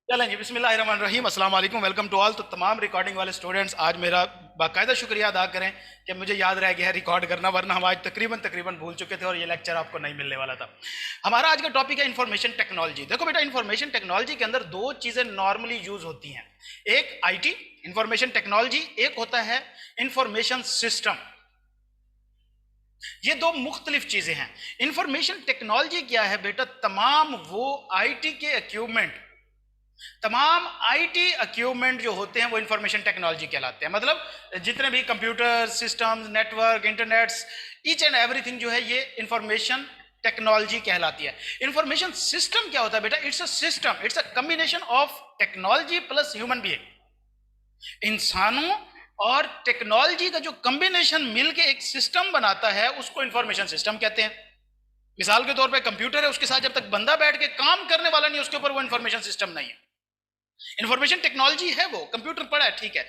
चलें जी, बिस्मिल्लाहिर्रहमानिर्रहीम, अस्सलाम वालेकुम, वेलकम टू ऑल। तो तमाम रिकॉर्डिंग वाले स्टूडेंट्स आज मेरा बाकायदा शुक्रिया अदा करें कि मुझे याद रह गया है रिकॉर्ड करना, वरना हम आज तकरीबन तकरीबन भूल चुके थे और ये लेक्चर आपको नहीं मिलने वाला था। हमारा आज का टॉपिक है इंफॉर्मेशन टेक्नोलॉजी। देखो बेटा, इंफॉर्मेशन टेक्नोलॉजी के अंदर दो चीज़ें नॉर्मली यूज होती हैं, एक आईटी इंफॉर्मेशन टेक्नोलॉजी, एक होता है इंफॉर्मेशन सिस्टम। ये दो मुख्तलिफ चीज़ें हैं। इंफॉर्मेशन टेक्नोलॉजी क्या है बेटा? तमाम वो आईटी के इक्विपमेंट, तमाम आईटी इक्विपमेंट जो होते हैं वो इंफॉर्मेशन टेक्नोलॉजी कहलाते हैं। मतलब जितने भी computer systems, network, internets, each and everything जो है ये इंफॉर्मेशन टेक्नोलॉजी कहलाती है। इंफॉर्मेशन सिस्टम क्या होता है बेटा? It's a system, it's a combination of technology plus human being. इंसानों और टेक्नोलॉजी का जो कॉम्बिनेशन मिलके एक सिस्टम बनाता है उसको इंफॉर्मेशन सिस्टम कहते हैं। मिसाल के तौर पे कंप्यूटर है, उसके साथ जब तक बंदा बैठ के काम करने वाला नहीं उसके ऊपर वो इंफॉर्मेशन सिस्टम नहीं है। इंफॉर्मेशन टेक्नोलॉजी है, वो कंप्यूटर पड़ा है, ठीक है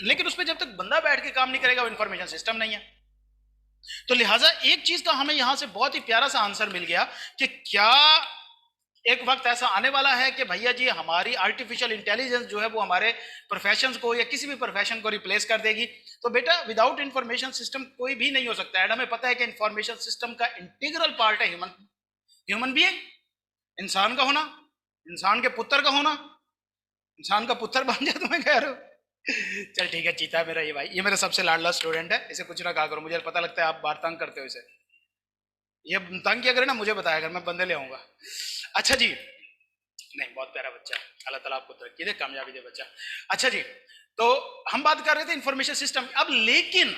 लेकिन उस पर जब तक बंदा बैठ के काम नहीं करेगा वो इंफॉर्मेशन सिस्टम नहीं है। तो लिहाजा एक चीज का हमें यहां से बहुत ही प्यारा सा आंसर मिल गया कि क्या एक वक्त ऐसा आने वाला है कि भैया जी हमारी आर्टिफिशियल इंटेलिजेंस जो है वो हमारे प्रोफेशन को या किसी भी प्रोफेशन को रिप्लेस कर देगी। तो बेटा विदाउट इंफॉर्मेशन सिस्टम कोई भी नहीं हो सकता है। हमें पता है कि इंफॉर्मेशन सिस्टम का इंटीग्रल पार्ट है ह्यूमन बीइंग, इंसान का होना, इंसान के पुत्र का होना। इंसान का पुत्र बन जाए, तुम्हें कह रहे हो? चल ठीक है, चीता है मेरा ये भाई, ये मेरा सबसे लाडला स्टूडेंट है, इसे कुछ ना कहा करो, मुझे पता लगता है आप बार तंग करते हो इसे। ये तंग किया करे ना मुझे बताया कर, मैं बंदे ले आऊंगा। अच्छा जी, नहीं बहुत प्यारा बच्चा है, अल्लाह ताला आपको तरक्की दे, कामयाबी दे बच्चा। अच्छा जी, तो हम बात कर रहे थे इंफॉर्मेशन सिस्टम। अब लेकिन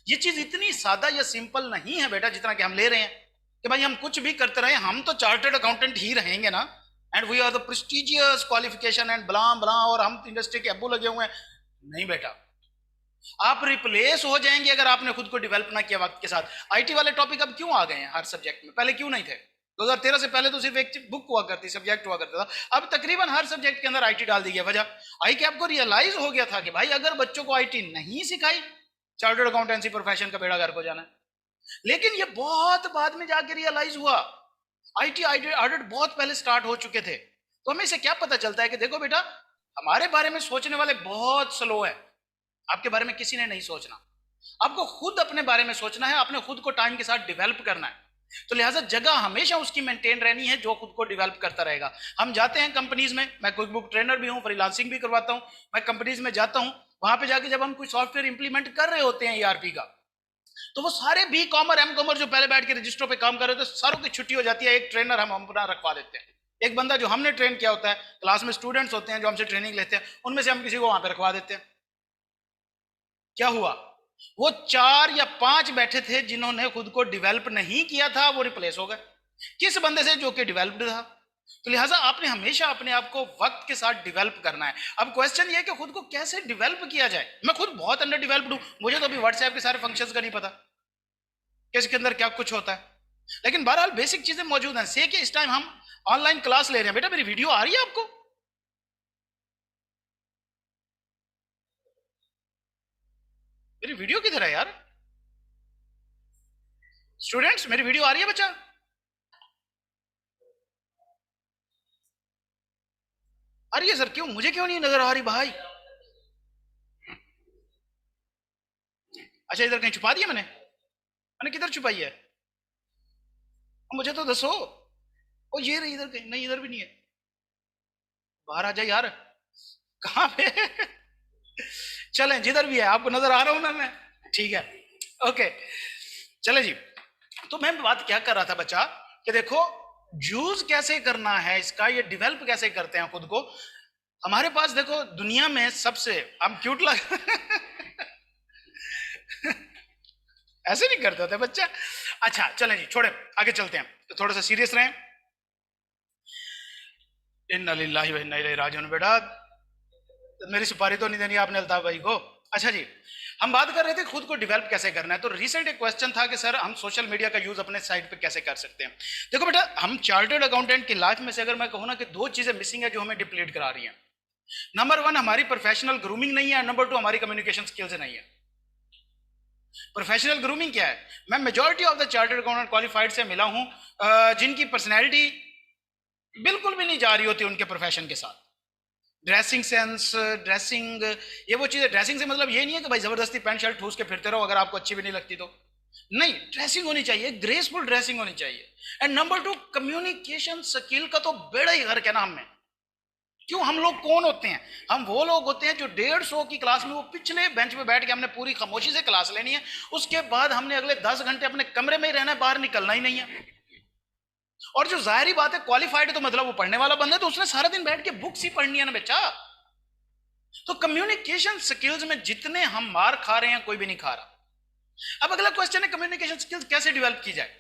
ये चीज इतनी सादा या सिंपल नहीं है बेटा जितना कि हम ले रहे हैं कि भाई हम कुछ भी करते रहे, हम तो चार्टर्ड अकाउंटेंट ही रहेंगे ना, and we are the prestigious qualification and blah blah, और हम इंडस्ट्री के अब्बू लगे हुए हैं। नहीं बेटा, आप रिप्लेस हो जाएंगे अगर आपने खुद को डेवलप ना किया वक्त के साथ। आईटी वाले टॉपिक अब क्यों आ गए हैं हर सब्जेक्ट में? पहले क्यों नहीं थे? 2013 से पहले तो सिर्फ एक बुक हुआ करती, सब्जेक्ट हुआ करता था। अब तकरीबन हर सब्जेक्ट के अंदर आईटी डाल दी गया। वजह आई कि आपको रियलाइज हो गया था कि भाई अगर बच्चों को आईटी नहीं सिखाई, चार्टर्ड अकाउंटेंसी प्रोफेशन का बेड़ा गर्क हो जाना है। लेकिन ये बहुत बाद में जाके रियलाइज हुआ, आईटी ऑडिट बहुत पहले स्टार्ट हो चुके थे। तो हमें इसे क्या पता चलता है कि देखो बेटा, हमारे बारे में सोचने वाले बहुत स्लो है, आपके बारे में किसी ने नहीं सोचना। आपको खुद अपने बारे में सोचना है, अपने खुद को टाइम के साथ डेवलप करना है। तो लिहाजा जगह हमेशा उसकी मेंटेन रहनी है जो खुद को डेवलप करता रहेगा। हम जाते हैं कंपनीज में, मैं क्विक बुक ट्रेनर भी हूं, फ्रीलांसिंग भी करवाता हूं, मैं कंपनीज में जाता हूं। वहां पे जाके जब हम कोई सॉफ्टवेयर इंप्लीमेंट कर रहे होते हैं ईआरपी का, तो वो सारे बी कॉमर एम कॉमर जो पहले बैठ के रजिस्टरों पे काम कर रहे होते हैं, सारों की छुट्टी हो जाती है। एक ट्रेनर हम अपना रखवा देते हैं, एक बंदा जो हमने ट्रेन किया होता है, क्लास में स्टूडेंट्स होते हैं जो हमसे ट्रेनिंग लेते हैं, उनमें से हम किसी को वहां पे रखवा देते हैं। क्या हुआ? वो 4 या 5 बैठे थे जिन्होंने खुद को डेवलप नहीं किया था, वो रिप्लेस हो गए किस बंदे से? जो कि डेवलप्ड था। तो लिहाजा आपने हमेशा अपने आप को वक्त के साथ डेवलप करना है। अब क्वेश्चन ये है कि खुद को कैसे डेवलप किया जाए। मैं खुद बहुत अंडर डेवलप्ड हूं, मुझे तो अभी व्हाट्सएप के सारे फंक्शंस का नहीं पता कि इसके अंदर क्या कुछ होता है, लेकिन बहरहाल बेसिक चीजें मौजूद हैं। से कि इस टाइम हम ऑनलाइन क्लास ले रहे हैं। बेटा मेरी वीडियो आ रही है आपको? मेरी वीडियो किधर है यार? स्टूडेंट्स मेरी वीडियो आ रही है बच्चा? आ रही है सर, क्यों मुझे क्यों नहीं नजर आ रही भाई? अच्छा, इधर कहीं छुपा दिया मैंने किधर छुपाई है? मुझे तो दसो। ओ ये रही, इधर कहीं नहीं, इधर भी नहीं है। बाहर आ जाए यार, कहाँ पे चलें जिधर भी है, आपको नजर आ रहा हूं मैं ठीक है, ओके। चले जी, तो मैं बात क्या कर रहा था बच्चा कि देखो यूज कैसे करना है इसका, ये डेवलप कैसे करते हैं खुद को। हमारे पास देखो दुनिया में सबसे हम क्यूट लग ऐसे नहीं करते होते बच्चा। अच्छा चलें जी, छोड़े आगे चलते हैं, तो थोड़ा सा सीरियस रहें। इन्ना लिल्लाहि व इन्ना इलैहि राजिऊन। बेटा मेरी सुपारी तो नहीं देनी आपने अल्ताफ भाई को। अच्छा जी, हम बात कर रहे थे खुद को डेवलप कैसे करना है। तो रिसेंट एक क्वेश्चन था कि सर हम सोशल मीडिया का यूज अपने साइट पे कैसे कर सकते हैं। देखो बेटा, हम चार्टर्ड अकाउंटेंट की लाइफ में से अगर मैं कहूँ ना कि दो चीजें मिसिंग है जो हमें डिप्लीट करा रही हैं। नंबर 1 हमारी प्रोफेशनल ग्रूमिंग नहीं है, नंबर 2 हमारी कम्युनिकेशन स्किल्स नहीं है। प्रोफेशनल ग्रूमिंग क्या है? मैं majority of the chartered accountant qualified से मिला हूं जिनकी पर्सनैलिटी बिल्कुल भी नहीं जा रही होती उनके प्रोफेशन के साथ। ड्रेसिंग सेंस, ड्रेसिंग, ये वो चीज़ है। ड्रेसिंग से मतलब ये नहीं है कि भाई जबरदस्ती पैंट शर्ट ठूस के फिरते रहो अगर आपको अच्छी भी नहीं लगती तो। नहीं, ड्रेसिंग होनी चाहिए, ग्रेसफुल ड्रेसिंग होनी चाहिए। And number two, communication skill का तो बेड़ा ही गर्क है ना हम में। क्यों? हम लोग कौन होते हैं? हम वो लोग होते हैं जो 150 की क्लास में वो पिछले बेंच पे बैठ के हमने पूरी खामोशी से क्लास लेनी है, उसके बाद हमने अगले 10 घंटे अपने कमरे में ही रहना है, बाहर निकलना ही नहीं है। और जो जाहिर बात है क्वालिफाइड तो मतलब वो पढ़ने वाला बंदा है, तो उसने सारा दिन बैठ के बुक्स ही पढ़नी है ना बच्चा। तो कम्युनिकेशन स्किल्स में जितने हम मार खा रहे हैं कोई भी नहीं खा रहा। अब अगला क्वेश्चन है कम्युनिकेशन स्किल्स कैसे डेवलप की जाए?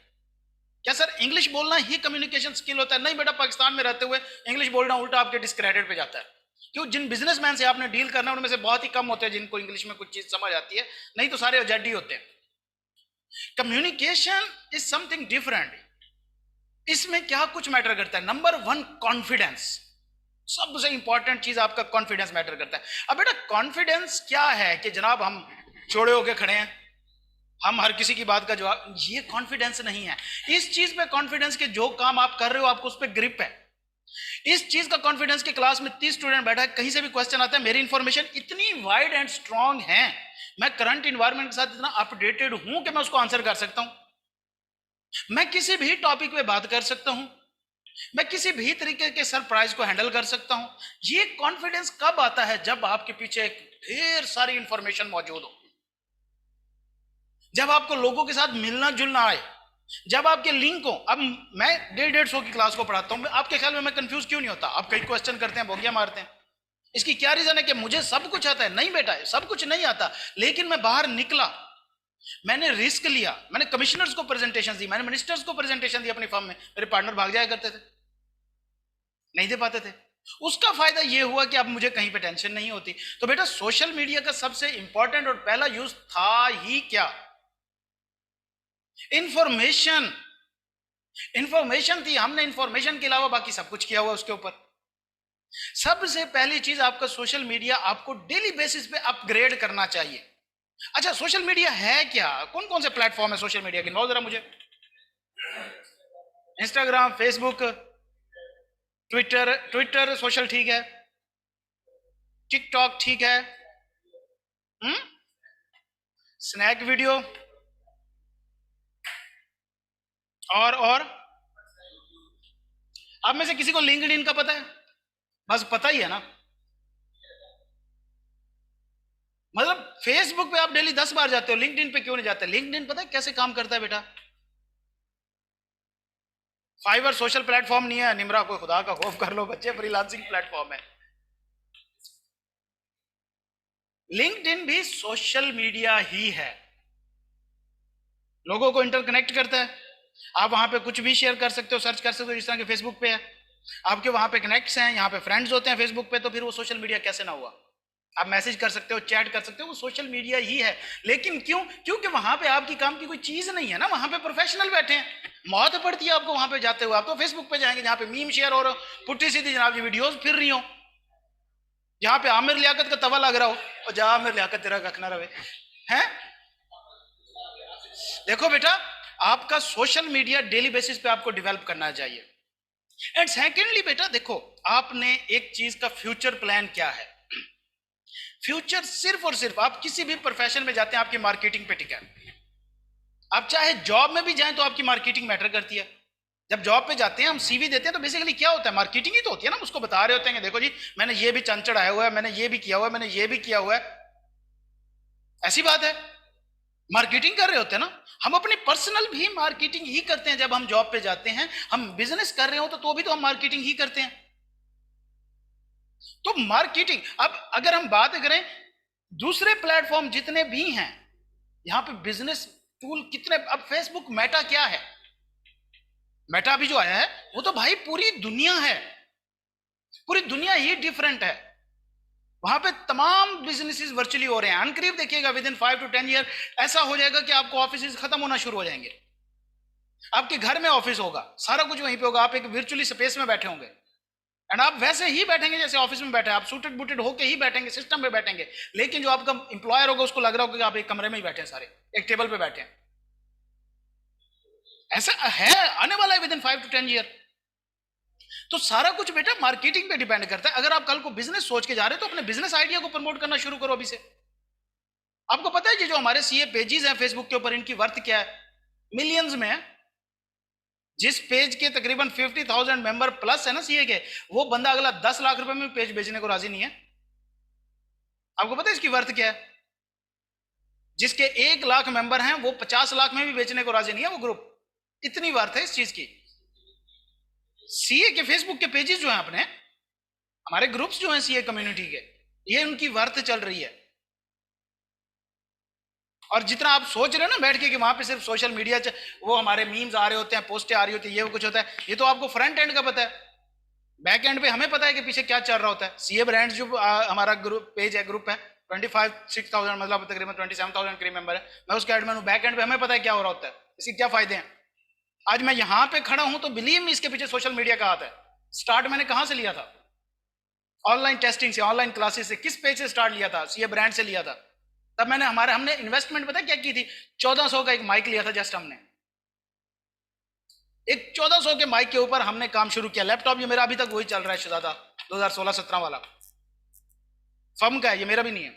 क्या सर इंग्लिश बोलना ही कम्युनिकेशन स्किल होता है? नहीं बेटा, पाकिस्तान में रहते हुए इंग्लिश बोलना उल्टा आपके डिस्क्रेडिट पे जाता है। क्यों? जिन बिजनेसमैन से आपने डील करना है उनमें से बहुत ही कम होते हैं जिनको इंग्लिश में कुछ चीज समझ आती है, नहीं तो सारे अजेडी होते हैं। Communication is something different. इसमें क्या कुछ मैटर करता है? Number one, confidence. सबसे इंपॉर्टेंट चीज आपका कॉन्फिडेंस मैटर करता है। अब बेटा कॉन्फिडेंस क्या है कि जनाब हम चौड़े होके खड़े हैं, हम हर किसी की बात का जवाब, ये कॉन्फिडेंस नहीं है। इस चीज पे कॉन्फिडेंस के जो काम आप कर रहे हो आपको उस पर ग्रिप है। इस चीज का कॉन्फिडेंस की क्लास में 30 स्टूडेंट बैठा है, कहीं से भी क्वेश्चन आता है, मेरी इंफॉर्मेशन इतनी वाइड एंड स्ट्रांग है, मैं करंट इन्वायरमेंट के साथ इतना अपडेटेड हूं कि मैं उसको आंसर कर सकता हूं, मैं किसी भी टॉपिक पे बात कर सकता हूं, मैं किसी भी तरीके के सरप्राइज को हैंडल कर सकता हूं। ये कॉन्फिडेंस कब आता है? जब आपके पीछे एक ढेर सारी इंफॉर्मेशन मौजूद हो, जब आपको लोगों के साथ मिलना जुलना आए, जब आपके लिंक हो। अब मैं 150 की क्लास को पढ़ाता हूं, आपके ख्याल में मैं कंफ्यूज क्यों नहीं होता? आप कई क्वेश्चन करते हैं, बोगियां मारते हैं, इसकी क्या रीजन है कि मुझे सब कुछ आता है? नहीं बेटा, सब कुछ नहीं आता, लेकिन मैं बाहर निकला, मैंने रिस्क लिया, मैंने कमिश्नर्स को प्रेजेंटेशन दी, मैंने मिनिस्टर्स को प्रेजेंटेशन दी अपनी फर्म में, मेरे पार्टनर भाग जाया करते थे, नहीं दे पाते थे। उसका फायदा यह हुआ कि अब मुझे कहीं पे टेंशन नहीं होती। तो बेटा सोशल मीडिया का सबसे इंपॉर्टेंट और पहला यूज था ही क्या? इंफॉर्मेशन। इंफॉर्मेशन थी, हमने इंफॉर्मेशन के अलावा बाकी सब कुछ किया हुआ उसके ऊपर। सबसे पहली चीज आपका सोशल मीडिया आपको डेली बेसिस पे अपग्रेड करना चाहिए। अच्छा, सोशल मीडिया है क्या? कौन कौन से प्लेटफॉर्म है सोशल मीडिया के? जरा मुझे। Instagram, Facebook, Twitter. Twitter social ठीक है, टिकटॉक ठीक है, स्नैक वीडियो, और आप में से किसी को लिंक्डइन का पता है? बस पता ही है ना। मतलब फेसबुक पे आप डेली 10 बार जाते हो, लिंक्डइन पे क्यों नहीं जाते? लिंक्डइन पता है कैसे काम करता है बेटा? फाइवर सोशल प्लेटफॉर्म नहीं है निमरा, कोई खुदा का खौफ कर लो बच्चे, फ्रीलांसिंग प्लेटफॉर्म है। लिंक्डइन भी सोशल मीडिया ही है, लोगों को इंटरकनेक्ट करता है। आप वहां पे कुछ भी शेयर कर सकते हो, सर्च कर सकते हो, जिस तरह के फेसबुक पे है, आपके वहां पे कनेक्ट्स हैं, यहाँ पे फ्रेंड्स होते हैं फेसबुक पे, तो फिर वो सोशल मीडिया कैसे ना हुआ? आप मैसेज कर सकते हो, चैट कर सकते हो, वो सोशल मीडिया ही है। लेकिन क्यों? क्योंकि वहां पे आपकी काम की कोई चीज नहीं है ना, वहां पे प्रोफेशनल बैठे हैं। मौत पड़ती है आपको वहां पे जाते हुए, आप तो फेसबुक पे जाएंगे जहां पे मीम शेयर और पुट्टी सीधी जनाब जी वीडियोस फिर रही हो, जहां पे आमिर लियाकत का तवा लग रहा हो, और जा आमिर लियाकत तेरा कख ना रहे हैं। देखो बेटा, आपका सोशल मीडिया डेली बेसिस पे आपको डेवलप करना चाहिए। एंड सेकेंडली बेटा देखो, आपने एक चीज का फ्यूचर प्लान क्या है? फ्यूचर सिर्फ और सिर्फ आप किसी भी प्रोफेशन में जाते हैं आपकी मार्केटिंग पे टिका है। आप चाहे जॉब में भी जाएं तो आपकी मार्केटिंग मैटर करती है। जब जॉब पे जाते हैं हम सीवी देते हैं तो बेसिकली क्या होता है? मार्केटिंग ही तो होती है ना। हम उसको बता रहे होते हैं कि देखो जी मैंने ये भी चंचड़ आया हुआ है, मैंने ये भी किया हुआ है, मैंने ये भी किया हुआ है। ऐसी बात है, मार्केटिंग कर रहे होते हैं ना। हम अपनी पर्सनल भी मार्केटिंग ही करते हैं जब हम जॉब पे जाते हैं। हम बिजनेस कर रहे हो तो भी तो हम मार्केटिंग ही करते हैं। तो मार्केटिंग, अब अगर हम बात करें दूसरे प्लेटफॉर्म जितने भी हैं यहां पे बिजनेस टूल कितने, अब फेसबुक मेटा क्या है? मेटा भी जो आया है वो तो भाई पूरी दुनिया है, पूरी दुनिया ही डिफरेंट है। वहां पे तमाम बिजनेसेस वर्चुअली हो रहे हैं। अनकरीब देखिएगा विद इन 5 to 10 ईयर ऐसा हो जाएगा कि आपको ऑफिस खत्म होना शुरू हो जाएंगे, आपके घर में ऑफिस होगा, सारा कुछ वहीं पे होगा, आप एक वर्चुअली स्पेस में बैठे होंगे एंड आप वैसे ही बैठेंगे जैसे ऑफिस में बैठे, आप सूटेड बूटेड होके ही बैठेंगे, सिस्टम पे बैठेंगे। लेकिन जो आपका इंप्लॉयर होगा उसको लग रहा होगा कि आप एक कमरे में ही बैठे हैं, सारे एक टेबल पे बैठे हैं। ऐसा है, आने वाला है विद इन 5 to 10 ईयर। तो सारा कुछ बेटा मार्केटिंग पे डिपेंड करता है। अगर आप कल को बिजनेस सोच के जा रहे हो तो अपने बिजनेस आइडिया को प्रमोट करना शुरू करो अभी से। आपको पता है कि जो हमारे सीए पेजेस हैं फेसबुक के ऊपर, इनकी वर्थ क्या है? मिलियंस में है। जिस पेज के तकरीबन 50,000 मेंबर प्लस है ना सीए के, वो बंदा अगला 10 लाख रुपए में पेज बेचने को राजी नहीं है। आपको पता है इसकी वर्थ क्या है? जिसके 1 लाख मेंबर हैं वो 50 लाख में भी बेचने को राजी नहीं है वो ग्रुप। इतनी वर्थ है इस चीज की। सीए के फेसबुक के पेजेस जो हैं अपने, हमारे ग्रुप्स जो हैं सीए कम्युनिटी के, ये उनकी वर्थ चल रही है। और जितना आप सोच रहे हो ना बैठ के कि वहां पे सिर्फ सोशल मीडिया वो हमारे मीम्स आ रहे होते हैं, पोस्टें आ रही होती है, ये वो कुछ होता है, ये तो आपको फ्रंट एंड का पता है। बैक एंड पे हमें पता है कि पीछे क्या चल रहा होता है। सीए ब्रांड्स जो हमारा ग्रुप पेज है, ग्रुप है 25,000 मतलब तकरीबन 27,000 क्री मेंबर है, मैं उसका एडमिन हूँ। बैक एंड पे हमें पता है क्या हो रहा होता है, इसके क्या फायदे हैं। आज मैं यहां पे खड़ा हूं तो बिलीव मी इसके पीछे सोशल मीडिया का हाथ है। स्टार्ट मैंने कहां से लिया था? ऑनलाइन टेस्टिंग से, ऑनलाइन क्लासेस से। किस पेज से स्टार्ट लिया था? सीए ब्रांड से लिया था। तब हमने इन्वेस्टमेंट पता क्या की थी? 1400 का एक माइक लिया था जस्ट हमने। एक 1400 के माइक के ऊपर हमने काम शुरू किया। लैपटॉप ये मेरा अभी तक वही चल रहा है शहजादा 2016-17 वाला, फर्म का है, ये मेरा भी नहीं है।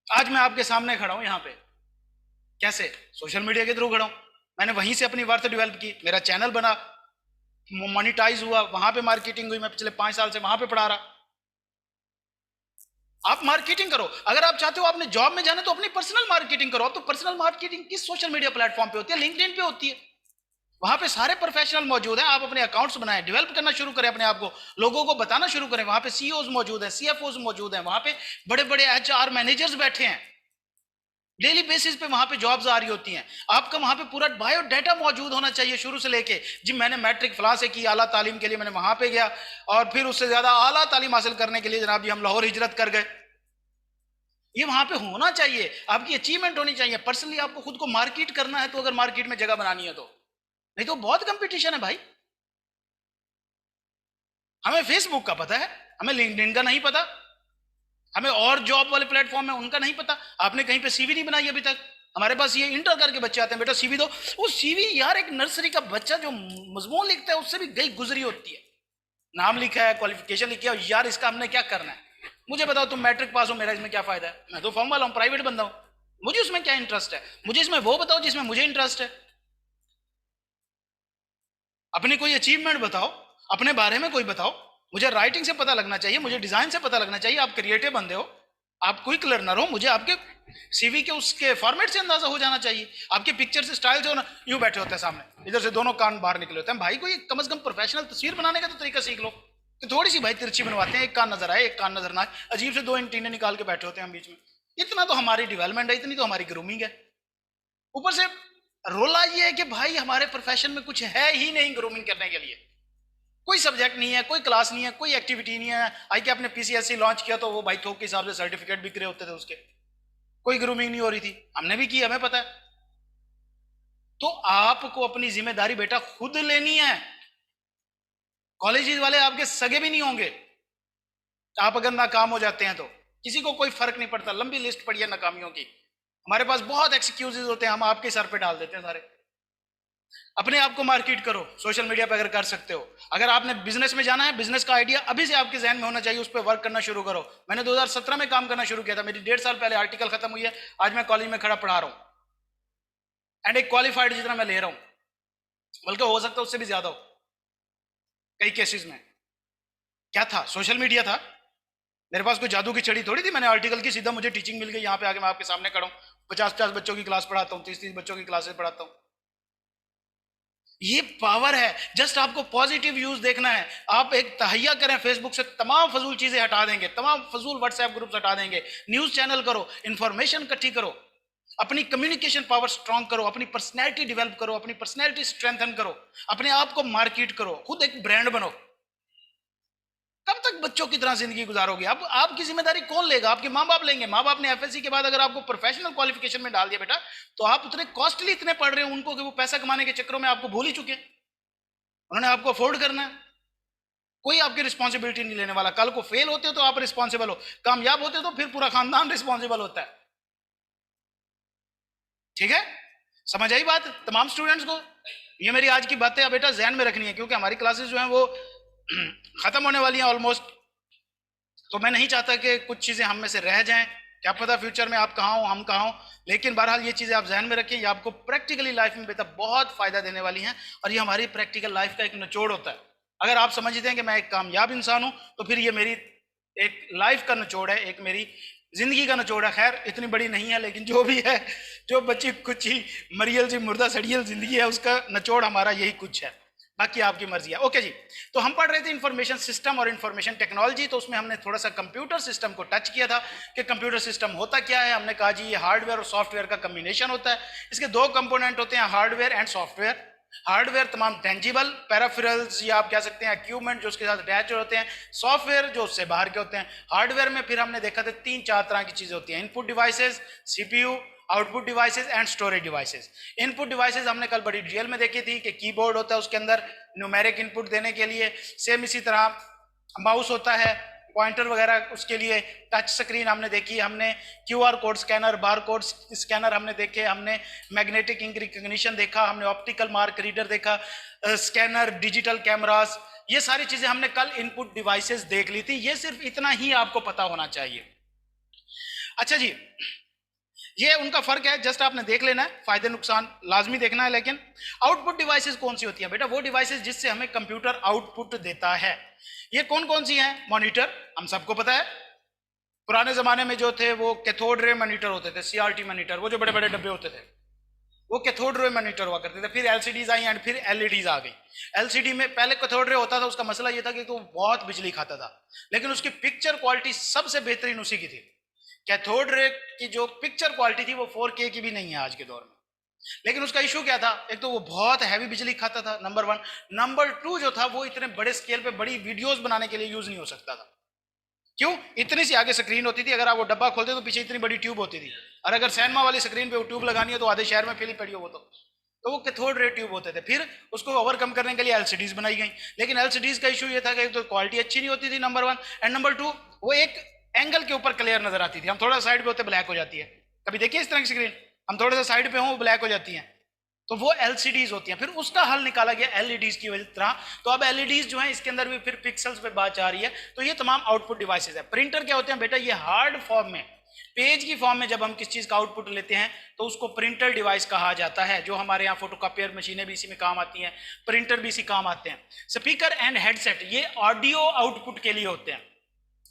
आज मैं आपके सामने खड़ा हूं यहां पे कैसे? सोशल मीडिया के थ्रू खड़ा हूं। मैंने वहीं से अपनी वर्थ डेवलप की, मेरा चैनल बना, मोनिटाइज हुआ, वहां पे मार्केटिंग हुई। मैं पिछले 5 साल से वहां पे पढ़ा रहा। आप मार्केटिंग करो। अगर आप चाहते हो आपने जॉब में जाना तो अपनी पर्सनल मार्केटिंग करो। तो पर्सनल मार्केटिंग किस सोशल मीडिया प्लेटफॉर्म पे होती है? लिंक्डइन पे होती है। वहां पे सारे प्रोफेशनल मौजूद हैं। आप अपने अकाउंट्स बनाएं, डेवलप करना शुरू करें अपने आप को, लोगों को बताना शुरू करें। वहां पे सीईओज मौजूद हैं, सीएफओज मौजूद हैं, वहां पे बड़े बड़े एचआर मैनेजर्स बैठे हैं। डेली बेसिस पे वहां पे जॉब्स आ रही होती हैं। आपका वहां पे पूरा बायोडाटा मौजूद होना चाहिए शुरू से लेके। जी मैंने मैट्रिक फला से की, आला तालीम के लिए मैंने वहां पे गया, और फिर उससे ज्यादा आला तालीम हासिल करने के लिए जनाब जी हम लाहौर हिजरत कर गए। ये वहां पे होना चाहिए, आपकी अचीवमेंट होनी चाहिए। पर्सनली आपको खुद को मार्केट करना है तो, अगर मार्केट में जगह बनानी है तो, नहीं तो बहुत कंपटीशन है भाई। हमें फेसबुक का पता है, हमें लिंक्डइन का नहीं पता, हमें और जॉब वाले प्लेटफॉर्म है उनका नहीं पता। आपने कहीं पे सीवी नहीं बनाई अभी तक। हमारे पास ये इंटर करके बच्चे आते हैं, बेटा सीवी दो। वो सीवी यार एक नर्सरी का बच्चा जो मजमून लिखता है उससे भी गई गुजरी होती है। नाम लिखा है, क्वालिफिकेशन लिखी है, यार इसका हमने क्या करना है? मुझे बताओ, तुम मैट्रिक पास हो, मेरा इसमें क्या फायदा है? मैं तो फॉर्म वाला हूँ, प्राइवेट बंदा हूँ, मुझे उसमें क्या इंटरेस्ट है? मुझे इसमें वो बताओ जिसमें मुझे इंटरेस्ट है। अपनी कोई अचीवमेंट बताओ, अपने बारे में कोई बताओ। मुझे राइटिंग से पता लगना चाहिए, मुझे डिजाइन से पता लगना चाहिए। आप क्रिएटिव बंदे हो, आप क्विक लर्नर हो, मुझे आपके सीवी के उसके फॉर्मेट से अंदाजा हो जाना चाहिए। आपके पिक्चर से स्टाइल जो ना यूं बैठे होते हैं सामने, इधर से दोनों कान बाहर निकले होते हैं। भाई कोई कम से कम प्रोफेशनल तस्वीर बनाने का तो तरीका सीख लो। तो थोड़ी सी भाई तिरछी बनवाते हैं, एक कान नजर आए एक कान नजर ना आए, अजीब से 2 एंटीने निकाल के बैठे होते हैं हम बीच में। इतना तो हमारी डेवलपमेंट है, इतनी तो हमारी ग्रूमिंग है। ऊपर से रोला ये है कि भाई हमारे प्रोफेशन में कुछ है ही नहीं ग्रूमिंग करने के लिए। कोई सब्जेक्ट नहीं है, कोई क्लास नहीं है, कोई एक्टिविटी नहीं है। आई के अपने पीसीएससी लॉन्च किया तो वो भाई थोक के हिसाब से सर्टिफिकेट बिक रहे होते थे उसके, कोई ग्रूमिंग नहीं हो रही थी। हमने भी की, हमें पता है। तो आपको अपनी जिम्मेदारी बेटा खुद लेनी है। कॉलेज वाले आपके सगे भी नहीं होंगे। आप अगर नाकाम हो जाते हैं तो किसी को कोई फर्क नहीं पड़ता। लंबी लिस्ट पड़ी है नाकामियों की, हमारे पास बहुत एक्सक्यूजेज होते हैं, हम आपके सर पे डाल देते हैं सारे। अपने आप को मार्केट करो सोशल मीडिया पे अगर कर सकते हो। अगर आपने बिजनेस में जाना है, बिजनेस का आइडिया अभी से आपके जहन में होना चाहिए, उस पर वर्क करना शुरू करो। मैंने 2017 में काम करना शुरू किया था, मेरी 1.5 साल पहले आर्टिकल खत्म हुई है। आज मैं कॉलेज में खड़ा पढ़ा रहा हूं, एंड एक क्वालिफाइड जितना मैं ले रहा हूं, बल्कि हो सकता है उससे भी ज्यादा हो कई केसेस में। क्या था? सोशल मीडिया था। मेरे पास कोई जादू की छड़ी थोड़ी थी, मैंने आर्टिकल की सीधा मुझे टीचिंग मिल गई। यहाँ पे आके मैं आपके सामने खड़ा हूँ, 50-50 बच्चों की क्लास पढ़ाता हूँ, 30-30 बच्चों की क्लासेस पढ़ाता हूँ। ये पावर है, जस्ट आपको पॉजिटिव यूज देखना है। आप एक तहैया करें, फेसबुक से तमाम फजूल चीजें हटा देंगे, तमाम फजूल व्हाट्सएप ग्रुप्स हटा देंगे, न्यूज चैनल करो, इंफॉर्मेशन इकट्ठी करो, अपनी कम्युनिकेशन पावर स्ट्रांग करो, अपनी पर्सनैलिटी डेवलप करो, अपनी पर्सनैलिटी स्ट्रेंथन करो, अपने आप को मार्केट करो, खुद एक ब्रांड बनो। कब तक बच्चों की तरह जिंदगी गुजारोगे? अब आपकी जिम्मेदारी कौन लेगा? आपके माँ बाप लेंगे। माँ बाप ने एफएससी के बाद अगर आपको प्रोफेशनल क्वालिफिकेशन में डाल दिया बेटा, तो आप उतने कॉस्टली इतने पढ़ रहे हो उनको कि वो पैसा कमाने के चक्करों में आपको भूल ही चुके। उन्होंने आपको अफोर्ड करना है। कोई आपकी रिस्पॉन्सिबिलिटी नहीं लेने वाला। कल को फेल होते हो तो आप रिस्पॉन्सिबल हो, कामयाब होते हो तो फिर पूरा खानदान रिस्पॉन्सिबल होता है। ठीक है? समझ आई बात तमाम स्टूडेंट्स को? ये मेरी आज की बातें अब बेटा ध्यान में रखनी है, क्योंकि हमारी क्लासेस जो हैं वो खत्म होने वाली हैं ऑलमोस्ट। तो मैं नहीं चाहता कि कुछ चीज़ें हम में से रह जाएं, क्या पता फ्यूचर में आप कहाँ हो हम कहाँ हो। लेकिन बहरहाल ये चीज़ें आप ध्यान में रखें, ये आपको प्रैक्टिकली लाइफ में बेटा बहुत फायदा देने वाली हैं, और ये हमारी प्रैक्टिकल लाइफ का एक निचोड़ होता है। अगर आप समझते हैं कि मैं एक कामयाब इंसान हूँ, तो फिर ये मेरी एक लाइफ का निचोड़ है, एक मेरी जिंदगी का निचोड़ है। खैर इतनी बड़ी नहीं है, लेकिन जो भी है, जो बच्ची कुछ ही मरियल सी मुर्दा सड़ियल जिंदगी है, उसका निचोड़ हमारा यही कुछ है। बाकी आपकी मर्जी है। ओके जी, तो हम पढ़ रहे थे इंफॉर्मेशन सिस्टम और इंफॉर्मेशन टेक्नोलॉजी। तो उसमें हमने थोड़ा सा कंप्यूटर सिस्टम को टच किया था कि कंप्यूटर सिस्टम होता क्या है। हमने कहा जी ये हार्डवेयर और सॉफ्टवेयर का कम्बिनेशन होता है। इसके दो कंपोनेंट होते हैं, हार्डवेयर एंड सॉफ्टवेयर। हार्डवेयर तमाम टेंजिबल पेराफेरल्स या आप कह सकते हैं इक्विपमेंट जो उसके साथ अटैच होते हैं। सॉफ्टवेयर जो उससे बाहर के होते हैं। हार्डवेयर में फिर हमने देखा था 3-4 तरह की चीजें होती हैं, input devices, CPU, output devices and storage devices. Input devices हमने कल बड़ी डिटेल में देखी थी कि कीबोर्ड होता है, उसके अंदर न्यूमेरिक इनपुट देने के लिए। सेम इसी तरह माउस होता है, पॉइंटर वगैरह उसके लिए। टच स्क्रीन हमने देखी, हमने QR code scanner, bar code scanner हमने देखे, हमने मैग्नेटिक इंक रिकग्निशन देखा, हमने ऑप्टिकल मार्क रीडर देखा, स्कैनर, डिजिटल कैमरास, ये सारी चीजें हमने कल इनपुट डिवाइसेस देख ली थी। ये सिर्फ इतना ही आपको पता होना चाहिए। अच्छा जी, ये उनका फर्क है, जस्ट आपने देख लेना है, फायदे नुकसान लाजमी देखना है। लेकिन आउटपुट डिवाइसेस कौन सी होती है बेटा? वो डिवाइसेस जिससे हमें कंप्यूटर आउटपुट देता है। ये कौन कौन सी हैं? मॉनिटर, हम सबको पता है, पुराने जमाने में जो थे वो कैथोड रे मॉनिटर होते थे, सीआरटी मॉनिटर, वो जो बड़े बड़े डब्बे होते थे वो कैथोड रे मॉनिटर हुआ करते थे। फिर एलसीडीज आई एंड फिर एलईडीज आ गई। एलसीडी में पहले कैथोड रे होता था, उसका मसला ये था कि तो बहुत बिजली खाता था, लेकिन उसकी पिक्चर क्वालिटी सबसे बेहतरीन उसी की थी। कैथोड रे की जो पिक्चर क्वालिटी थी वो 4K की भी नहीं है आज के दौर में। लेकिन उसका इशू क्या था? एक तो वो बहुत हैवी बिजली खाता था, नंबर 1। नंबर 2 जो था, वो इतने बड़े स्केल पे बड़ी वीडियोस बनाने के लिए यूज नहीं हो सकता था। क्यों? इतनी सी आगे स्क्रीन होती थी, अगर आप वो डब्बा खोलते तो पीछे इतनी बड़ी ट्यूब होती थी, और अगर सैनमा वाली स्क्रीन पे वो ट्यूब लगानी है तो आधे शहर में फैली पड़ी हो वो तो वो कैथोड रे ट्यूब होते थे। फिर उसको ओवरकम करने के लिए एलसीडीज बनाई गई। लेकिन एलसीडीज का इशू ये था कि तो क्वालिटी अच्छी नहीं होती थी, नंबर 1, एंड नंबर 2 वो एक एंगल के ऊपर क्लियर नजर आती थी। हम थोड़ा साइड पे होते ब्लैक हो जाती है, कभी देखिए इस तरह की स्क्रीन, हम थोड़े सा साइड पे हों ब्लैक हो जाती हैं, तो वो एलसीडीज होती हैं। फिर उसका हल निकाला गया एलईडीज की वजह तरह। तो अब एलईडीज जो है इसके अंदर भी फिर पिक्सल्स पे बात आ रही है। तो ये तमाम आउटपुट डिवाइसेस है। प्रिंटर क्या होते हैं बेटा? ये हार्ड फॉर्म में, पेज की फॉर्म में जब हम किस चीज का आउटपुट लेते हैं तो उसको प्रिंटर डिवाइस कहा जाता है। जो हमारे यहाँ फोटोकॉपियर मशीनें भी इसी में काम आती हैं, प्रिंटर भी इसी काम आते हैं। स्पीकर एंड हेडसेट ये ऑडियो आउटपुट के लिए होते हैं।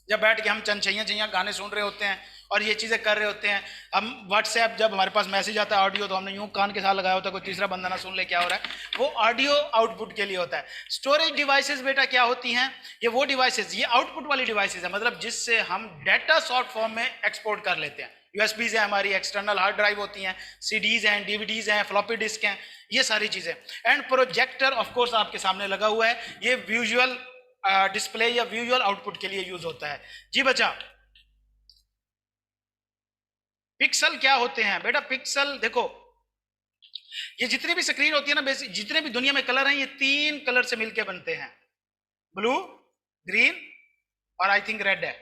जब बैठ के हम चंद छैया गाने सुन रहे होते हैं और ये चीज़ें कर रहे होते हैं, हम व्हाट्सएप जब हमारे पास मैसेज आता है ऑडियो, तो हमने यूं कान के साथ लगाया होता है, कोई तीसरा बंदा ना सुन ले क्या हो रहा है, वो ऑडियो आउटपुट के लिए होता है। स्टोरेज डिवाइसेस बेटा क्या होती हैं? ये वो डिवाइसेस, ये आउटपुट वाली डिवाइसेस है, मतलब जिससे हम डाटा शॉर्ट फॉर्म में एक्सपोर्ट कर लेते हैं। यूएसबीज है हमारी, एक्सटर्नल हार्ड ड्राइव होती हैं, सीडीज हैं, डीवीडीज हैं, फ्लॉपी डिस्क हैं, ये सारी चीज़ें। एंड प्रोजेक्टर ऑफ कोर्स आपके सामने लगा हुआ है, ये विजुअल डिस्प्ले या विजुअल आउटपुट के लिए यूज होता है। जी बच्चा, पिक्सल क्या होते हैं बेटा? पिक्सल देखो, ये जितनी भी स्क्रीन होती है ना, बेसिक जितने भी दुनिया में कलर हैं, ये 3 कलर से मिलके बनते हैं, ब्लू, ग्रीन और आई थिंक रेड है।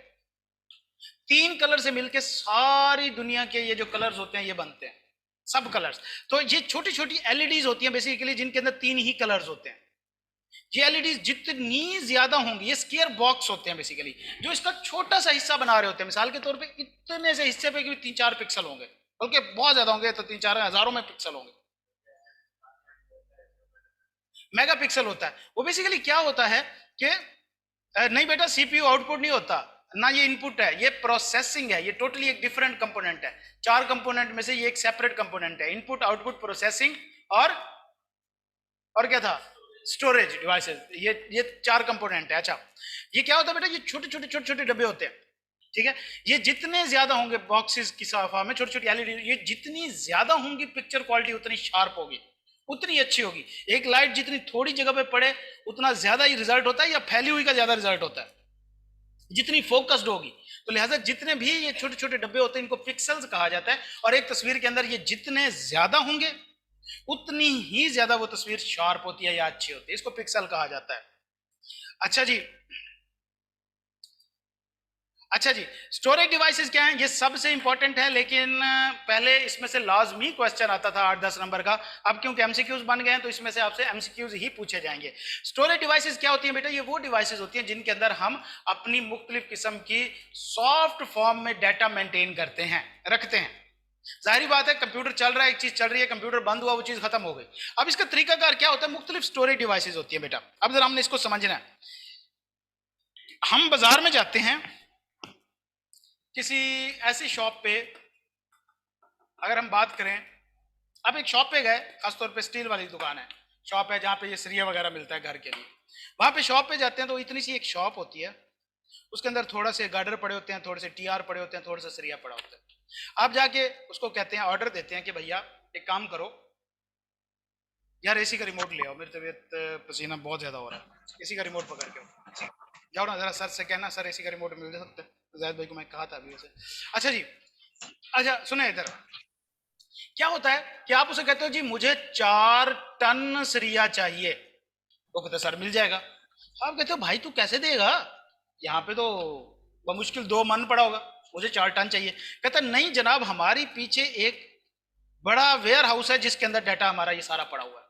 3 कलर से मिलके सारी दुनिया के ये जो कलर्स होते हैं ये बनते हैं, सब कलर्स। तो ये छोटी छोटी एलईडीज होती हैं बेसिकली, जिनके अंदर 3 ही कलर्स होते हैं। ये एलईडीज जितनी ज्यादा होंगी, ये स्क्वायर बॉक्स होते हैं बेसिकली, जो इसका छोटा सा हिस्सा बना रहे होते हैं। मिसाल के तौर पे इतने से हिस्से पे भी 3-4 पिक्सल होंगे, बल्कि बहुत ज्यादा होंगे, तो 3-4 हजारों में पिक्सल होंगे, मेगा पिक्सल होता है वो। बेसिकली क्या होता है कि नहीं बेटा, सीपीयू आउटपुट नहीं होता ना, ये इनपुट है, ये प्रोसेसिंग है, ये टोटली एक डिफरेंट कंपोनेंट है। 4 कंपोनेंट में से ये एक सेपरेट कंपोनेंट है, इनपुट, आउटपुट, प्रोसेसिंग और क्या था? Storage devices. ये 4 कंपोनेंट है। अच्छा, ये क्या होता है बेटा? ये छोटे छोटे डब्बे होते हैं, ठीक है। ये जितने ज्यादा होंगे बॉक्सेस की साफा में छोटी छोटी एलईडी, ये जितनी ज्यादा होंगी पिक्चर क्वालिटी उतनी शार्प होगी, उतनी अच्छी होगी। एक लाइट जितनी थोड़ी जगह पे पड़े उतना ज्यादा ही रिजल्ट होता है, या फैली हुई का ज्यादा रिजल्ट होता है, जितनी फोकस्ड होगी। तो लिहाजा जितने भी ये छोटे छोटे डब्बे होते हैं इनको पिक्सल्स कहा जाता है। और एक तस्वीर के अंदर ये जितने ज्यादा होंगे उतनी ही ज्यादा वो तस्वीर शार्प होती है या अच्छी होती है, इसको पिक्सल कहा जाता है। अच्छा जी, अच्छा जी, स्टोरेज डिवाइसेस क्या हैं? ये सबसे इंपॉर्टेंट है, लेकिन पहले इसमें से लाजमी क्वेश्चन आता था 8-10 नंबर का। अब क्योंकि एमसीक्यूज बन गए हैं तो इसमें से आपसे एमसीक्यूज ही पूछे जाएंगे। स्टोरेज डिवाइसेस क्या होती हैं बेटा? ये वो डिवाइसेस होती हैं जिनके अंदर हम अपनी मुख्तलिफ किस्म की सॉफ्ट फॉर्म में डाटा मेंटेन करते हैं, रखते हैं। जाहिर बात है, कंप्यूटर चल रहा है, एक चीज चल रही है, कंप्यूटर बंद हुआ, वो चीज खत्म हो गई। अब इसका तरीकाकार क्या होता है? मुख्तलिफ स्टोरेज डिवाइसेस होती है बेटा। अब जरा हमने इसको समझना है। हम बाजार में जाते हैं, किसी ऐसी शॉप पे, अगर हम बात करें, अब एक शॉप पे गए, खासतौर पे स्टील वाली दुकान है, शॉप है जहाँ पे ये सरिया वगैरह मिलता है घर के लिए। वहां पे शॉप पे जाते हैं तो इतनी सी एक शॉप होती है, उसके अंदर थोड़ा से गार्डर पड़े होते हैं, थोड़े से टीआर पड़े होते हैं, थोड़ा सा सरिया पड़ा होता है। आप जाके उसको कहते हैं, ऑर्डर देते हैं कि भैया एक काम करो यार, एसी का रिमोट ले आओ, मेरी तबीयत पसीना बहुत ज्यादा हो रहा है, एसी का रिमोट पकड़ के जाओ ना, जरा सर से कहना सर एसी का रिमोट मिल सकता है। जाहिद भाई को मैं कहा था अभी वैसे। अच्छा जी, अच्छा सुने इधर, क्या होता है कि आप उसे कहते हो जी मुझे 4 टन सरिया चाहिए, वो कहते सर मिल जाएगा। आप कहते हो भाई तू कैसे देगा, यहाँ पे तो बमुश्किल 2 मन पड़ा होगा, मुझे 4 टन चाहिए। कहता नहीं जनाब, हमारी पीछे एक बड़ा वेयर हाउस है जिसके अंदर डाटा हमारा ये सारा पड़ा हुआ है।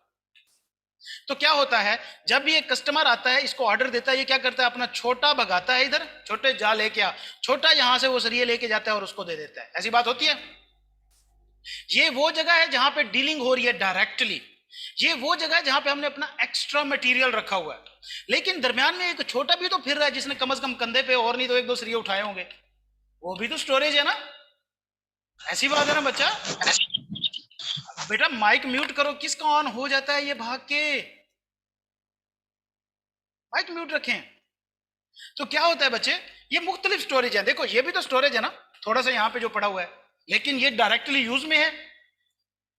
तो क्या होता है, जब भी एक कस्टमर आता है, इसको ऑर्डर देता है, ये क्या करता है, अपना छोटा भगाता है, इधर छोटे जा लेके आ, छोटा यहां से वो सरिये लेके जाता है और उसको दे देता है। ऐसी बात होती है। ये वो जगह है जहां पे डीलिंग हो रही है डायरेक्टली, ये वो जगह है जहां पे हमने अपना एक्स्ट्रा मटेरियल रखा हुआ है। लेकिन दरमियान में एक छोटा भी तो फिर रहा है जिसने कम से कम कंधे पे और नहीं तो 1-2 सरिये उठाए होंगे, वो भी तो स्टोरेज है ना। ऐसी बात है ना बच्चा। बेटा माइक म्यूट करो, किसका ऑन हो जाता है ये भाग के, माइक म्यूट रखें। तो क्या होता है बच्चे, ये मुख्तलिफ स्टोरेज है। देखो ये भी तो स्टोरेज है ना, थोड़ा सा यहाँ पे जो पड़ा हुआ है, लेकिन ये डायरेक्टली यूज में है,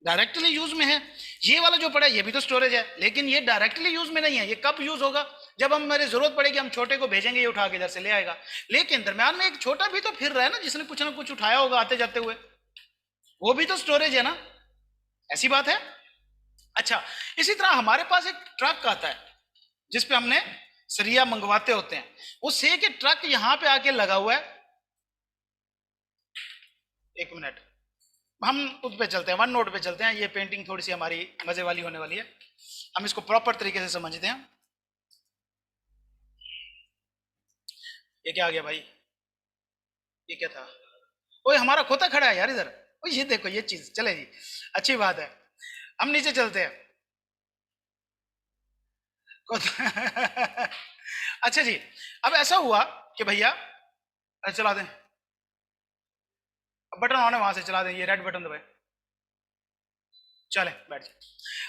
डायरेक्टली यूज में है। ये वाला जो पड़ा है ये भी तो स्टोरेज है, लेकिन ये डायरेक्टली यूज में नहीं है। ये कब यूज होगा, जब हम मेरे जरूरत पड़ेगी, हम छोटे को भेजेंगे, ये उठा के इधर से ले आएगा। लेकिन दरम्यान में एक छोटा भी तो फिर रहा है ना, जिसने कुछ ना कुछ उठाया होगा आते जाते हुए, वो भी तो स्टोरेज है ना। ऐसी बात है। अच्छा, इसी तरह हमारे पास एक ट्रक आता है जिसपे हमने सरिया मंगवाते होते हैं, वो से के ट्रक यहां पे आके लगा हुआ है। 1 मिनट, हम उस पे चलते हैं, वन नोट पे चलते हैं। ये पेंटिंग थोड़ी सी हमारी मजे वाली होने वाली है, हम इसको प्रॉपर तरीके से समझते हैं। ये क्या आ गया भाई, ये क्या था? ओए हमारा खोता खड़ा है यार इधर। ओ ये देखो ये चीज, चले जी, अच्छी बात है। हम नीचे चलते हैं। अच्छा जी, अब ऐसा हुआ कि भैया चला दें, बटन ऑन है, वहां से चला दें, ये रेड बटन दबाए, चले बैठ जाए।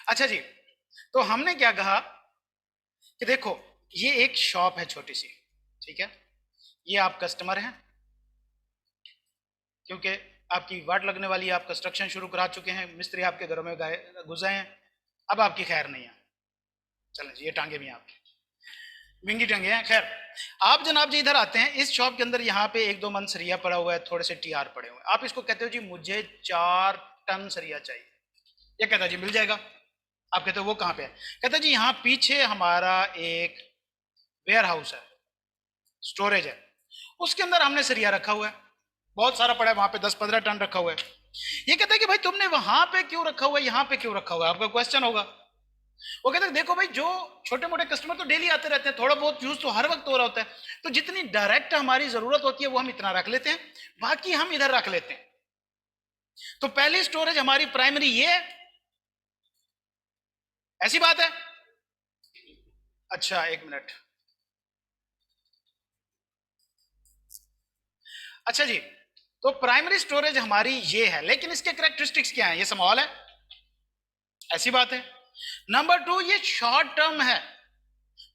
अच्छा जी, तो हमने क्या कहा कि देखो ये एक शॉप है छोटी सी, ठीक है, ये आप कस्टमर हैं, क्योंकि आपकी वाट लगने वाली है, आप कंस्ट्रक्शन शुरू करा चुके हैं, मिस्त्री आपके घरों में घुस गए हैं, अब आपकी खैर नहीं है। चलें जी, ये टांगे भी हैं आपकी, विंगी टंगे हैं। खैर आप जनाब जी इधर आते हैं, इस शॉप के अंदर यहाँ पे 1-2 मन सरिया पड़ा हुआ है, थोड़े से टीआर पड़े हुए हैं। आप इसको कहते हो जी मुझे 4 टन सरिया चाहिए, ये कहता है जी मिल जाएगा। आप कहते हो वो कहाँ पे है? कहता है जी यहाँ पीछे हमारा एक वेयर हाउस है, स्टोरेज है, उसके अंदर हमने सरिया रखा हुआ है, बहुत सारा पड़ा है, वहां पे 10-15 टन रखा हुआ है। ये कहता है कि भाई तुमने वहां पे क्यों रखा हुआ है, यहाँ पे क्यों रखा हुआ है? आपका क्वेश्चन होगा। वो कहते हैं देखो भाई, जो छोटे मोटे कस्टमर तो डेली आते रहते हैं, थोड़ा बहुत यूज तो हर वक्त हो रहा होता है, तो जितनी डायरेक्ट हमारी जरूरत होती है वो हम इतना रख लेते हैं, बाकी हम इधर रख लेते हैं। तो पहली स्टोरेज हमारी प्राइमरी ये है, ऐसी बात है। अच्छा 1 मिनट, अच्छा जी, तो प्राइमरी स्टोरेज हमारी ये है, लेकिन इसके कैरेक्टरिस्टिक्स क्या है? ये स्मॉल है, ऐसी बात है। नंबर 2, ये शॉर्ट टर्म है।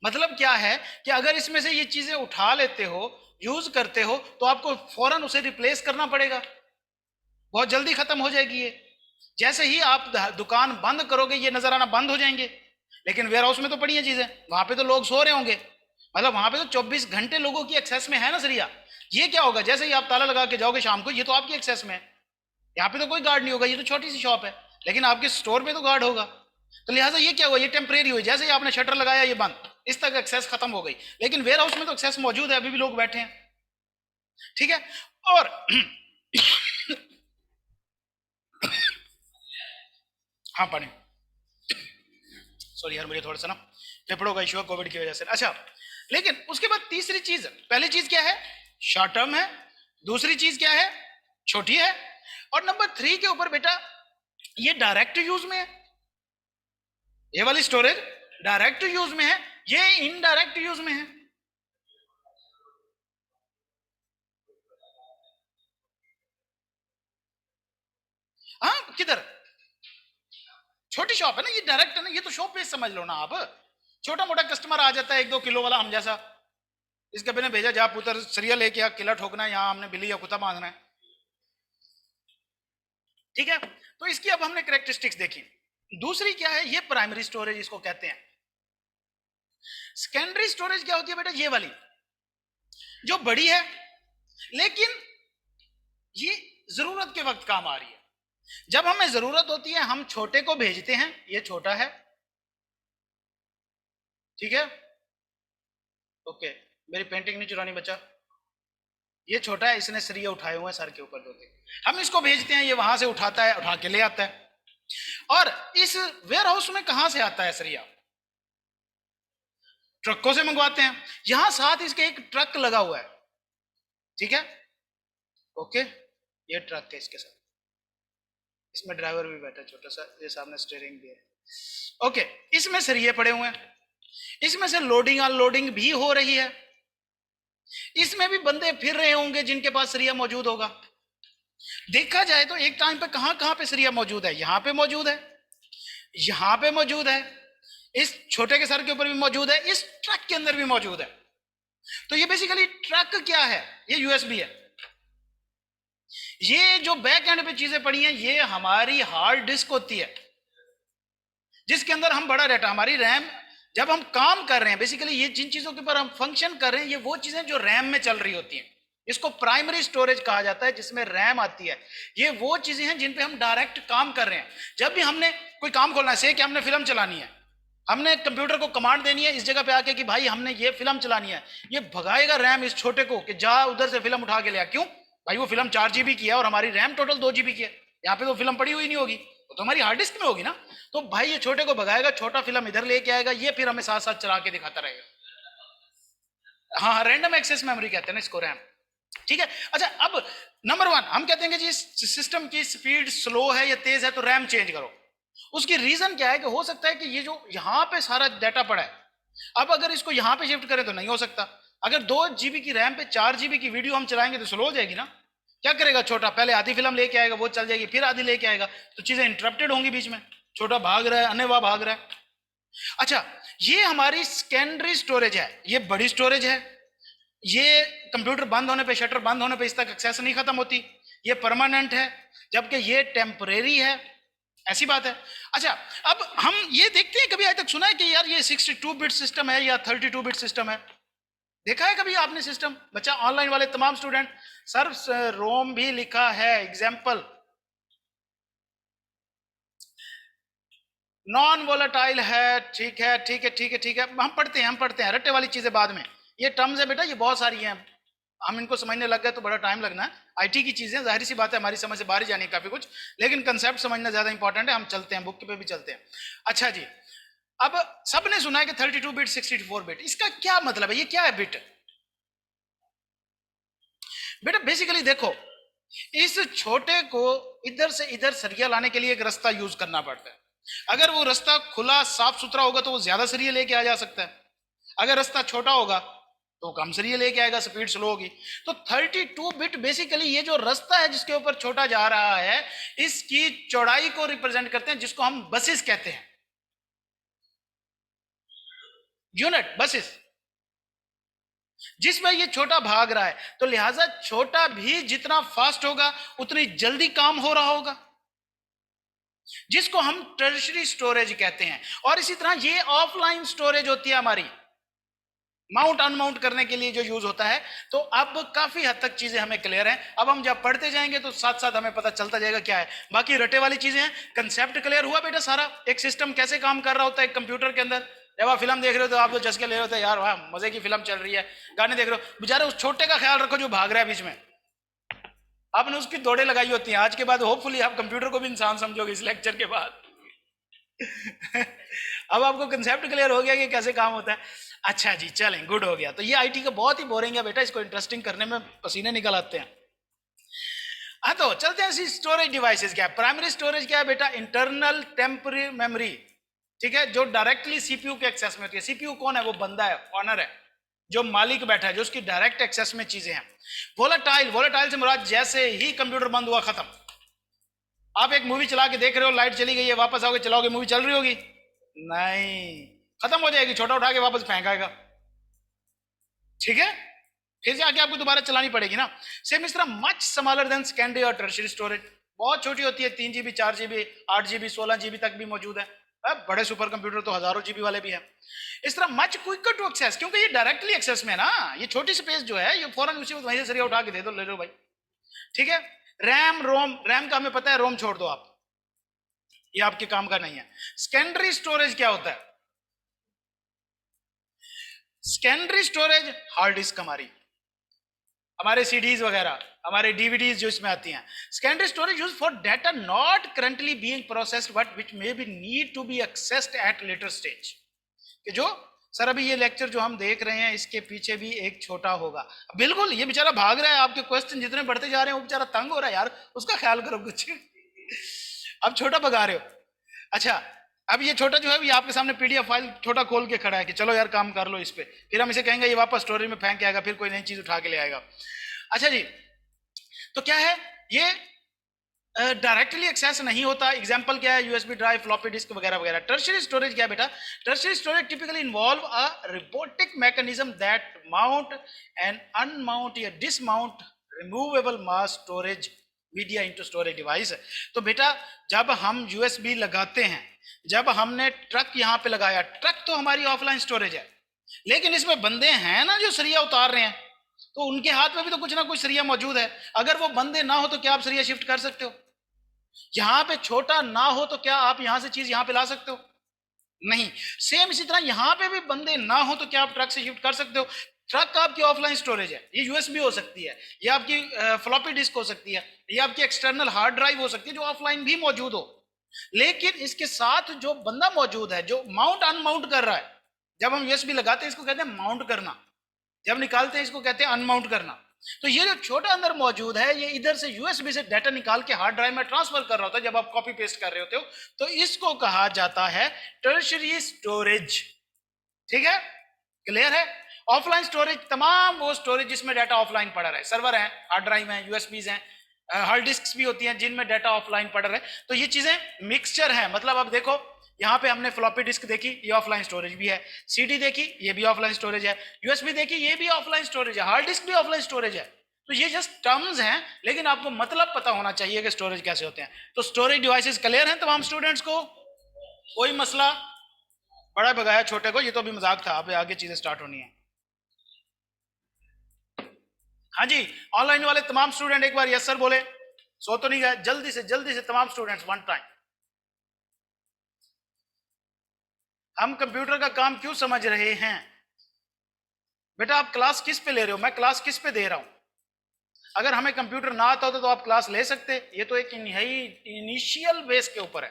मतलब क्या है कि अगर इसमें से ये चीजें उठा लेते हो, यूज करते हो, तो आपको फौरन उसे रिप्लेस करना पड़ेगा, बहुत जल्दी खत्म हो जाएगी ये। जैसे ही आप दुकान बंद करोगे ये नजर आना बंद हो जाएंगे। लेकिन वेयर हाउस में तो पड़ी है चीजें, वहां पे तो लोग सो रहे होंगे, मतलब वहां पे तो 24 घंटे लोगों की एक्सेस में है ना सरिया। ये क्या होगा, जैसे ही आप ताला लगा के जाओगे शाम को, ये तो आपकी एक्सेस में है, यहाँ पे तो कोई गार्ड नहीं होगा, ये तो छोटी सी शॉप है, लेकिन आपके स्टोर पे तो गार्ड होगा। तो लिहाजा ये क्या हुआ, ये टेम्परेरी हुई, जैसे ही आपने शटर लगाया ये बंद, इस तक एक्सेस खत्म हो गई। लेकिन वेयर हाउस में तो एक्सेस मौजूद है, अभी भी लोग बैठे हैं। ठीक है। और हाँ पानी, सॉरी यार मुझे थोड़ा सा ना फेफड़ों का इशू है कोविड की वजह से। अच्छा, लेकिन उसके बाद तीसरी चीज, पहली चीज क्या है, शॉर्ट टर्म है, दूसरी चीज क्या है, छोटी है, और नंबर 3 के ऊपर बेटा ये डायरेक्ट यूज में है, ये वाली स्टोरेज डायरेक्ट यूज में है, ये इनडायरेक्ट यूज में है। हाँ किधर, छोटी शॉप है ना, ये डायरेक्ट है ना, ये तो शॉप पे समझ लो ना आप। छोटा मोटा कस्टमर आ जाता है 1-2 किलो वाला, हम जैसा, इसके बिना भेजा जा पुत्र सरिया लेके आ, किला ठोकना है, यहाँ हमने बिल्ली या कुत्ता बांधना है। ठीक है, तो इसकी अब हमने कैरेक्टरिस्टिक्स देखी। दूसरी क्या है, ये प्राइमरी स्टोरेज इसको कहते हैं। सेकेंडरी स्टोरेज क्या होती है बेटा, ये वाली जो बड़ी है लेकिन ये जरूरत के वक्त काम आ रही है। जब हमें जरूरत होती है हम छोटे को भेजते हैं, ये छोटा है, ठीक है, ओके, मेरी पेंटिंग नहीं चुरानी बच्चा, ये छोटा है, इसने सरिया उठाए हुए हैं सर के ऊपर दो, हम इसको भेजते हैं, ये वहां से उठाता है, उठा के ले आता है। और इस वेयर हाउस में कहां से आता है सरिया, ट्रकों से मंगवाते हैं, यहां साथ इसके एक ट्रक लगा हुआ है, ठीक है, ओके, ये ट्रक है इसके साथ, इसमें ड्राइवर भी बैठा है छोटा सा, ये सामने स्टीयरिंग भी है, ओके, इसमें सरिये पड़े हुए हैं, इसमें से लोडिंग अनलोडिंग भी हो रही है, इसमें भी बंदे फिर रहे होंगे जिनके पास सरिया मौजूद होगा। देखा जाए तो एक टाइम पे कहां कहां पे सरिया मौजूद है, यहां पे मौजूद है, यहां पे मौजूद है, इस छोटे के सर के ऊपर भी मौजूद है, इस ट्रक के अंदर भी मौजूद है। तो ये बेसिकली ट्रक क्या है, ये यूएसबी है। ये जो बैक एंड पे चीजें पड़ी हैं ये हमारी हार्ड डिस्क होती है, जिसके अंदर हम बड़ा डाटा, हमारी रैम, जब हम काम कर रहे हैं बेसिकली ये जिन चीजों के ऊपर हम फंक्शन कर रहे हैं ये वो चीजें जो रैम में चल रही होती हैं, इसको प्राइमरी स्टोरेज कहा जाता है, जिसमें रैम आती है। ये वो चीजें हैं जिन पे हम डायरेक्ट काम कर रहे हैं। जब भी हमने कोई काम खोलना है, से कि हमने फिल्म चलानी है, हमने कंप्यूटर को कमांड देनी है इस जगह पे आके कि भाई हमने ये फिल्म चलानी है, ये भगाएगा रैम इस छोटे को कि जा उधर से फिल्म उठा के ले आ। क्यों भाई, वो फिल्म 4 GB की है और हमारी रैम टोटल 2 GB की है, यहाँ पे तो फिल्म पड़ी हुई नहीं होगी, तो हमारी हार्ड डिस्क में होगी ना। तो भाई ये छोटे को भगाएगा, छोटा फिल्म इधर लेके आएगा, ये फिर हमें साथ साथ चला के दिखाता रहेगा। हाँ, रैंडम एक्सेस मेमोरी कहते हैं ना इसको, रैम, ठीक है। अच्छा, अब नंबर 1 हम कहते हैं कि जी सिस्टम की स्पीड स्लो है या तेज है तो रैम चेंज करो। उसकी रीजन क्या है कि हो सकता है कि ये जो यहाँ पे सारा डाटा पड़ा है, अब अगर इसको यहाँ पे शिफ्ट करें तो नहीं हो सकता। अगर 2 GB की रैम पे 4 GB की वीडियो हम चलाएंगे तो स्लो हो जाएगी ना। क्या करेगा छोटा, पहले आधी फिल्म लेके आएगा, वो चल जाएगी, फिर आधी लेके आएगा, तो चीजें इंटरप्टेड होंगी बीच में, छोटा भाग रहा है, अनेवा भाग रहा है। अच्छा, ये हमारी सेकेंडरी स्टोरेज है, ये बड़ी स्टोरेज है, ये कंप्यूटर बंद होने पे, शटर बंद होने पे इस तक एक्सेस नहीं खत्म होती, ये परमानेंट है, जबकि ये टेम्परेरी है, ऐसी बात है। अच्छा, अब हम ये देखते हैं, कभी आज तक सुना है कि यार ये 62 बिट सिस्टम है या 32 बिट सिस्टम है, देखा है कभी आपने सिस्टम? बच्चा ऑनलाइन वाले तमाम स्टूडेंट, सर रोम भी लिखा है, एग्जाम्पल नॉन वोलेटाइल है, ठीक है ठीक है ठीक है ठीक है, हम पढ़ते हैं रट्टे वाली चीजें बाद में, ये टर्म्स है बेटा, ये बहुत सारी हैं, हम इनको समझने लग गए तो बड़ा टाइम लगना है। आईटी की चीजें जाहिर सी बात है हमारी समझ से बाहर ही जानी है काफी कुछ, लेकिन कंसेप्ट समझना ज्यादा इंपॉर्टेंट है, हम चलते हैं बुक पे भी चलते हैं। अच्छा जी, अब सबने सुना है कि 32 बिट 64 बिट, इसका क्या मतलब है, ये क्या है बिट? बेटा बेसिकली देखो, इस छोटे को इधर से इधर सरिया लाने के लिए एक रास्ता यूज करना पड़ता है। अगर वो रास्ता खुला साफ सुथरा होगा तो वो ज्यादा सरिया लेके आ जा सकता है, अगर रास्ता छोटा होगा तो कम सरिया लेके आएगा, स्पीड स्लो होगी। तो 32 बिट बेसिकली ये जो रास्ता है जिसके ऊपर छोटा जा रहा है, इसकी चौड़ाई को रिप्रेजेंट करते हैं, जिसको हम बसेस कहते हैं, यूनिट बसेस, जिसमें ये छोटा भाग रहा है, तो लिहाजा छोटा भी जितना फास्ट होगा उतनी जल्दी काम हो रहा होगा, जिसको हम टर्शरी स्टोरेज कहते हैं। और इसी तरह ये ऑफलाइन स्टोरेज होती है हमारी, माउंट अनमाउंट करने के लिए जो यूज होता है। तो अब काफी हद तक चीजें हमें क्लियर हैं, अब हम जब पढ़ते जाएंगे तो साथ साथ हमें पता चलता जाएगा क्या है। बाकी रटे वाली चीजें हैं, कंसेप्ट क्लियर हुआ बेटा सारा, एक सिस्टम कैसे काम कर रहा होता है कंप्यूटर के अंदर, जब आप फिल्म देख रहे हो तो आप तो चस्के ले रहे होते यार, वाह मजे की फिल्म चल रही है, गाने देख रहे हो, बेचारे उस छोटे का ख्याल रखो जो भाग रहा है बीच में, आपने उसकी दौड़े लगाई होती हैं। आज के बाद होपफुली आप कंप्यूटर को भी इंसान समझोगे इस लेक्चर के बाद। अब आपको कंसेप्ट क्लियर हो गया कि कैसे काम होता है। अच्छा जी, चलें, गुड हो गया। तो ये आईटी का बहुत ही बोरिंग है बेटा, इसको इंटरेस्टिंग करने में पसीने निकल आते हैं। हाँ तो चलते हैं स्टोरेज डिवाइसेस क्या है। प्राइमरी स्टोरेज क्या है बेटा? इंटरनल टेम्पररी मेमोरी, ठीक है, जो डायरेक्टली सीपीयू के एक्सेस में होती है। सीपीयू कौन है? वो बंदा है, ऑनर है, जो मालिक बैठा है, जो उसकी डायरेक्ट एक्सेस में चीजें हैं। वोलेटाइल, वोलेटाइल से मुराद जैसे ही कंप्यूटर बंद हुआ खत्म। आप एक मूवी चला के देख रहे हो, लाइट चली गई है, वापस आओगे चलाओगे, मूवी चल रही होगी? नहीं, खत्म हो जाएगी, छोटा उठा के वापस फेंकाएगा, ठीक है, फिर से आके आपको दोबारा चलानी पड़ेगी ना। सेम इस तरह मच स्मॉलर देन सेकेंडरी और टर्शियरी स्टोरेज, बहुत छोटी होती है, 3 GB 4 GB 8 GB 16 GB तक भी मौजूद है। बड़े सुपर कंप्यूटर तो हजारों जीबी वाले भी हैं। इस तरह मच क्विकर टू एक्सेस, क्योंकि ये डायरेक्टली एक्सेस में ना, ये छोटी स्पेस जो है ये फौरन उसी वहीं से सरिया उठा के दे दो, ले लो भाई, ठीक है। रैम रोम, रैम का हमें पता है, रोम छोड़ दो आप, ये आपके काम का नहीं है। सेकेंडरी स्टोरेज क्या होता है? सेकेंडरी स्टोरेज हार्ड डिस्क, हमारे सीडीज वगैरह, हमारे डीवीडीज जो इसमें आती हैं। Secondary storage use for data not currently being processed but which may be need to be accessed at later stage. कि जो सर अभी ये लेक्चर जो हम देख रहे हैं इसके पीछे भी एक छोटा होगा, बिल्कुल, ये बेचारा भाग रहा है, आपके क्वेश्चन जितने बढ़ते जा रहे हैं वो बेचारा तंग हो रहा है यार, उसका ख्याल करो कुछ। अब छोटा भगा रहे हो। अच्छा, अब ये छोटा जो है ये आपके सामने पीडीएफ फाइल छोटा खोल के खड़ा है कि चलो यार काम कर लो इस पे, फिर हम इसे कहेंगे ये वापस स्टोरेज में फेंक के आएगा, फिर कोई नई चीज उठा के ले आएगा। अच्छा जी, तो क्या है ये? डायरेक्टली एक्सेस नहीं होता। एग्जांपल क्या है? यूएसबी ड्राइव, फ्लॉपी डिस्क वगैरह वगैरह। टर्शियरी स्टोरेज क्या है बेटा? Tertiary storage typically involve a robotic mechanism that mount and unmount या dismount removable mass storage media into storage device. तो बेटा जब हम यूएसबी लगाते हैं, जब हमने ट्रक यहाँ पे लगाया, ट्रक तो हमारी ऑफलाइन स्टोरेज है, लेकिन इसमें बंदे हैं ना जो सरिया उतार रहे हैं, तो उनके हाथ में भी तो कुछ ना कुछ सरिया मौजूद है। अगर वो बंदे ना हो तो क्या आप सरिया शिफ्ट कर सकते हो? यहां पे छोटा ना हो तो क्या आप यहां से चीज यहां पे ला सकते हो? नहीं। सेम इसी तरह यहां पे भी बंदे ना हो तो क्या आप ट्रक से शिफ्ट कर सकते हो? ट्रक आपकी ऑफलाइन स्टोरेज है, ये यूएसबी हो सकती है, ये आपकी फ्लॉपी डिस्क हो सकती है, ये आपकी एक्सटर्नल हार्ड ड्राइव हो सकती है जो ऑफलाइन भी मौजूद हो, लेकिन इसके साथ जो बंदा मौजूद है जो माउंट अनमाउंट कर रहा है, जब हम यूएसबी लगाते हैं इसको कहते हैं माउंट करना, जब निकालते हैं इसको कहते हैं अनमाउंट करना। तो ये जो छोटा अंदर मौजूद है ये इधर से यूएसबी से डाटा निकाल के हार्ड ड्राइव में ट्रांसफर कर रहा होता है जब आप कॉपी पेस्ट कर रहे होते हो, तो इसको कहा जाता है टर्शियरी स्टोरेज, ठीक है, क्लियर है। ऑफलाइन स्टोरेज तमाम वो स्टोरेज जिसमें डाटा ऑफलाइन पड़ा रहे, सर्वर है, हार्ड ड्राइव है, यूएसबीज हैं, हार्ड डिस्क भी होती हैं जिनमें डाटा ऑफलाइन पड़ा रहे। तो ये चीजें मिक्सचर है, मतलब अब देखो यहाँ पे हमने फ्लॉपी डिस्क देखी, ये ऑफलाइन स्टोरेज भी है, सीडी देखी, ये भी ऑफलाइन स्टोरेज है, यूएसबी देखी, ये भी ऑफलाइन स्टोरेज है, हार्ड डिस्क भी ऑफलाइन स्टोरेज है। तो ये जस्ट टर्म्स हैं, लेकिन आपको मतलब पता होना चाहिए कि स्टोरेज कैसे होते हैं। तो स्टोरेज डिवाइसेस क्लियर हैं तमाम स्टूडेंट्स को? कोई मसला? बड़ा भगाया छोटे को, ये तो अभी मजाक था, अब आगे चीजें स्टार्ट होनी है। हाँ जी, ऑनलाइन वाले तमाम स्टूडेंट एक बार यस सर बोले, सो तो नहीं गए, जल्दी से तमाम स्टूडेंट्स वन टाइम। हम कंप्यूटर का काम क्यों समझ रहे हैं? बेटा आप क्लास किस पे ले रहे हो, मैं क्लास किस पे दे रहा हूं? अगर हमें कंप्यूटर ना आता होता तो आप क्लास ले सकते, ये तो एक इनिशियल बेस के ऊपर है,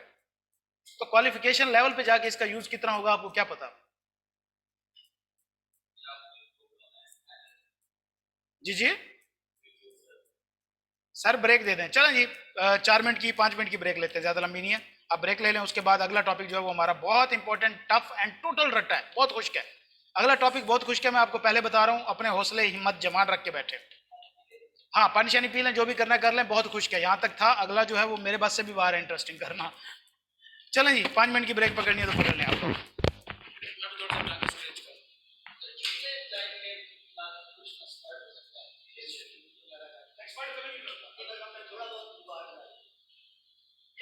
तो क्वालिफिकेशन लेवल पे जाके इसका यूज कितना होगा आपको क्या पता? जी जी सर, ब्रेक दे दें, चलें जी, 4 मिनट की 5 मिनट की ब्रेक लेते हैं, ज्यादा लंबी नहीं है। अब ब्रेक ले लें, उसके बाद अगला टॉपिक जो है वो हमारा बहुत इंपॉर्टेंट, टफ एंड टोटल रट्टा है, बहुत खुश्क है। अगला टॉपिक बहुत खुश्क है, मैं आपको पहले बता रहा हूँ, अपने हौसले हिम्मत जमान रख के बैठे। हाँ, पानी शानी पी लें, जो भी करना कर लें, बहुत खुश्क है, यहाँ तक था, अगला जो है वो मेरे बस से भी बाहर है इंटरेस्टिंग करना। चलें जी, 5 मिनट की ब्रेक पकड़नी है तो पकड़ लें आप।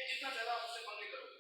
जितना ज्यादा आप उससे पंगे करोगे,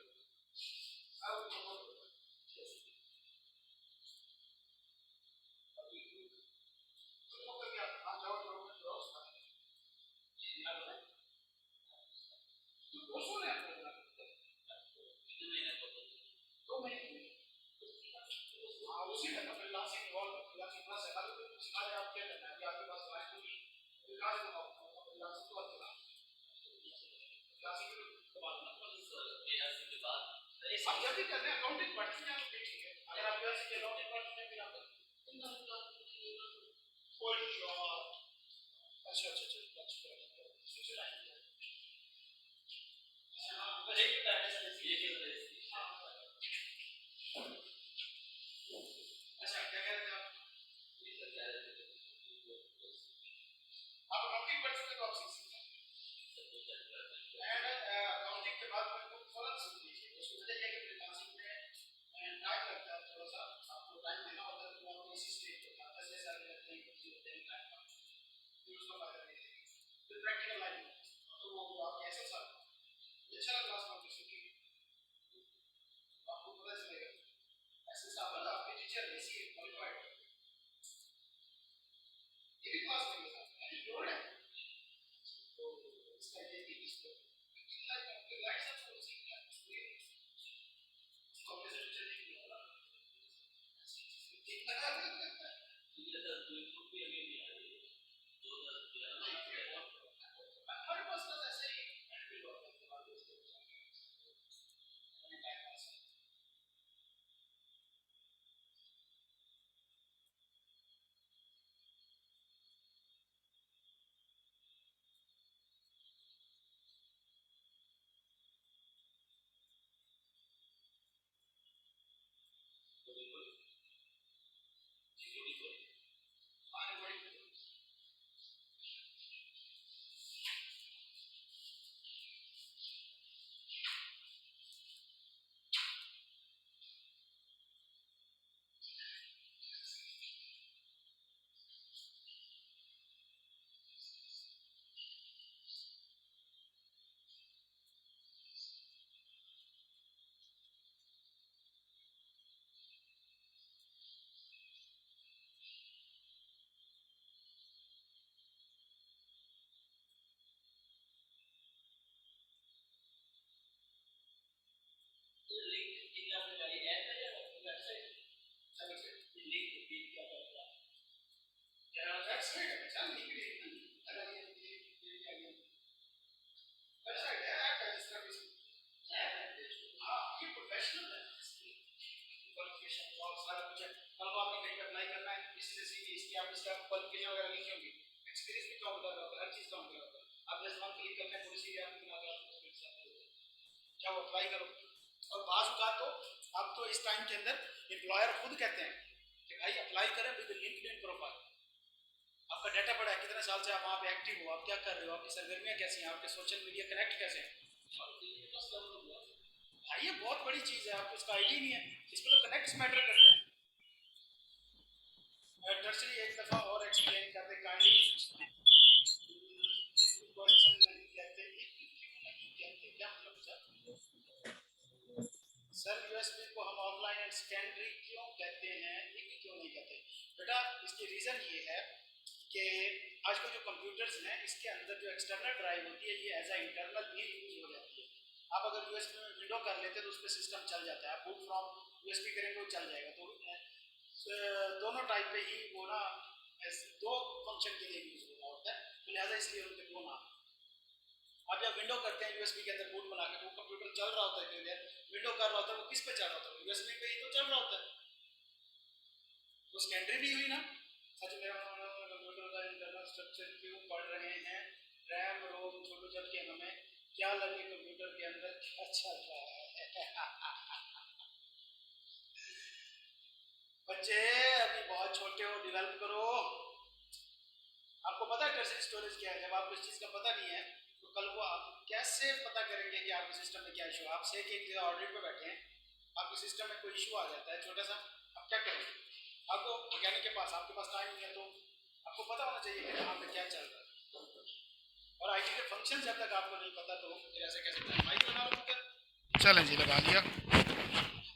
चलें जी, लगा लिया।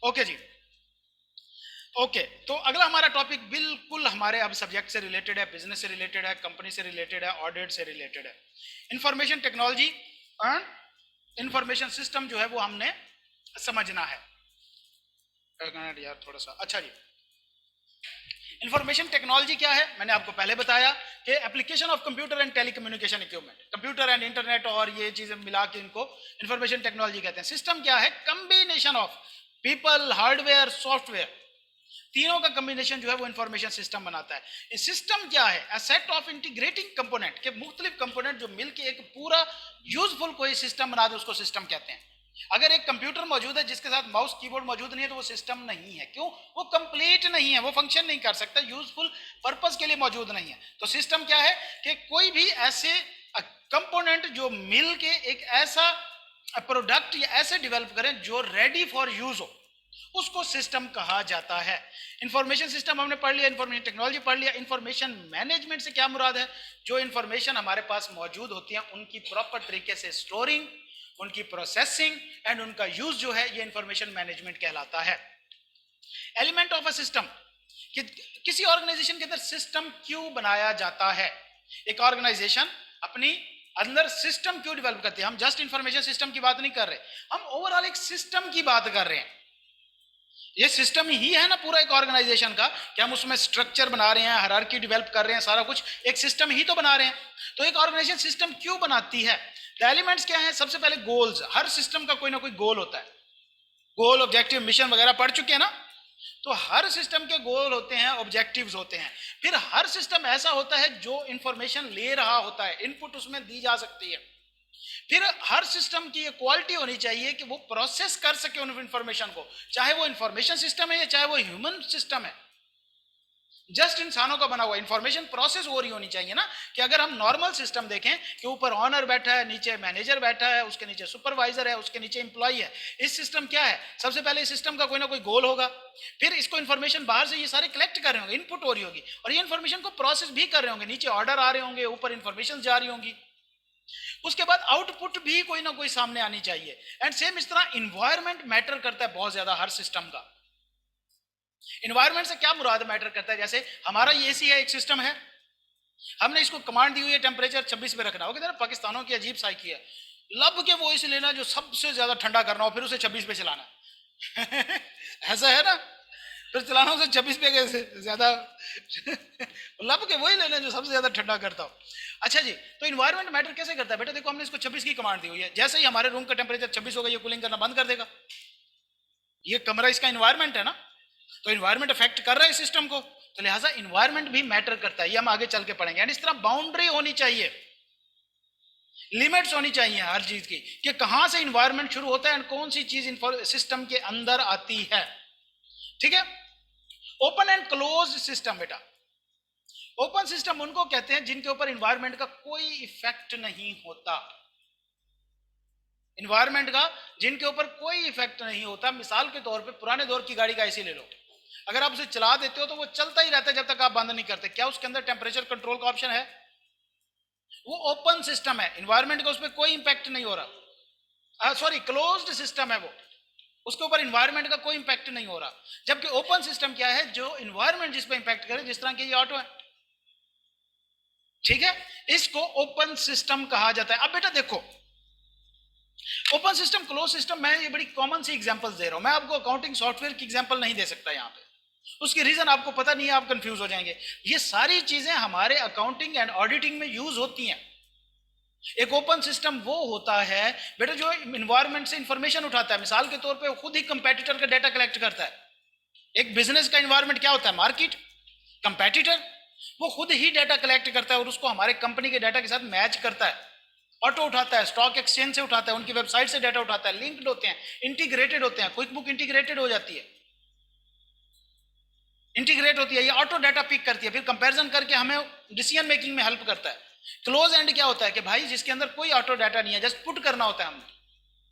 ओके जी, ओके तो अगला हमारा टॉपिक बिल्कुल हमारे अब सब्जेक्ट से रिलेटेड है, बिजनेस से रिलेटेड है, कंपनी से रिलेटेड है, ऑडिट से रिलेटेड है। Information technology and information system जो है वो हमने समझना है यार थोड़ा सा। अच्छा जी, इंफॉर्मेशन टेक्नोलॉजी क्या है? मैंने आपको पहले बताया कि application of computer and telecommunication equipment, computer and internet और ये चीजें मिला के इनको इंफॉर्मेशन टेक्नोलॉजी कहते हैं। सिस्टम क्या है? Combination of people, hardware, software, तीनों का कॉम्बिनेशन जो है वो इंफॉर्मेशन सिस्टम बनाता है। सिस्टम क्या है? A set of integrating component के मुख्तलिफ कंपोनेंट जो मिलकर एक पूरा यूजफुल कोई सिस्टम बना दे, उसको सिस्टम कहते हैं। अगर एक कंप्यूटर मौजूद है जिसके साथ माउस कीबोर्ड मौजूद नहीं है तो वो सिस्टम नहीं है। क्यों? वो कंप्लीट नहीं है, वो फंक्शन नहीं कर सकता, यूजफुल पर्पस के लिए मौजूद नहीं है। तो सिस्टम क्या है कि कोई भी ऐसे कंपोनेंट जो मिल के एक ऐसा प्रोडक्ट या ऐसे डेवलप करें जो रेडी फॉर यूज हो, उसको सिस्टम कहा जाता है। इंफॉर्मेशन सिस्टम हमने पढ़ लिया, इंफॉर्मेशन टेक्नोलॉजी पढ़ लिया। इंफॉर्मेशन मैनेजमेंट से क्या मुराद है? जो इंफॉर्मेशन हमारे पास मौजूद होती है उनकी प्रॉपर तरीके से स्टोरिंग, उनकी प्रोसेसिंग एंड उनका यूज जो है, ये इंफॉर्मेशन मैनेजमेंट कहलाता है। एलिमेंट ऑफ अ सिस्टम, कि किसी ऑर्गेनाइजेशन के अंदर सिस्टम क्यों बनाया जाता है? एक ऑर्गेनाइजेशन अपनी अंदर सिस्टम क्यों डेवलप करती है? हम जस्ट इंफॉर्मेशन सिस्टम की बात नहीं कर रहे, हम ओवरऑल एक सिस्टम की बात कर रहे हैं। ये सिस्टम ही है ना पूरा एक ऑर्गेनाइजेशन का, कि हम उसमें स्ट्रक्चर बना रहे हैं, हायरार्की डेवलप कर रहे हैं, सारा कुछ एक सिस्टम ही तो बना रहे हैं। तो एक ऑर्गेनाइजेशन सिस्टम क्यों बनाती है? द एलिमेंट्स क्या है? सबसे पहले गोल्स। हर सिस्टम का कोई ना कोई गोल होता है, गोल, ऑब्जेक्टिव, मिशन वगैरह पढ़ चुके हैं ना। तो हर सिस्टम के गोल होते हैं, ऑब्जेक्टिव्स होते हैं। फिर हर सिस्टम ऐसा होता है जो इंफॉर्मेशन ले रहा होता है, इनपुट उसमें दी जा सकती है। फिर हर सिस्टम की ये क्वालिटी होनी चाहिए कि वो प्रोसेस कर सके उन इंफॉर्मेशन को, चाहे वो इंफॉर्मेशन सिस्टम है या चाहे वो ह्यूमन सिस्टम है, जस्ट इंसानों का बना हुआ। इंफॉर्मेशन प्रोसेस हो रही होनी चाहिए ना। कि अगर हम नॉर्मल सिस्टम देखें कि ऊपर ऑनर बैठा है, नीचे मैनेजर बैठा है, उसके नीचे सुपरवाइजर है, उसके नीचे एम्प्लॉय है, इस सिस्टम क्या है? सबसे पहले इस सिस्टम का कोई ना कोई गोल होगा, फिर इसको इंफॉर्मेशन बाहर से ये सारे कलेक्ट कर रहे होंगे, इनपुट हो रही होगी, और ये इंफॉर्मेशन को प्रोसेस भी कर रहे होंगे, नीचे ऑर्डर आ रहे होंगे, ऊपर इंफॉर्मेशन जा रही होंगी, उसके बाद आउटपुट भी कोई ना कोई सामने आनी चाहिए। एंड सेम इस तरह इन्वायरमेंट मैटर करता है बहुत ज्यादा हर सिस्टम का। इन्वायरमेंट से क्या मुराद मैटर करता है? जैसे हमारा ये एसी है, एक सिस्टम है, हमने इसको कमांड दी हुई है टेम्परेचर 26 पे रखना। हो पाकिस्तानों की अजीब साइकी है, लब के वो एसी लेना जो सबसे ज्यादा ठंडा करना हो, फिर उसे 26 पे चलाना ऐसा है ना, फिर चलाना उसे 26 पे ज्यादा लब के वही लेना जो सबसे ज्यादा ठंडा करता हो। अच्छा जी, तो इन्वायरमेंट मैटर कैसे करता है? बेटा देखो, हमने इसको 26 की कमांड दी हुई है, जैसे ही हमारे रूम का टेम्परेचर 26 होगा ये कूलिंग करना बंद कर देगा। ये कमरा इसका इन्वायरमेंट है ना, तो इन्वायरमेंट अफेक्ट कर रहा है सिस्टम को, तो लिहाजा इन्वायरमेंट भी मैटर करता है। ये हम आगे चल के पढ़ेंगे। एंड इस तरह बाउंड्री होनी चाहिए, लिमिट्स होनी चाहिए हर चीज की, कि कहां से इन्वायरमेंट शुरू होता है एंड कौन सी चीज सिस्टम के अंदर आती है। ठीक है। ओपन एंड क्लोज सिस्टम, बेटा ओपन सिस्टम उनको कहते हैं जिनके ऊपर इन्वायरमेंट का कोई इफेक्ट नहीं होता। इन्वायरमेंट का जिनके ऊपर कोई इफेक्ट नहीं होता। मिसाल के तौर पे पुराने दौर की गाड़ी का एसी ले लो, अगर आप उसे चला देते हो तो वो चलता ही रहता है जब तक आप बंद नहीं करते। क्या उसके अंदर टेम्परेचर कंट्रोल का ऑप्शन है? वो ओपन सिस्टम है, इन्वायरमेंट का उस पर कोई इंपैक्ट नहीं हो रहा। सॉरी, क्लोज्ड सिस्टम है वो, उसके ऊपर इन्वायरमेंट का कोई इंपैक्ट नहीं हो रहा। जबकि ओपन सिस्टम क्या है? जो इन्वायरमेंट जिस पर इंपैक्ट करे, जिस तरह की ये ऑटो है, ठीक है, इसको ओपन सिस्टम कहा जाता है। अब बेटा देखो, ओपन सिस्टम, क्लोज सिस्टम, मैं ये बड़ी कॉमन सी एग्जांपल्स दे रहा हूं। मैं आपको अकाउंटिंग सॉफ्टवेयर की एग्जांपल नहीं दे सकता यहां पे, उसकी रीजन आपको पता नहीं है, आप कंफ्यूज हो जाएंगे। ये सारी चीजें हमारे अकाउंटिंग एंड ऑडिटिंग में यूज होती हैं। एक ओपन सिस्टम वो होता है बेटा जो इन्वायरमेंट से इंफॉर्मेशन उठाता है। मिसाल के तौर पे खुद ही कंपेटिटर का डाटा कलेक्ट करता है। एक बिजनेस का इन्वायरमेंट क्या होता है? मार्केट, कंपेटिटर, वो खुद ही डाटा कलेक्ट करता है और उसको हमारे कंपनी के डाटा के साथ मैच करता है। ऑटो उठाता है, स्टॉक एक्सचेंज से उठाता है, उनकी वेबसाइट से डाटा उठाता है, लिंक्ड होते हैं, इंटीग्रेटेड होते हैं। क्विक बुक इंटीग्रेटेड हो जाती है, इंटीग्रेट होती है, ये ऑटो डाटा पिक करती है, फिर कंपैरिजन करके हमें डिसीजन मेकिंग में हेल्प करता है। क्लोज एंड क्या होता है कि भाई जिसके अंदर कोई ऑटो डाटा नहीं है, जस्ट पुट करना होता है, हमें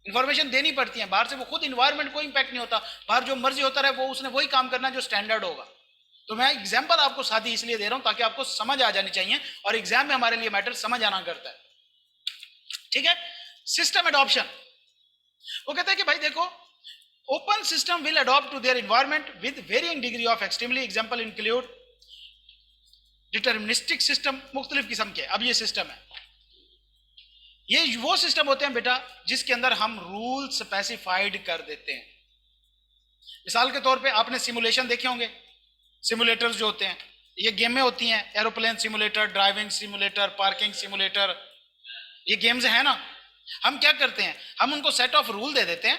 इंफॉर्मेशन देनी पड़ती है बाहर से, वो खुद इन्वायरमेंट कोई इंपैक्ट नहीं होता, बाहर जो मर्जी होता रहे, वो उसने वही काम करना जो स्टैंडर्ड होगा। तो मैं एग्जाम्पल आपको सादी इसलिए दे रहा हूं ताकि आपको समझ आ जानी चाहिए, और एग्जाम में हमारे लिए मैटर समझ आना करता है। ठीक है। सिस्टम एडॉप्शन, वो कहते हैं कि भाई देखो, open system will adopt to their environment with varying degree of extremely. Example include deterministic system, मुख्तलिफ किस्म के। अब ये सिस्टम है, ये वो सिस्टम होते हैं बेटा जिसके अंदर हम रूल स्पेसिफाइड कर देते हैं। मिसाल के तौर पे आपने सिमुलेशन देखे होंगे, सिमुलेटर्स जो होते हैं, ये गेमें होती हैं, aeroplane simulator, driving simulator, parking simulator, ये गेम्स हैं ना। हम क्या करते हैं, हम उनको सेट ऑफ रूल दे देते हैं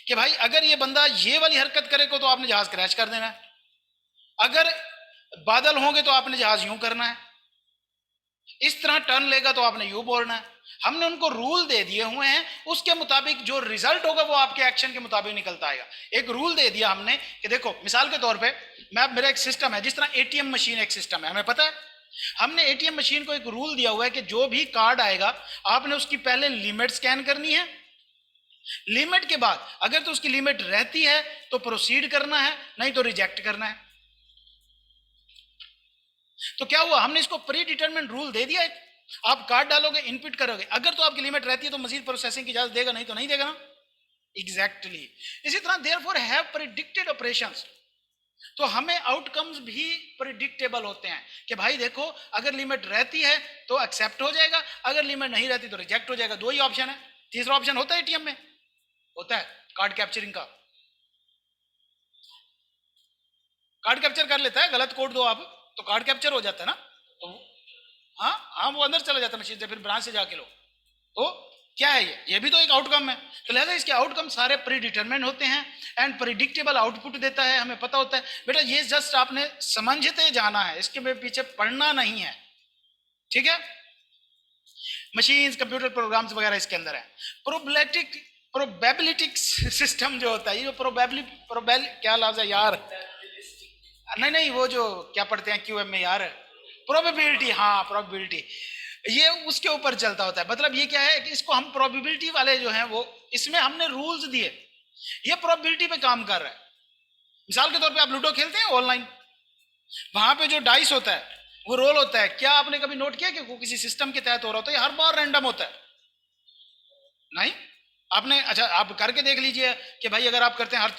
कि भाई अगर ये बंदा ये वाली हरकत करेगा तो आपने जहाज क्रैश कर देना है, अगर बादल होंगे तो आपने जहाज यूं करना है, इस तरह टर्न लेगा तो आपने यूं बोलना है। हमने उनको रूल दे दिए हुए हैं, उसके मुताबिक जो रिजल्ट होगा वो आपके एक्शन के मुताबिक निकलता आएगा। एक रूल दे दिया हमने कि देखो मिसाल के तौर पे मेरा एक सिस्टम है, जिस तरह एटीएम मशीन एक सिस्टम है, हमें पता है, हमने एटीएम मशीन को एक रूल दिया हुआ है कि जो भी कार्ड आएगा आपने उसकी पहले लिमिट स्कैन करनी है, लिमिट के बाद अगर तो उसकी लिमिट रहती है तो प्रोसीड करना है, नहीं तो रिजेक्ट करना है। तो क्या हुआ, हमने इसको प्री डिटरमिनेड रूल दे दिया है, आप कार्ड डालोगे, इनपुट करोगे, अगर तो आपकी लिमिट रहती है तो मजीद प्रोसेसिंग की इजाजत देगा, नहीं तो नहीं देगा ना। एग्जैक्टली इसी तरह देयरफॉर हैव प्रेडिक्टेड ऑपरेशंस, तो हमें आउटकम्स भी प्रिडिक्टेबल होते हैं कि भाई देखो अगर लिमिट रहती है तो एक्सेप्ट हो जाएगा, अगर लिमिट नहीं रहती तो रिजेक्ट हो जाएगा। दो ही ऑप्शन है, तीसरा ऑप्शन होता है एटीएम में, होता है कार्ड कैप्चरिंग का, कार्ड कैप्चर कर लेता है, गलत कोड दो आप तो कार्ड कैप्चर हो जाता है ना, तो हाँ हाँ वो अंदर चला जाता है मशीन से, फिर ब्रांच से जाके लो। तो क्या है ये भी तो एक आउटकम है। तो लिहाजा इसके आउटकम सारे प्री डिटरमिन होते हैं एंड प्रिडिक्टेबल आउटपुट देता है, हमें पता होता है। बेटा ये जस्ट आपने समझते जाना है, इसके में पीछे पढ़ना नहीं है, ठीक है। मशीन्स, कंप्यूटर प्रोग्राम्स वगैरह इसके अंदर है। प्रोबेबिलिटी सिस्टम जो होता है, ये जो क्या लफ्ज है यार, नहीं वो जो क्या पढ़ते हैं क्यूएम में यार, प्रोबेबिलिटी, हाँ प्रोबेबिलिटी, ये उसके ऊपर चलता होता है। मतलब ये क्या है कि इसको हम प्रोबेबिलिटी वाले जो हैं वो, इसमें हमने रूल्स दिए, ये प्रोबेबिलिटी पे काम कर रहा है। मिसाल के तौर पे आप लूडो खेलते हैं ऑनलाइन, वहां पे जो डाइस होता है वो रोल होता है, क्या आपने कभी नोट किया कि वो किसी सिस्टम के तहत हो रहा होता है, हर बार रैंडम होता है? नहीं आपने, अच्छा आप करके देख लीजिए कि भाई अगर आप करते हैं हर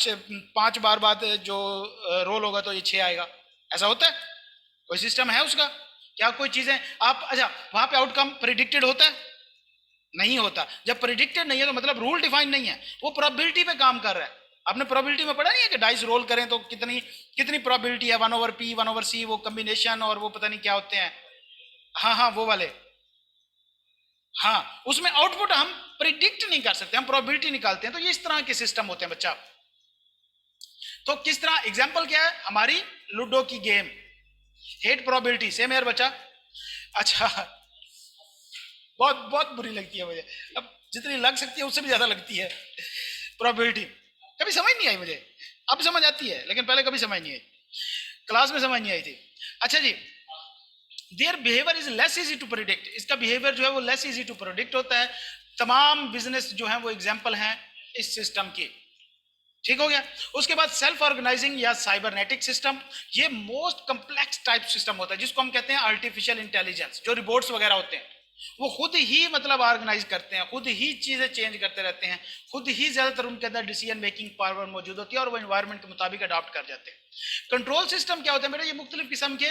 5 बार बाद जो रोल होगा तो ये 6 आएगा, ऐसा होता है? कोई सिस्टम है उसका? क्या कोई चीजें आप, अच्छा वहां पे आउटकम प्रिडिक्टेड होता है? नहीं होता। जब प्रिडिक्टेड नहीं है तो मतलब रूल डिफाइन नहीं है, वो प्रोबेबिलिटी पे काम कर रहा है। आपने प्रोबेबिलिटी में पढ़ा नहीं है कि डाइस रोल करें तो कितनी कितनी प्रोबेबिलिटी है, 1/p 1/c, वो कम्बिनेशन और वो पता नहीं क्या होते हैं, हाँ वो वाले, हाँ उसमें आउटपुट हम प्रिडिक्ट नहीं कर सकते, हम प्रोबेबिलिटी निकालते हैं। तो ये इस तरह के सिस्टम होते हैं बच्चा। तो किस तरह, एग्जांपल क्या है हमारी लूडो की गेम, हेट प्रोबेबिलिटी, सेम यार बच्चा। अच्छा बहुत बहुत बुरी लगती है मुझे, अब जितनी लग सकती है उससे भी ज्यादा लगती है प्रोबेबिलिटी। कभी समझ नहीं आई मुझे, अब समझ आती है लेकिन पहले कभी समझ नहीं आई, क्लास में समझ नहीं आई थी। अच्छा जी, their behaviour is less easy to predict, इसका बिहेवियर जो है वो लेस इजी टू प्रिडिक्ट होता है। तमाम बिजनेस जो है वो एग्जाम्पल हैं इस सिस्टम की, ठीक हो गया। उसके बाद सेल्फ ऑर्गेनाइजिंग या साइबरनेटिक सिस्टम, ये मोस्ट कम्प्लेक्स टाइप सिस्टम होता है जिसको हम कहते हैं आर्टिफिशियल इंटेलिजेंस। जो रिबोट्स वगैरह होते हैं वो खुद ही मतलब ऑर्गेनाइज करते हैं, खुद ही चीजें चेंज करते रहते हैं, खुद ही ज्यादातर उनके अंदर डिसीजन मेकिंग पावर मौजूद होती है और वो एनवायरनमेंट के मुताबिक अडॉप्ट कर जाते हैं। कंट्रोल सिस्टम क्या होते हैं बेटा, ये मुख्तलिफ किस्म के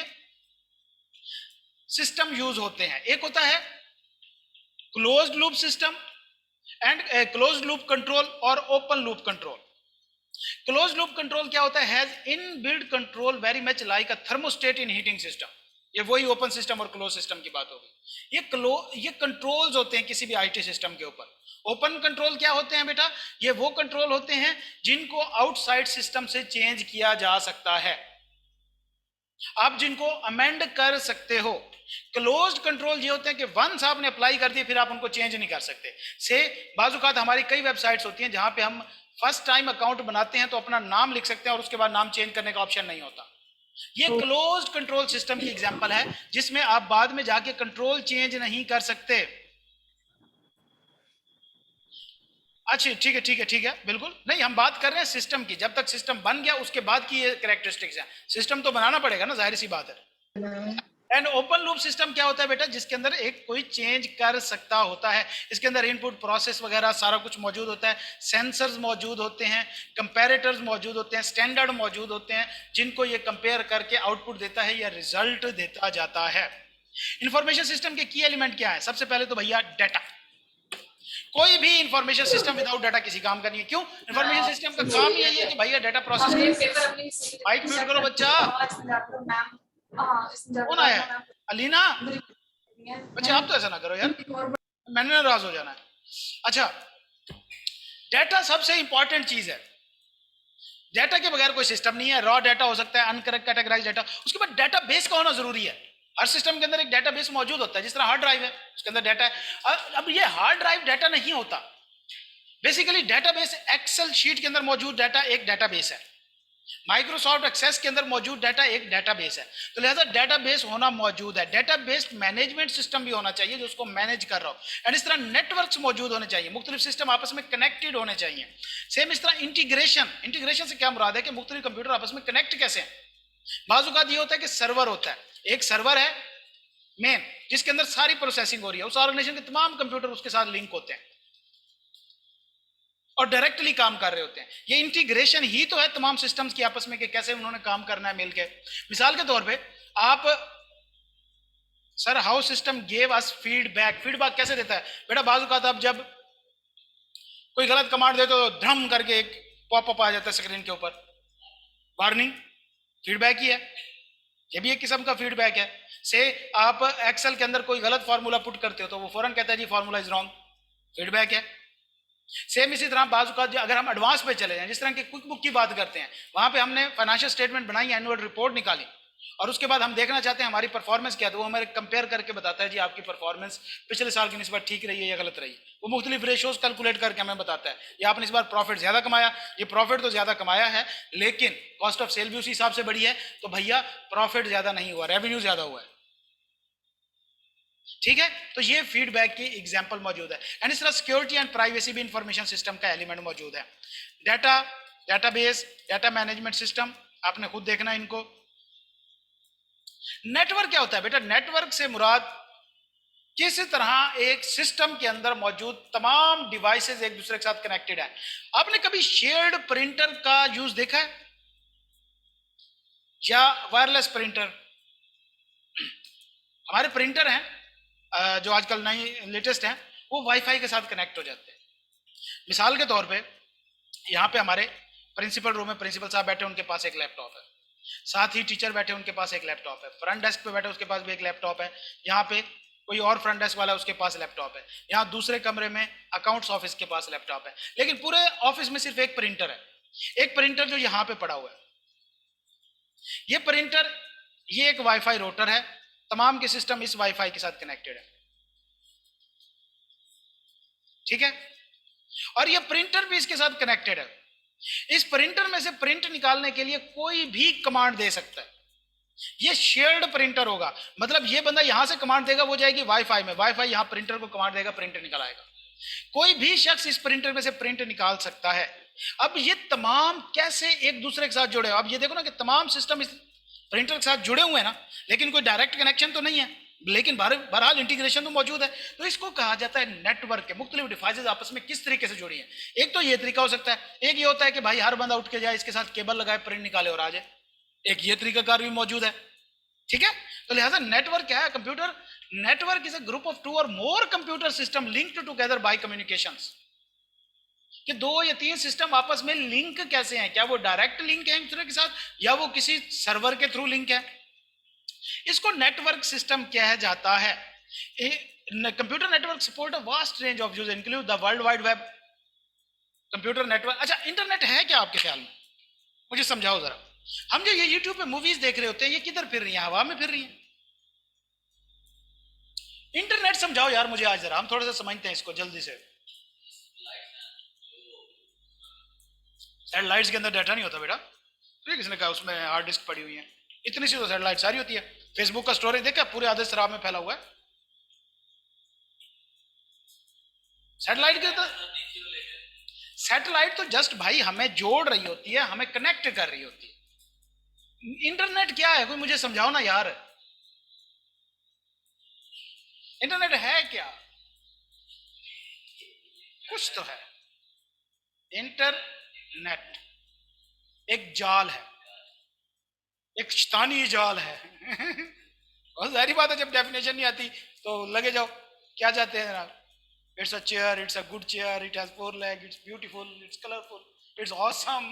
सिस्टम यूज होते हैं। एक होता है closed loop system and closed loop control और open loop control. Closed loop control क्या होता है, has inbuilt control very much like a thermostat in heating system. ये वही ओपन सिस्टम और क्लोज सिस्टम की बात होगी। ये कंट्रोल्स होते हैं किसी भी आईटी सिस्टम के ऊपर। ओपन कंट्रोल क्या होते हैं बेटा, ये वो कंट्रोल होते हैं जिनको आउटसाइड सिस्टम से चेंज किया जा सकता है, आप जिनको अमेंड कर सकते हो। क्लोज्ड कंट्रोल ये होते हैं कि वंस आपने अप्लाई कर दिए फिर आप उनको चेंज नहीं कर सकते। से बाजुकात हमारी कई वेबसाइट्स होती हैं जहां पे हम फर्स्ट टाइम अकाउंट बनाते हैं तो अपना नाम लिख सकते हैं और उसके बाद नाम चेंज करने का ऑप्शन नहीं होता। ये क्लोज्ड कंट्रोल सिस्टम की एग्जांपल है जिसमें आप बाद में जाके कंट्रोल चेंज नहीं कर सकते। अच्छा ठीक है बिल्कुल नहीं, हम बात कर रहे हैं सिस्टम की, जब तक सिस्टम बन गया उसके बाद की ये कैरेक्टरिस्टिक्स हैं। सिस्टम तो बनाना पड़ेगा ना, जाहिर सी बात है। एंड ओपन लूप सिस्टम क्या होता है बेटा, जिसके अंदर एक कोई चेंज कर सकता होता है, इसके अंदर इनपुट प्रोसेस वगैरह सारा कुछ मौजूद होता है, सेंसर्स मौजूद होते हैं, कंपैरेटर्स मौजूद होते हैं, स्टैंडर्ड मौजूद होते हैं जिनको ये कंपेयर करके आउटपुट देता है या रिजल्ट देता जाता है। इंफॉर्मेशन सिस्टम के की एलिमेंट क्या है, सबसे पहले तो भैया डाटा। कोई भी इंफॉर्मेशन सिस्टम विदाउट डाटा किसी काम का नहीं है। क्यों? इंफॉर्मेशन सिस्टम का काम ही यही है कि भैया डाटा प्रोसेस करो। माइक म्यूट करो बच्चा। कौन आया है? अलीना? बच्चे आप तो ऐसा ना करो यार, मैंने नाराज हो जाना है। अच्छा, डाटा सबसे इंपॉर्टेंट चीज है। डाटा के बगैर कोई सिस्टम नहीं है। रॉ डाटा हो सकता है, अनकरेक्ट कैटेगराइज डाटा, उसके बाद डाटा बेस का होना जरूरी है। हर सिस्टम के अंदर एक डाटा बेस मौजूद होता है, जिस तरह हार्ड ड्राइव है उसके अंदर डाटा है। अब ये हार्ड ड्राइव डाटा नहीं होता, बेसिकली डाटाबेस एक्सेल शीट के अंदर मौजूद डाटा एक डाटाबेस है, माइक्रोसॉफ्ट एक्सेस के अंदर मौजूद डाटा एक डाटाबेस है। तो लिहाजा डाटाबेस होना मौजूद है। डाटाबेस मैनेजमेंट सिस्टम भी होना चाहिए जो उसको मैनेज कर रहा हो, एंड इस तरह नेटवर्क्स मौजूद होने चाहिए, मुख्तलिफ सिस्टम आपस में कनेक्टेड होने चाहिए। सेम इस तरह इंटीग्रेशन, इंटीग्रेशन से क्या मुराद है कि मुख्तलिफ कंप्यूटर आपस में कनेक्ट कैसे हैं। बाज़ औक़ात ये होता है कि सर्वर होता है, एक सर्वर है मेन जिसके अंदर सारी प्रोसेसिंग हो रही है, उस ऑर्गेनाइजेशन के तमाम कंप्यूटर उसके साथ लिंक होते हैं और डायरेक्टली काम कर रहे होते हैं। ये इंटीग्रेशन ही तो है तमाम सिस्टम्स की आपस में कि कैसे उन्होंने काम करना है मिलके। मिसाल के तौर पे आप, sir how system gave us feedback, feedback कैसे देता है बेटा? बाज़ औक़ात आप जब कोई गलत कमांड दे तो ड्रम करके एक पॉपअप आ जाता है स्क्रीन के ऊपर, वार्निंग, फीडबैक ही है, ये भी एक किस्म का फीडबैक है। से आप एक्सेल के अंदर कोई गलत फार्मूला पुट करते हो तो वो फौरन कहता है जी फार्मूला इज रॉन्ग, फीडबैक है। सेम इसी तरह बाजू का अगर हम एडवांस पे चले जाएं, जिस तरह की क्विक बुक की बात करते हैं, वहां पे हमने फाइनेंशियल स्टेटमेंट बनाई, एनुअल रिपोर्ट निकाली और उसके बाद हम देखना चाहते हैं हमारी परफॉर्मेंस क्या है, तो वो हमें कंपेयर करके बताता है जी आपकी परफॉर्मेंस पिछले साल की निस्बत ठीक रही है या गलत रही है। वो मुख्तलिफ रेशोज कैलकुलेट करके हमें बताता है ये आपने इस बार प्रॉफिट ज्यादा कमाया, ये प्रॉफिट तो ज्यादा कमाया है लेकिन कॉस्ट ऑफ सेल भी उसी हिसाब से बढ़ी है, तो भैया प्रॉफिट ज्यादा नहीं हुआ, रेवेन्यू ज्यादा हुआ है। ठीक है, तो ये फीडबैक की एग्जांपल मौजूद है। एंड इस तरह सिक्योरिटी एंड प्राइवेसी भी इंफॉर्मेशन सिस्टम का एलिमेंट मौजूद है। Data, database, data management system, आपने खुद देखना इनको। नेटवर्क क्या होता है बेटा? नेटवर्क से मुराद किस तरह एक सिस्टम के अंदर मौजूद तमाम डिवाइसेस एक दूसरे के साथ कनेक्टेड है। आपने कभी शेयर्ड प्रिंटर का यूज देखा है या वायरलेस प्रिंटर? हमारे प्रिंटर हैं जो आजकल नई लेटेस्ट हैं, वो वाईफाई के साथ कनेक्ट हो जाते हैं। मिसाल के तौर पे यहाँ पे हमारे प्रिंसिपल रूम में प्रिंसिपल साहब बैठे, उनके पास एक लैपटॉप है, साथ ही टीचर बैठे उनके पास एक लैपटॉप है, फ्रंट डेस्क पे बैठे उसके पास भी एक लैपटॉप है, यहाँ पे कोई और फ्रंट डेस्क वाला उसके पास लैपटॉप है, यहाँ दूसरे कमरे में अकाउंट्स ऑफिस के पास लैपटॉप है, लेकिन पूरे ऑफिस में सिर्फ एक प्रिंटर है। एक प्रिंटर जो यहाँ पे पड़ा हुआ है, ये प्रिंटर, ये एक वाईफाई राउटर है, तमाम के सिस्टम इस वाईफाई के साथ कनेक्टेड है। ठीक है, और ये प्रिंटर भी इसके साथ कनेक्टेड है। इस प्रिंटर में से प्रिंट निकालने के लिए कोई भी कमांड दे सकता है। ये शेयर्ड प्रिंटर होगा, मतलब ये बंदा यहां से कमांड देगा, वो जाएगी वाईफाई में, वाईफाई यहां प्रिंटर को कमांड देगा, प्रिंटर निकल आएगा। कोई भी शख्स इस प्रिंटर में से प्रिंट निकाल सकता है। अब ये तमाम कैसे एक दूसरे के साथ जुड़े? अब ये देखो ना कि तमाम सिस्टम इस प्रिंटर के साथ जुड़े हुए हैं ना, लेकिन कोई डायरेक्ट कनेक्शन तो नहीं है, लेकिन बहरहाल इंटीग्रेशन तो मौजूद है। तो इसको कहा जाता है नेटवर्क के मुख्तलिफ डिवाइसेस आपस में किस तरीके से जुड़ी हैं। एक तो ये तरीका हो सकता है, एक ये होता है कि भाई हर बंदा उठ के जाए, इसके साथ केबल लगाए, प्रिंट निकाले और आ जाए, एक ये तरीकाकार भी मौजूद है। ठीक है, तो लिहाजा नेटवर्क क्या है? Computer network is a group of 2 और more computer system linked together by communications. कि 2 या 3 सिस्टम आपस में लिंक कैसे हैं? क्या वो डायरेक्ट लिंक है एक दूसरे के साथ या वो किसी सर्वर के थ्रू लिंक है? इसको नेटवर्क सिस्टम कहा जाता है। Computer network support a vast range of use include the world wide web computer network. अच्छा, इंटरनेट है क्या आपके ख्याल में? मुझे समझाओ जरा। हम जो ये यूट्यूब पे मूवीज देख रहे होते हैं, ये किधर फिर रही हैं? हवा में फिर रही हैं। इंटरनेट समझाओ यार मुझे आज जरा, हम थोड़ा सा समझते हैं इसको जल्दी से। सैटेलाइट्स के अंदर डाटा नहीं होता बेटा, तो किसने कहा उसमें हार्ड डिस्क पड़ी हुई है? इतनी सी तो सैटेलाइट सारी होती है। फेसबुक का स्टोरेज देखा, पूरे आधे शराब में फैला हुआ है। सैटेलाइट के तो सैटेलाइट तो जस्ट भाई हमें जोड़ रही होती है, हमें कनेक्ट कर रही होती है। इंटरनेट क्या है? कोई मुझे समझाओ ना यार, इंटरनेट है क्या? कुछ तो है। इंटरनेट एक जाल है, एक शैतानी जाल है। और जाहिर बात है जब डेफिनेशन नहीं आती तो लगे जाओ क्या चाहते हैं जनाब। It's a chair, it's a good chair, it has 4 legs, it's beautiful, it's colorful, it's awesome,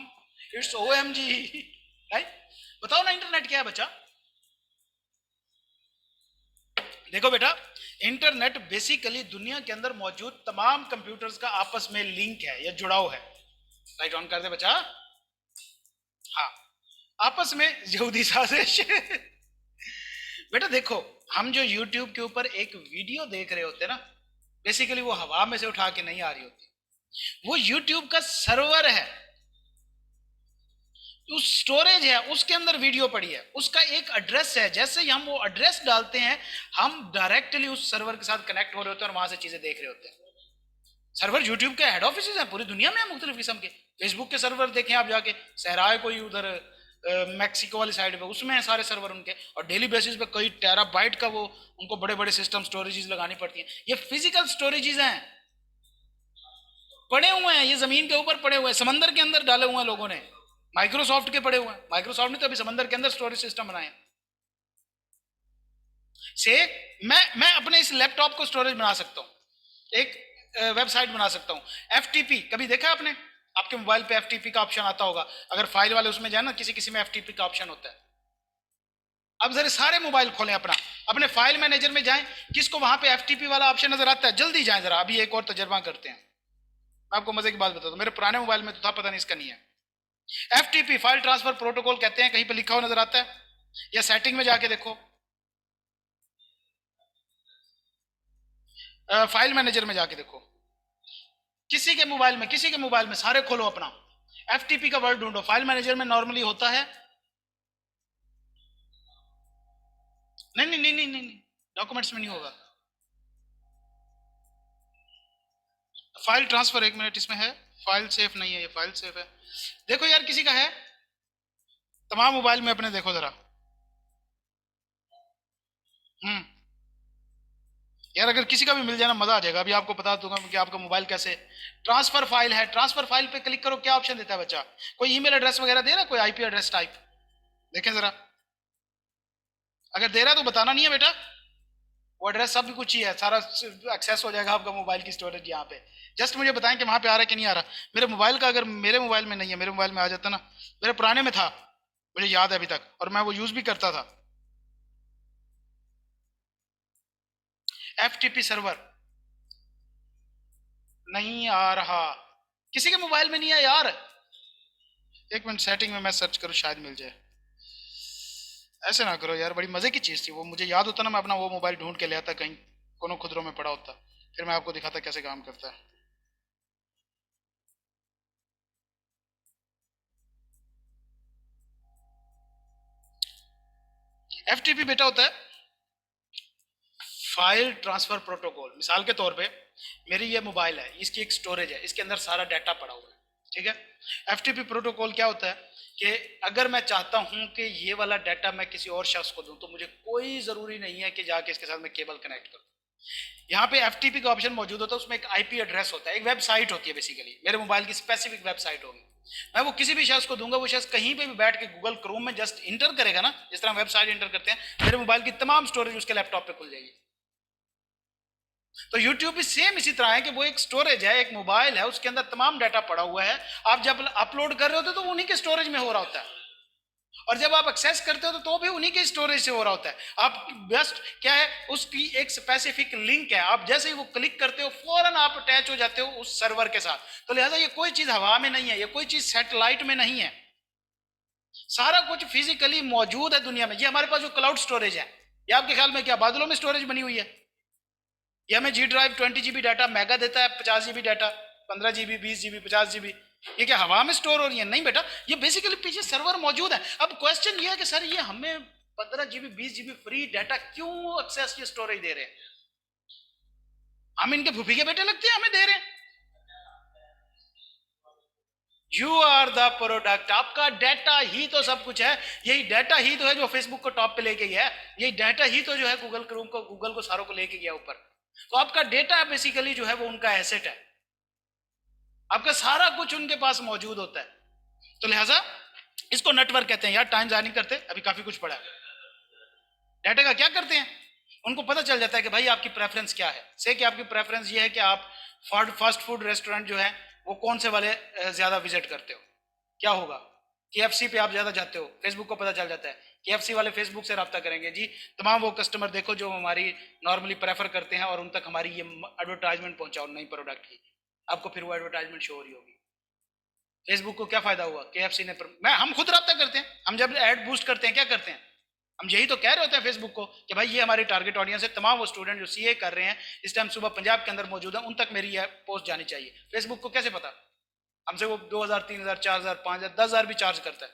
it's OMG, right? बताओ ना इंटरनेट क्या है बच्चा? देखो बेटा, इंटरनेट बेसिकली दुनिया के अंदर मौजूद तमाम कंप्यूटर्स का आपस में लिंक है या जुड़ाव है। लाइट ऑन कर दे बच्चा। हाँ, आपस में यहूदी साजिश। बेटा देखो, हम जो YouTube के ऊपर एक वीडियो देख रहे होते हैं ना, बेसिकली वो हवा में से उठा के नहीं आ रही होती, वो YouTube का सर्वर है, उस स्टोरेज है, उसके अंदर वीडियो पड़ी है, उसका एक एड्रेस है। जैसे ही हम वो एड्रेस डालते हैं, हम डायरेक्टली उस सर्वर के साथ कनेक्ट हो रहे होते हैं और वहां से चीजें देख रहे होते हैं। सर्वर यूट्यूब के हेड ऑफिस हैं पूरी दुनिया में, मुख्तलिफ किस्म के। फेसबुक के सर्वर देखें आप जाके, सहराए कोई उधर मैक्सिको वाली साइड पे, उसमें है सारे सर्वर उनके, और डेली बेसिस पे कई टेराबाइट का वो उनको बड़े बड़े सिस्टम स्टोरेजेस लगानी पड़ती हैं। ये फिजिकल स्टोरेजेस हैं, पड़े हुए हैं, ये जमीन के ऊपर पड़े हुए हैं, समंदर के अंदर डाले हुए हैं लोगों ने, माइक्रोसॉफ्ट के पड़े हुए हैं। माइक्रोसॉफ्ट ने तो अभी समंदर के अंदर स्टोरेज सिस्टम बनाए हैं। से मैं अपने इस लैपटॉप को स्टोरेज बना सकता हूं, एक वेबसाइट बना सकता हूं। FTP कभी देखा आपने? आपके मोबाइल पे FTP का ऑप्शन आता होगा, अगर फाइल वाले उसमें जाए ना, किसी किसी में FTP का ऑप्शन होता है। अब जरा सारे मोबाइल खोलें अपना, अपने फाइल मैनेजर में जाएं, किसको वहां पे FTP वाला ऑप्शन नजर आता है? जल्दी जाएं जरा, अभी एक और तजर्बा करते हैं। मैं आपको मजे की बात बताता हूं, मेरे पुराने मोबाइल में तो था, पता नहीं इसका नहीं है। FTP फाइल ट्रांसफर प्रोटोकॉल कहते हैं, कहीं पे लिखा हुआ नजर आता है, या सेटिंग में जाके देखो, फाइल मैनेजर में जाके देखो, किसी के मोबाइल में सारे खोलो अपना, FTP का वर्ड ढूंढो। फाइल मैनेजर में नॉर्मली होता है, नहीं, डॉक्यूमेंट्स में नहीं होगा। फाइल ट्रांसफर, एक मिनट, इसमें है, फाइल सेफ नहीं है, ये फाइल सेफ है। देखो यार, किसी का है तमाम मोबाइल में अपने, देखो जरा। यार अगर किसी का भी मिल जाना मजा आ जाएगा। अभी आपको बता दूंगा कि आपका मोबाइल कैसे, ट्रांसफर फाइल है, ट्रांसफर फाइल पे क्लिक करो, क्या ऑप्शन देता है बच्चा? कोई ईमेल एड्रेस वगैरह दे रहा है, कोई IP एड्रेस टाइप, देखें जरा। अगर दे रहा है तो बताना नहीं है बेटा, वो एड्रेस सब कुछ ही है, सारा एक्सेस हो जाएगा आपका मोबाइल की स्टोरेज यहाँ पे। जस्ट मुझे बताएं कि वहां पे आ रहा है कि नहीं आ रहा। मेरे मोबाइल का, अगर मेरे मोबाइल में नहीं है, मेरे मोबाइल में आ जाता ना, मेरे पुराने में था, मुझे याद है अभी तक, और मैं वो यूज भी करता था। FTP सर्वर नहीं आ रहा, किसी के मोबाइल में नहीं है यार। एक मिनट, सेटिंग में मैं सर्च करूँ, शायद मिल जाए। ऐसे ना करो यार, बड़ी मजे की चीज थी वो, मुझे याद होता ना, मैं अपना वो मोबाइल ढूंढ के ले आता, कहीं कोनो खुदरों में पड़ा होता, फिर मैं आपको दिखाता कैसे काम करता है। FTP बेटा होता है फाइल ट्रांसफर प्रोटोकॉल। मिसाल के तौर पे मेरी ये मोबाइल है, इसकी एक स्टोरेज है, इसके अंदर सारा डाटा पड़ा हुआ है, ठीक है। FTP प्रोटोकॉल क्या होता है कि अगर मैं चाहता हूं कि ये वाला डाटा मैं किसी और शख्स को दूं, तो मुझे कोई जरूरी नहीं है कि जाके इसके साथ मैं केबल कनेक्ट करूं। यहाँ पे FTP का ऑप्शन मौजूद होता है, उसमें एक IP एड्रेस होता है, एक वेबसाइट होती है, बेसिकली मेरे मोबाइल की स्पेसिफिक वेबसाइट होगी। मैं वो किसी भी शख्स को दूंगा, वो शख्स कहीं पे भी बैठ के गूगल क्रोम में जस्ट इंटर करेगा ना, जिस तरह वेबसाइट इंटर करते हैं, मेरे मोबाइल की तमाम स्टोरेज उसके लैपटॉप पे खुल जाएगी। तो YouTube भी सेम इसी तरह है कि वो एक स्टोरेज है, एक मोबाइल है, उसके अंदर तमाम डाटा पड़ा हुआ है। आप जब अपलोड कर रहे होते तो उन्हीं के स्टोरेज में हो रहा होता है, और जब आप एक्सेस करते हो तो भी उन्हीं के स्टोरेज से हो रहा होता है। आप बेस्ट क्या है, उसकी एक स्पेसिफिक लिंक है, आप जैसे ही वो क्लिक करते हो फौरन आप अटैच हो जाते हो उस सर्वर के साथ। तो लिहाजा ये कोई चीज हवा में नहीं है, ये कोई चीज सैटेलाइट में नहीं है, सारा कुछ फिजिकली मौजूद है दुनिया में। ये हमारे पास जो क्लाउड स्टोरेज है, ये आपके ख्याल में क्या बादलों में स्टोरेज बनी हुई है? ये हमें G drive 20 GB data mega देता है, 50 GB data, 15 GB, 20 GB, 50 GB, ये क्या हवा में स्टोर हो रही है? नहीं बेटा, ये बेसिकली पीछे सर्वर मौजूद है। अब क्वेश्चन ये है कि सर ये हमें 15 GB, 20 GB फ्री डाटा क्यों एक्सेस, ये स्टोरेज दे रहे हैं? हम इनके फूफी के बेटे लगते हैं, हमें दे रहे हैं। यू आर द प्रोडक्ट, आपका डाटा ही तो सब कुछ है। यही डाटा ही तो है जो फेसबुक को टॉप पे लेके गया है, यही डाटा ही तो जो है गूगल क्रोम को, गूगल को सारों को लेके गया ऊपर। तो आपका डेटा बेसिकली जो है वो उनका एसेट है, आपका सारा कुछ उनके पास मौजूद होता है। तो लिहाजा इसको नेटवर्क कहते हैं। यार टाइम जाया नहीं करते, अभी काफी कुछ पड़ा है। डाटा का क्या करते हैं, उनको पता चल जाता है कि भाई आपकी प्रेफरेंस क्या है। से कि आपकी प्रेफरेंस ये है कि आप फास्ट फूड रेस्टोरेंट जो है वो कौन से वाले ज्यादा विजिट करते हो? क्या होगा? केएफसी पे आप ज्यादा जाते हो, फेसबुक को पता चल जाता है, केएफसी वाले फेसबुक से रब्ता करेंगे जी, तमाम वो कस्टमर देखो जो हमारी नॉर्मली प्रेफर करते हैं और उन तक हमारी ये एडवर्टाइजमेंट पहुंचाओ नई प्रोडक्ट की, आपको फिर वो एडवर्टाइजमेंट शो हो रही होगी। फेसबुक को क्या फायदा हुआ? केएफसी ने हम खुद रब्ता करते हैं, हम जब ऐड बूस्ट करते हैं क्या करते हैं? हम यही तो कह रहे होते हैं फेसबुक को कि भाई ये हमारी टारगेट ऑडियंस है, तमाम वो स्टूडेंट जो सीए कर रहे हैं इस टाइम सुबह पंजाब के अंदर मौजूद है, उन तक मेरी ये पोस्ट जानी चाहिए। फेसबुक को कैसे पता? हमसे वो 2000 3000 4000 5000 10,000 भी चार्ज करता है,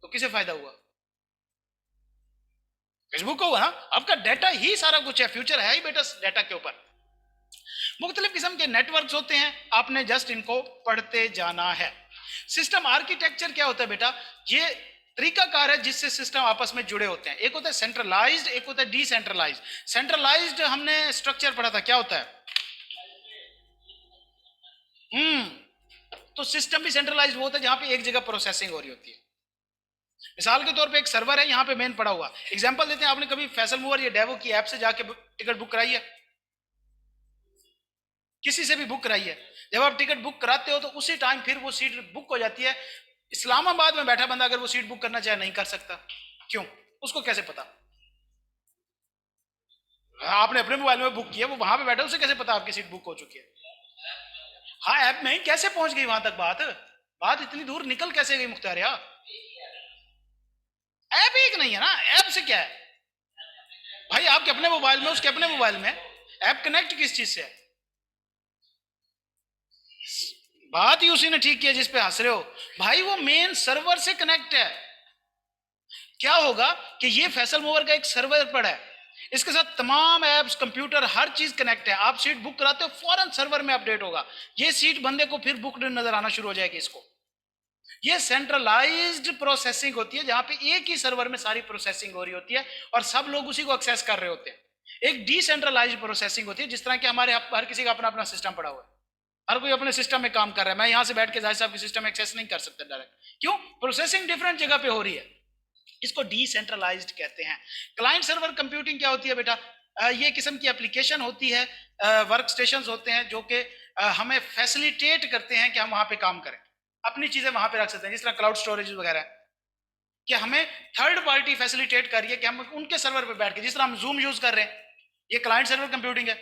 तो किसे फायदा हुआ? फेसबुक को हुआ। आपका डाटा ही सारा कुछ है, फ्यूचर है ही बेटा डाटा के ऊपर। मुख्तलिफ किस्म के नेटवर्क्स होते हैं, आपने जस्ट इनको पढ़ते जाना है। सिस्टम आर्किटेक्चर क्या होता है बेटा? ये तरीकाकार है जिससे सिस्टम आपस में जुड़े होते हैं। एक होता है सेंट्रलाइज्ड, एक होता है डिसेंट्रलाइज्ड। सेंट्रलाइज्ड हमने स्ट्रक्चर पढ़ा था, क्या होता है? तो सिस्टम भी सेंट्रलाइज्ड वो होता है जहां पे एक जगह प्रोसेसिंग हो रही होती है। मिसाल के तौर पे एक सर्वर है, यहाँ पे मेन पड़ा हुआ। एग्जांपल देते हैं, आपने कभी फैसल मूवर या डेवो की ऐप से जाके टिकट बुक कराई है? किसी से भी बुक कराई है? जब आप टिकट बुक कराते हो तो उसी टाइम फिर वो सीट बुक हो जाती है। इस्लामाबाद में बैठा बंदा अगर वो सीट बुक करना चाहे नहीं कर सकता, क्यों? उसको कैसे पता? आपने अपने मोबाइल में बुक किया, वो वहां पे बैठा, उसे कैसे पता आपकी सीट बुक हो चुकी है? हाँ, ऐप में ही कैसे पहुंच गई वहां तक बात? बात इतनी दूर निकल कैसे गई मुख्तार? ऐप एक नहीं है ना, ऐप से क्या है भाई? आपके अपने मोबाइल में, उसके अपने मोबाइल में ऐप कनेक्ट किस चीज से है? बात ही उसी ने ठीक किया जिस पे हंस रहे हो भाई, वो मेन सर्वर से कनेक्ट है। क्या होगा कि ये फैसल मूवर का एक सर्वर पड़ा है, इसके साथ तमाम एप्स, कंप्यूटर, हर चीज कनेक्ट है। आप सीट बुक कराते हो, फौरन सर्वर में अपडेट होगा, ये सीट बंदे को फिर बुक नजर आना शुरू हो जाएगी इसको। ये सेंट्रलाइज्ड प्रोसेसिंग होती है जहां पे एक ही सर्वर में सारी प्रोसेसिंग हो रही होती है और सब लोग उसी को एक्सेस कर रहे होते हैं। एक डिसेंट्रलाइज्ड प्रोसेसिंग होती है, जिस तरह के हमारे हर किसी का अपना अपना सिस्टम पड़ा हुआ है, हर कोई अपने सिस्टम में काम कर रहा है। मैं यहां से बैठ के जाहिर साहब की सिस्टम एक्सेस नहीं कर सकता डायरेक्ट, क्यों? प्रोसेसिंग डिफरेंट जगह पे हो रही है, इसको डिसेंट्रलाइज्ड कहते हैं। क्लाइंट सर्वर कंप्यूटिंग क्या होती है बेटा? ये किस्म की एप्लीकेशन होती है, वर्क स्टेशन होते हैं जो कि हमें फैसिलिटेट करते हैं कि हम वहां पे काम करें, अपनी चीजें वहां पे रख सकते हैं, जिस तरह क्लाउड स्टोरेज वगैरह है, कि हमें थर्ड पार्टी फैसिलिटेट कर रही है कि हम उनके सर्वर पे बैठ के, जिस तरह हम जूम यूज कर रहे हैं, ये क्लाइंट सर्वर कंप्यूटिंग है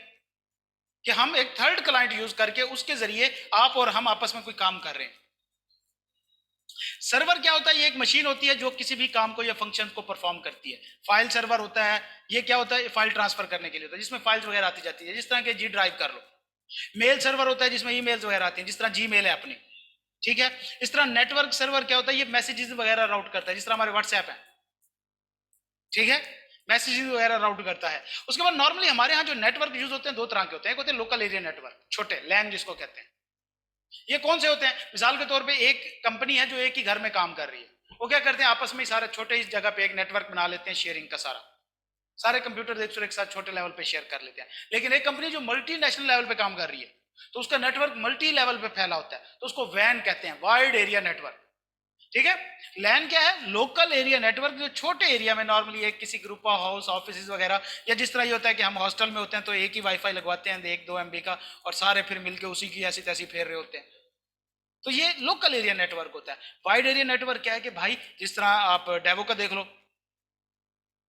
कि हम एक थर्ड क्लाइंट यूज करके उसके जरिए आप और हम आपस में कोई काम कर रहे हैं। सर्वर क्या होता है? ये एक मशीन होती है जो किसी भी काम को या फंक्शन को परफॉर्म करती है। फाइल सर्वर होता है, ये क्या होता है? फाइल ट्रांसफर करने के लिए होता है, जिसमें फाइल्स वगैरह आती जाती है, जिस तरह के जी ड्राइव कर लो। मेल सर्वर होता है जिसमें ईमेल्स वगैरह आती हैं, जिस तरह जी मेल है अपनी, ठीक है। इस तरह नेटवर्क सर्वर क्या होता है? ये मैसेजेस वगैरह राउट करता है, जिस तरह हमारे व्हाट्सएप है, ठीक है, मैसेजेस वगैरह राउट करता है। उसके बाद नॉर्मली हमारे यहाँ जो नेटवर्क यूज होते हैं दो तरह के होते हैं, एक होते हैं लोकल एरिया नेटवर्क, छोटे लैन जिसको कहते हैं। ये कौन से होते हैं? मिसाल के तौर पे एक कंपनी है जो एक ही घर में काम कर रही है, वो क्या करते हैं? आपस में सारे छोटे इस जगह पे एक नेटवर्क बना लेते हैं, शेयरिंग का सारे कंप्यूटर एक दूसरे के साथ छोटे लेवल पे शेयर कर लेते हैं। लेकिन एक कंपनी जो मल्टी नेशनल लेवल पे काम कर रही है, तो उसका नेटवर्क मल्टी लेवल पे फैला होता है, तो उसको वैन कहते हैं, वाइड एरिया नेटवर्क, ठीक है। लैन क्या है? लोकल एरिया नेटवर्क, जो छोटे एरिया में नॉर्मली एक किसी ग्रुप ऑफ हाउस, ऑफिस वगैरह, या जिस तरह ये होता है कि हम हॉस्टल में होते हैं तो एक ही वाईफाई लगवाते हैं 1-2 MB का, और सारे फिर मिलके उसी की ऐसी तैसी फेर रहे होते हैं, तो ये लोकल एरिया नेटवर्क होता है। वाइड एरिया नेटवर्क क्या है कि भाई जिस तरह आप डेवो का देख लो,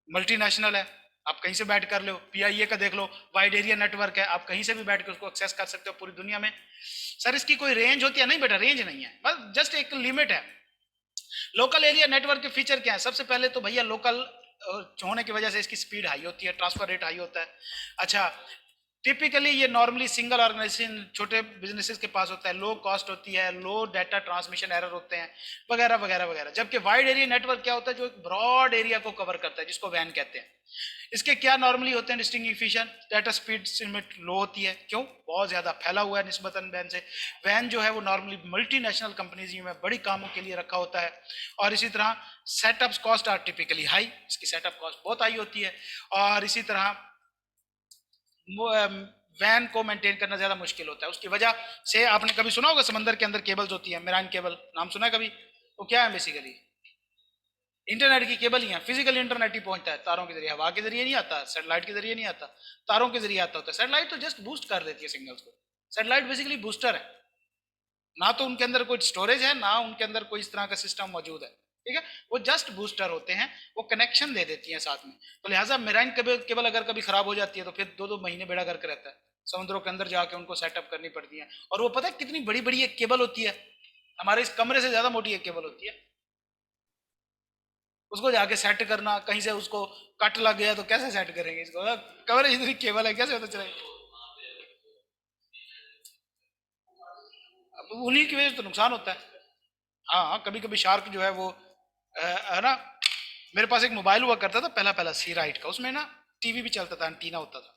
मल्टीनेशनल है, आप कहीं से बैठ कर लो। पीआईए का देख लो, वाइड एरिया नेटवर्क है, आप कहीं से भी बैठ कर उसको एक्सेस कर सकते हो पूरी दुनिया में। सर इसकी कोई रेंज होती है? नहीं बेटा, रेंज नहीं है, बस जस्ट एक लिमिट है। लोकल एरिया नेटवर्क के फीचर क्या है? सबसे पहले तो भैया लोकल होने की वजह से इसकी स्पीड हाई होती है, ट्रांसफर रेट हाई होता है। अच्छा, टिपिकली ये नॉर्मली सिंगल ऑर्गेनाइजेशन, छोटे बिजनेसेस के पास होता है, लो कॉस्ट होती है, लो डाटा ट्रांसमिशन एरर होते हैं, वगैरह वगैरह वगैरह। जबकि वाइड एरिया नेटवर्क क्या होता है? जो एक ब्रॉड एरिया को कवर करता है, जिसको वैन कहते हैं। इसके क्या नॉर्मली होते हैं distinguishing feature? Data speed limit low होती है, क्यों? बहुत ज्यादा फैला हुआ है निस्बतन वैन से। वैन जो है वो नॉर्मली मल्टीनेशनल कंपनीज में बड़ी कामों के लिए रखा होता है। और इसी तरह setup cost are typically high, इसकी सेटअप कॉस्ट बहुत हाई होती है। और इसी तरह वैन को मेंटेन करना ज्यादा मुश्किल होता है। उसकी वजह से आपने कभी सुना होगा समंदर के अंदर केबल्स होती है, मेराइन केबल, नाम सुना है कभी? वो क्या है बेसिकली? इंटरनेट की केबल ही है, फिजिकल इंटरनेट ही पहुंचता है तारों के जरिए, हवा के जरिए नहीं आता, सैटेलाइट के जरिए नहीं आता, तारों के जरिए आता होता है। सैटेलाइट तो जस्ट बूस्ट कर देती है सिग्नल्स को, सैटेलाइट बेसिकली बूस्टर है, ना तो उनके अंदर कोई स्टोरेज है, ना उनके अंदर कोई इस तरह का सिस्टम मौजूद है, ठीक है। वो जस्ट बूस्टर होते हैं, वो कनेक्शन दे देती हैं साथ में। तो लिहाजा मेराइन केबल अगर कभी खराब हो जाती है तो फिर 2-2 महीने बेड़ा गर्क रहता है, समुद्रों के अंदर जाके उनको सेटअप करनी पड़ती है। और वो पता है कितनी बड़ी बड़ी एक केबल होती है, हमारे इस कमरे से ज्यादा मोटी एक केबल होती है, उसको जाके सेट करना, कहीं से उसको कट लग गया तो कैसे सेट करेंगे इसको, कमरे इतनी केबल है कैसे पता चलेगा। अब उन्हीं की वजह से तो नुकसान होता है। हाँ हाँ, कभी कभी शार्क जो है वो है ना, मेरे पास एक मोबाइल हुआ करता था पहला पहला सी राइट का, उसमें ना टीवी भी चलता था, एंटीना होता था,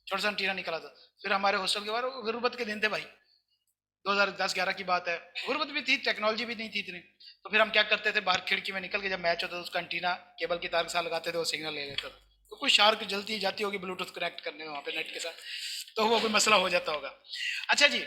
छोटा सा एंटीना निकला था। फिर हमारे हॉस्टल के बाहर गुर्बत के दिन थे भाई, 2010-11 की बात है, गुर्बत भी थी, टेक्नोलॉजी भी नहीं थी इतनी। तो फिर हम क्या करते थे, बाहर खिड़की में निकल के जब मैच होता था उसका एंटीना केबल की तार के साथ लगाते थे, वो सिग्नल ले लेता था। तो कोई शार्क जलती जाती होगी ब्लूटूथ कनेक्ट करने में वहाँ पे नेट के साथ, तो वो कोई मसला हो जाता होगा। अच्छा जी,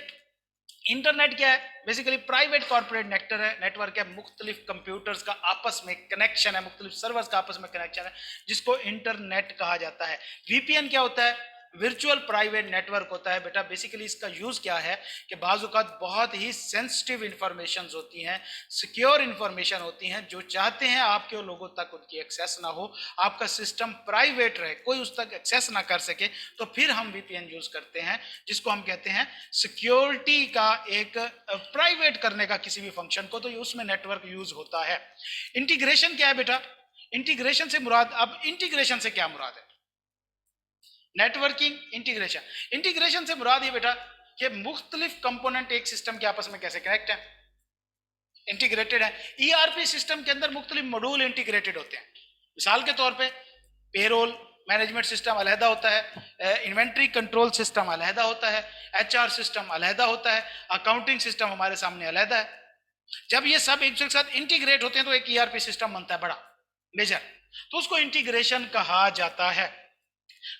इंटरनेट क्या है, बेसिकली प्राइवेट कॉर्पोरेट नेटवर्क है, मुख्तलिफ कंप्यूटर्स का आपस में कनेक्शन है, मुख्तलिफ सर्वर्स का आपस में कनेक्शन है, जिसको इंटरनेट कहा जाता है। वीपीएन क्या होता है, वर्चुअल प्राइवेट नेटवर्क होता है बेटा। बेसिकली इसका यूज क्या है कि बाज़-औक़ात बहुत ही सेंसिटिव इंफॉर्मेशन होती हैं, सिक्योर इंफॉर्मेशन होती हैं, जो चाहते हैं आपके लोगों तक उनकी एक्सेस ना हो, आपका सिस्टम प्राइवेट रहे, कोई उस तक एक्सेस ना कर सके, तो फिर हम वीपीएन यूज करते हैं, जिसको हम कहते हैं सिक्योरिटी का एक प्राइवेट करने का किसी भी फंक्शन को, तो उसमें नेटवर्क यूज होता है। इंटीग्रेशन क्या है बेटा, इंटीग्रेशन से मुराद, अब इंटीग्रेशन से क्या मुराद है, नेटवर्किंग इंटीग्रेशन। इंटीग्रेशन से मुराद ये बेटा कि मुख्तलिफ कंपोनेंट एक सिस्टम के आपस में कैसे कनेक्ट है, इंटीग्रेटेड है। ईआरपी सिस्टम के अंदर मुख्तलिफ मॉड्यूल इंटीग्रेटेड होते हैं। मिसाल के तौर पे पेरोल मैनेजमेंट सिस्टम अलहदा होता है, इन्वेंट्री कंट्रोल सिस्टम अलहदा होता है, एचआर सिस्टम अलहदा होता है, अकाउंटिंग सिस्टम हमारे सामने अलहदा है। जब ये सब एक दूसरे के साथ इंटीग्रेट होते हैं तो एक ईआरपी सिस्टम बनता है बड़ा मेजर, तो उसको इंटीग्रेशन कहा जाता है।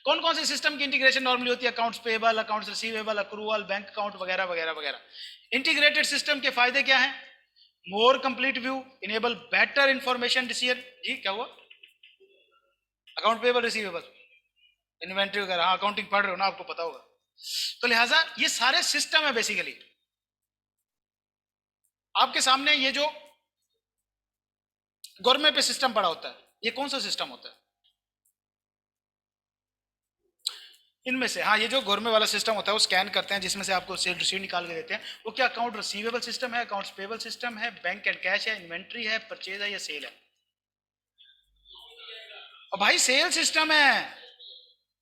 कौन कौन से सिस्टम की इंटीग्रेशन नॉर्मली होती है, accounts payable, accounts receivable, accrual, bank account वगैरह वगैरह वगैरह। इंटीग्रेटेड सिस्टम के फायदे क्या हैं, more complete view, enable better information decision. जी क्या हुआ, अकाउंट पेबल रिसीवेबल इन्वेंट्री वगैरह, हाँ अकाउंटिंग पढ़ रहे हो ना, आपको पता होगा। तो लिहाजा ये सारे सिस्टम है बेसिकली। आपके सामने ये जो गोरमे पे सिस्टम पड़ा होता है, ये कौन सा सिस्टम होता है इनमें से, हाँ ये जो गोरमे वाला सिस्टम होता है, वो स्कैन करते हैं जिसमें से आपको सेल रिसीट निकाल के देते हैं, वो क्या अकाउंट रिसीवेबल सिस्टम है, अकाउंट्स पेबल सिस्टम है, बैंक एंड कैश है, इन्वेंट्री है, परचेज है या सेल है। और भाई सेल सिस्टम है,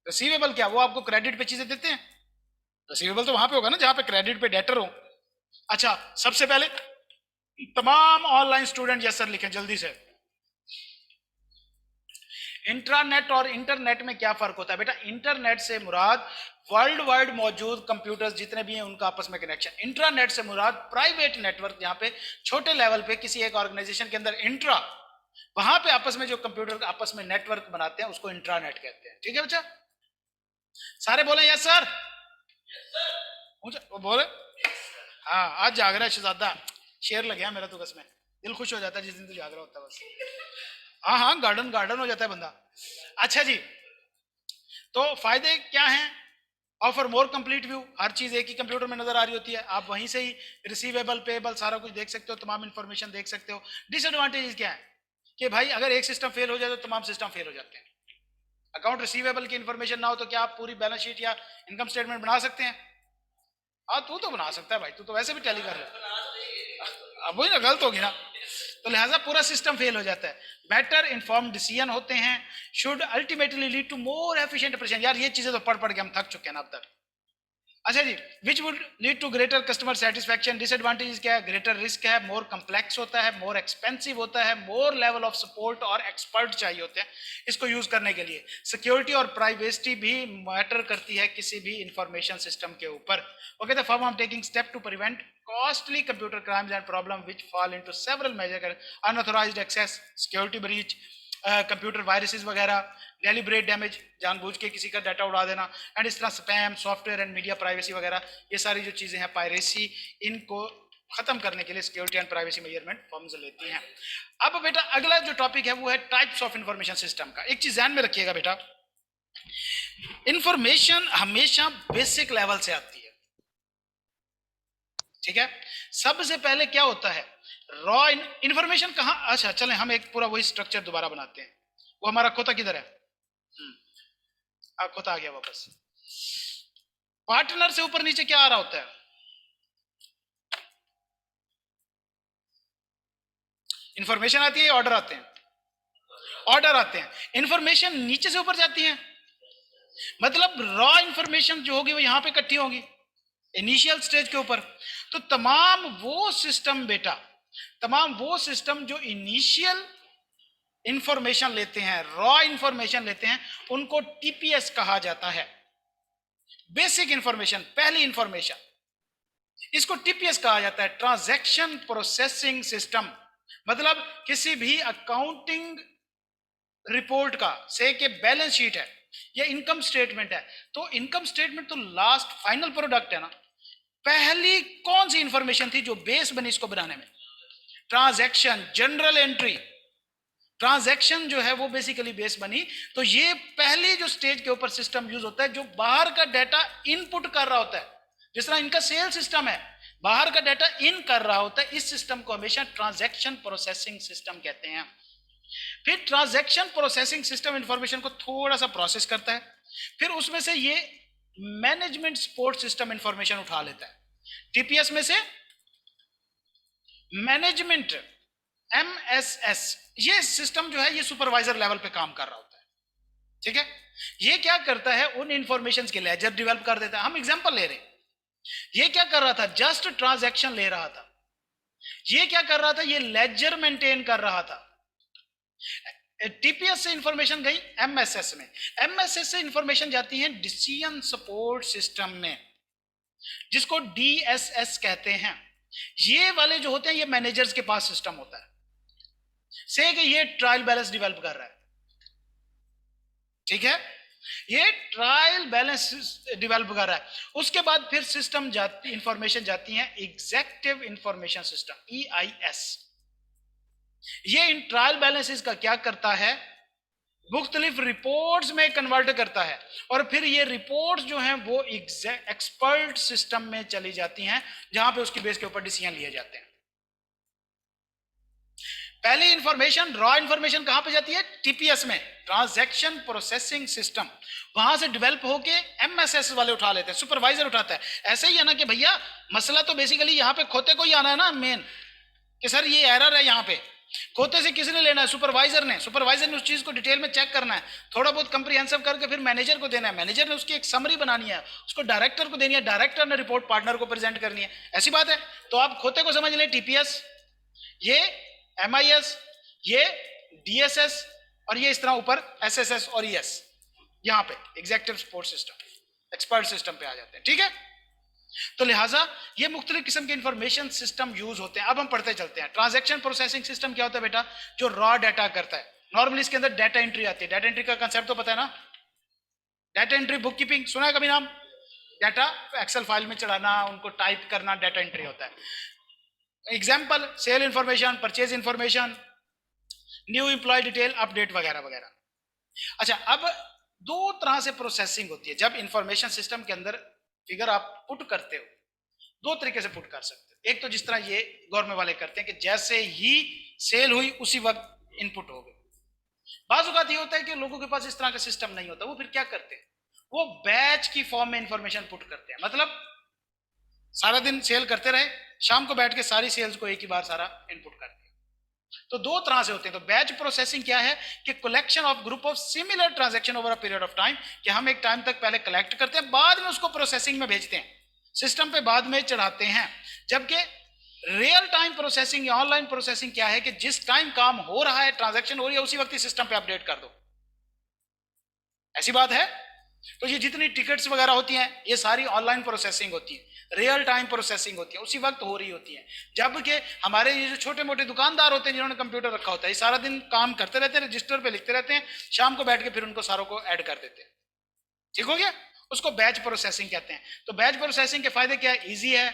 रिसीवेबल क्या, वो आपको क्रेडिट पे चीजें देते हैं, रिसीवेबल तो वहां पे होगा ना जहां पे क्रेडिट पे डेटर हो। अच्छा, सबसे पहले तमाम ऑनलाइन स्टूडेंट यस सर लिखें जल्दी से, इंट्रानेट और इंटरनेट में क्या फर्क होता है बेटा। इंटरनेट से मुराद वर्ल्ड वाइड मौजूद कंप्यूटर्स जितने भी हैं उनका आपस में कनेक्शन, इंट्रानेट से मुराद प्राइवेट नेटवर्क, यहाँ पे छोटे लेवल पे किसी एक ऑर्गेनाइजेशन के अंदर इंट्रा, वहां पे आपस में जो कंप्यूटर आपस में नेटवर्क बनाते हैं उसको इंट्रानेट कहते हैं, ठीक है बच्चा, सारे बोले यस सर, वो बोले हाँ, आज जाग रहा है शहजादा, शेर लग गया मेरा तो कसम, दिल खुश हो जाता है जिस दिन तो जाग रहा होता है बस। हाँ हाँ, गार्डन गार्डन हो जाता है बंदा। अच्छा जी, तो फायदे क्या हैं, ऑफर मोर कंप्लीट व्यू, हर चीज एक ही कंप्यूटर में नजर आ रही होती है, आप वहीं से ही रिसीवेबल पेबल सारा कुछ देख सकते हो, तमाम इंफॉर्मेशन देख सकते हो। डिसएडवांटेज क्या है कि भाई अगर एक सिस्टम फेल हो जाए तो तमाम सिस्टम फेल हो जाते हैं। अकाउंट रिसीवेबल की इंफॉर्मेशन ना हो तो क्या आप पूरी बैलेंस शीट या इनकम स्टेटमेंट बना सकते हैं, हाँ तू तो बना सकता है भाई, तू तो वैसे भी टैली कर रहा है, अब वही ना गलत होगी ना, तो लिहाजा पूरा सिस्टम फेल हो जाता है। बेटर इन्फॉर्म डिसीजन होते हैं, should ultimately lead to more efficient operation. यार ये चीजें तो पढ़ पढ़ के हम थक चुके हैं ना अब तक। अच्छा जी, which would lead to greater customer satisfaction. Disadvantage क्या है, ग्रेटर रिस्क है, मोर कम्प्लेक्स होता है, मोर एक्सपेंसिव होता है, मोर लेवल ऑफ सपोर्ट और एक्सपर्ट चाहिए होते हैं इसको यूज करने के लिए। सिक्योरिटी और प्राइवेसी भी मैटर करती है किसी भी इंफॉर्मेशन सिस्टम के ऊपर। Okay, the firm are taking step to prevent costly computer crimes and problem which fall into several major, unauthorised access, security breach, computer viruses वगैरह, डेलिब्रेट डैमेज, जानबूझ के किसी का डाटा उड़ा देना, एंड इस तरह spam, software and media privacy वगैरह, ये सारी जो चीज़ें हैं पायरेसी, इनको खत्म करने के लिए security and privacy measurement firms लेती हैं। अब बेटा अगला जो टॉपिक है वो है टाइप्स ऑफ इंफॉर्मेशन सिस्टम का। एक चीज ध्यान में रखिएगा बेटा, इंफॉर्मेशन हमेशा बेसिक लेवल से आती है, ठीक है। सबसे पहले क्या होता है, रॉ इंफॉर्मेशन कहाँ, अच्छा चलें हम एक पूरा वही स्ट्रक्चर दोबारा बनाते हैं। वो हमारा खोता किधर है, खोता आ गया वापस। पार्टनर से ऊपर नीचे क्या आ रहा होता है, इंफॉर्मेशन आती है, ऑर्डर आते हैं, ऑर्डर आते हैं। इंफॉर्मेशन नीचे से ऊपर जाती है, मतलब रॉ इंफॉर्मेशन जो होगी वो यहां पे इकट्ठी होगी इनिशियल स्टेज के ऊपर। तो तमाम वो सिस्टम बेटा, तमाम वो सिस्टम जो इनिशियल इंफॉर्मेशन लेते हैं, रॉ इंफॉर्मेशन लेते हैं, उनको टीपीएस कहा जाता है। बेसिक इंफॉर्मेशन, पहली इंफॉर्मेशन, इसको टीपीएस कहा जाता है, ट्रांजैक्शन प्रोसेसिंग सिस्टम। मतलब किसी भी अकाउंटिंग रिपोर्ट का, से के बैलेंस शीट है या इनकम स्टेटमेंट है, तो इनकम स्टेटमेंट तो लास्ट फाइनल प्रोडक्ट है ना, पहली कौन सी इंफॉर्मेशन थी जो बेस बनी इसको बनाने में, ट्रांजैक्शन, जनरल एंट्री, ट्रांजैक्शन जो है वो बेसिकली बेस बनी। तो ये पहली जो स्टेज के ऊपर सिस्टम यूज होता है जो बाहर का डाटा इनपुट कर रहा होता है, जिस तरह इनका सेल सिस्टम है, बाहर का डाटा इन कर रहा होता है, इस सिस्टम को हमेशा ट्रांजैक्शन प्रोसेसिंग सिस्टम कहते हैं। फिर ट्रांजैक्शन प्रोसेसिंग सिस्टम इंफॉर्मेशन को थोड़ा सा प्रोसेस करता है, फिर उसमें से ये मैनेजमेंट सपोर्ट सिस्टम इंफॉर्मेशन उठा लेता है। टीपीएस में से मैनेजमेंट, एमएसएस, ये सिस्टम जो है ये सुपरवाइजर लेवल पे काम कर रहा होता है, ठीक है। ये क्या करता है, उन इंफॉर्मेशन के लेजर डेवलप कर देता है। हम एग्जांपल ले रहे हैं, ये क्या कर रहा था, जस्ट ट्रांजैक्शन ले रहा था। ये क्या कर रहा था, ये लेजर मेंटेन कर रहा था। टीपीएस से इंफॉर्मेशन गई एमएसएस में, एमएसएस से इंफॉर्मेशन जाती है डिसीजन सपोर्ट सिस्टम में, जिसको डीएसएस कहते हैं। ये वाले जो होते हैं ये मैनेजर्स के पास सिस्टम होता है, से कि ये ट्रायल बैलेंस डेवलप कर रहा है, ठीक है, ये ट्रायल बैलेंस डेवलप कर रहा है। उसके बाद फिर सिस्टम जाती, इंफॉर्मेशन जाती है एग्जेक्टिव इंफॉर्मेशन सिस्टम, ईआईएस। ये इन ट्रायल बैलेंसेस का क्या करता है, मुख्तलिफ रिपोर्ट्स में कन्वर्ट करता है, और फिर ये रिपोर्ट्स जो हैं वो एक्सपर्ट सिस्टम में चली जाती हैं, जहां पे उसकी बेस के ऊपर डिसीजन लिए जाते हैं। पहली इंफॉर्मेशन, रॉ इंफॉर्मेशन कहां पे जाती है, टीपीएस में, ट्रांजैक्शन प्रोसेसिंग सिस्टम, वहां से डेवलप होके एमएसएस वाले उठा लेते हैं, सुपरवाइजर उठाता है। ऐसे ही है ना कि भैया मसला तो बेसिकली यहां पे खोते को ही आना है ना मेन, कि सर ये एरर है यहाँ पे, खोते से किसने लेना है, सुपरवाइजर ने। सुपरवाइजर ने उस चीज को डिटेल में चेक करना है, थोड़ा बहुत कंप्रीहेंसिव करके फिर मैनेजर को देना है, मैनेजर ने उसकी एक समरी बनानी है, उसको डायरेक्टर को देनी है, डायरेक्टर ने रिपोर्ट पार्टनर को प्रेजेंट करनी है। ऐसी बात है। तो आप खोते को समझ लें टीपीएस, ये एमआईएस, ये डीएसएस, और ये इस तरह ऊपर एसएसएस और ईएस, यहां पे executive support system, expert system पे आ जाते हैं, ठीक है। तो लिहाजा ये मुख्तलिफ किस्म के इंफॉर्मेशन सिस्टम यूज होते हैं। अब हम पढ़ते चलते हैं। ट्रांजैक्शन प्रोसेसिंग सिस्टम क्या होता है बेटा, जो रॉ डाटा करता है। नॉर्मली इसके अंदर डाटा एंट्री आती है। डाटा एंट्री का कंसेप्ट तो पता है ना, डाटा एंट्री, बुक कीपिंग सुना है कभी नाम, डाटा एक्सेल फाइल में चढ़ाना, उनको टाइप करना, डाटा एंट्री होता है। Example, sale information, purchase information, new employ detail, update वगैरह वगैरह। अच्छा, अब दो तरह से प्रोसेसिंग होती है। जब इंफॉर्मेशन सिस्टम के अंदर फिगर आप पुट करते हो, दो तरीके से पुट कर सकते हो। एक तो जिस तरह ये गवर्नमेंट वाले करते हैं कि जैसे ही सेल हुई उसी वक्त इनपुट हो गए। बाज़ औक़ात ये होता है कि लोगों के पास इस तरह का सिस्टम नहीं होता, वो फिर क्या करते हैं, वो बैच की फॉर्म में इंफॉर्मेशन पुट करते हैं। मतलब सारा दिन सेल करते रहे, शाम को बैठ के सारी सेल्स को एक ही बार सारा इनपुट करते हैं। तो दो तरह से होते हैं। तो बैच प्रोसेसिंग क्या है कि collection of group of similar transaction over a period of time, कि हम एक टाइम तक पहले कलेक्ट करते हैं, बाद में उसको प्रोसेसिंग में भेजते हैं, सिस्टम पे बाद में चढ़ाते हैं। जबकि रियल टाइम प्रोसेसिंग या ऑनलाइन प्रोसेसिंग क्या है कि जिस टाइम काम हो रहा है, ट्रांजैक्शन हो रही है, उसी वक्त ही सिस्टम पे अपडेट कर दो। ऐसी बात है। तो ये जितनी टिकट्स वगैरह होती हैं ये सारी ऑनलाइन प्रोसेसिंग होती है, रियल टाइम प्रोसेसिंग होती है, उसी वक्त हो रही होती है। जबकि हमारे ये जो छोटे मोटे दुकानदार होते हैं जिन्होंने कंप्यूटर रखा होता है, ये सारा दिन काम करते रहते हैं, रजिस्टर पे लिखते रहते हैं, शाम को बैठ के फिर उनको सारों को ऐड कर देते हैं। ठीक हो गया, उसको बैच प्रोसेसिंग कहते हैं। तो बैच प्रोसेसिंग के फायदे क्या है, ईजी है,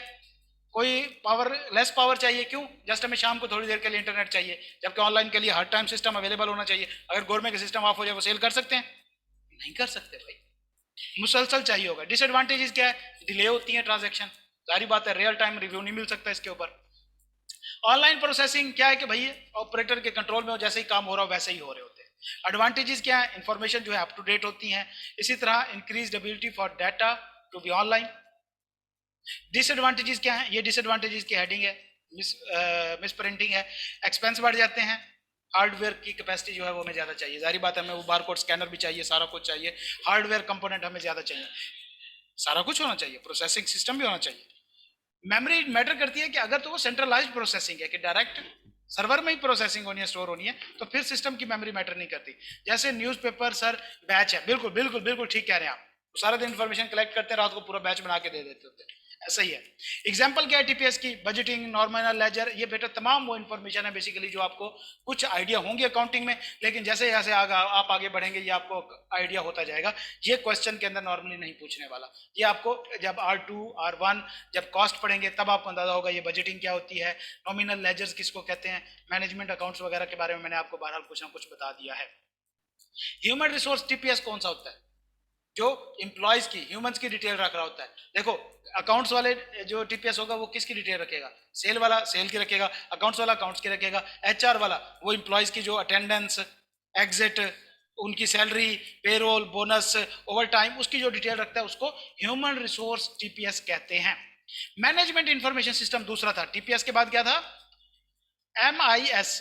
कोई पावर, लेस पावर चाहिए। क्यों, जस्ट हमें शाम को थोड़ी देर के लिए इंटरनेट चाहिए, जबकि ऑनलाइन के लिए हर टाइम सिस्टम अवेलेबल होना चाहिए। अगर गवर्नमेंट का सिस्टम ऑफ हो जाए वो सेल कर सकते हैं, नहीं कर सकते भाई, मुसलसल चाहिए होगा। डिसएडवांटेजेस क्या है, डिले होती है ट्रांजैक्शन, सारी बात है, रियल टाइम रिव्यू नहीं मिल सकता इसके ऊपर। ऑनलाइन प्रोसेसिंग क्या है कि भाई ऑपरेटर के कंट्रोल में हो, जैसे ही काम हो रहा हो वैसे ही हो रहे होते हैं। एडवांटेजेस क्या है, इंफॉर्मेशन जो है अप टू डेट होती है। इसी तरह increase ability for data to be online. Disadvantages क्या है, ये डिसएडवांटेजेस की हेडिंग है, मिस प्रिंटिंग है, एक्सपेंस बढ़ जाते हैं, हार्डवेयर की कैपेसिटी जो है वो हमें ज़्यादा चाहिए, जारी बात है हमें वो बारकोड स्कैनर भी चाहिए, सारा कुछ चाहिए, हार्डवेयर कंपोनेंट हमें ज़्यादा चाहिए, सारा कुछ होना चाहिए, प्रोसेसिंग सिस्टम भी होना चाहिए। मेमोरी मैटर करती है कि अगर तो वो सेंट्रलाइज्ड प्रोसेसिंग है कि डायरेक्ट सर्वर में ही प्रोसेसिंग होनी है, स्टोर होनी है, तो फिर सिस्टम की मेमोरी मैटर नहीं करती। जैसे न्यूज़पेपर सर बैच है, बिल्कुल बिल्कुल बिल्कुल ठीक कह रहे हैं आप, सारा दिन इंफॉर्मेशन कलेक्ट करते हैं, रात को पूरा बैच बना के दे देते होते हैं, ऐसा ही है। एग्जाम्पल क्या है टीपीएस की, बजटिंग, नॉमिनल लेजर, ये बेटा तमाम वो इन्फॉर्मेशन है बेसिकली जो आपको कुछ आइडिया होंगे अकाउंटिंग में, लेकिन जैसे जैसे आप आगे बढ़ेंगे ये आपको आइडिया होता जाएगा। ये क्वेश्चन के अंदर नॉर्मली नहीं पूछने वाला, ये आपको जब R2 R1 जब कॉस्ट पढ़ेंगे तब आपको अंदाजा होगा ये बजटिंग क्या होती है, नॉमिनल लेजर्स किसको कहते हैं, मैनेजमेंट अकाउंट्स वगैरह के बारे में मैंने आपको बहरहाल कुछ ना कुछ बता दिया है। ह्यूमन रिसोर्स टीपीएस कौन सा होता है, जो एम्प्लॉयज की, ह्यूमंस की डिटेल रख रहा होता है। देखो अकाउंट्स वाले जो टीपीएस होगा वो किसकी डिटेल रखेगा, सेल वाला सेल की रखेगा, अकाउंट्स वाला अकाउंट्स की रखेगा, एचआर वाला वो एम्प्लॉयज की जो अटेंडेंस, एग्जिट, उनकी salary, payroll, bonus, over time, उसकी जो डिटेल रखता है उसको ह्यूमन रिसोर्स टीपीएस कहते हैं। मैनेजमेंट इंफॉर्मेशन सिस्टम दूसरा था, टीपीएस के बाद क्या था, MIS।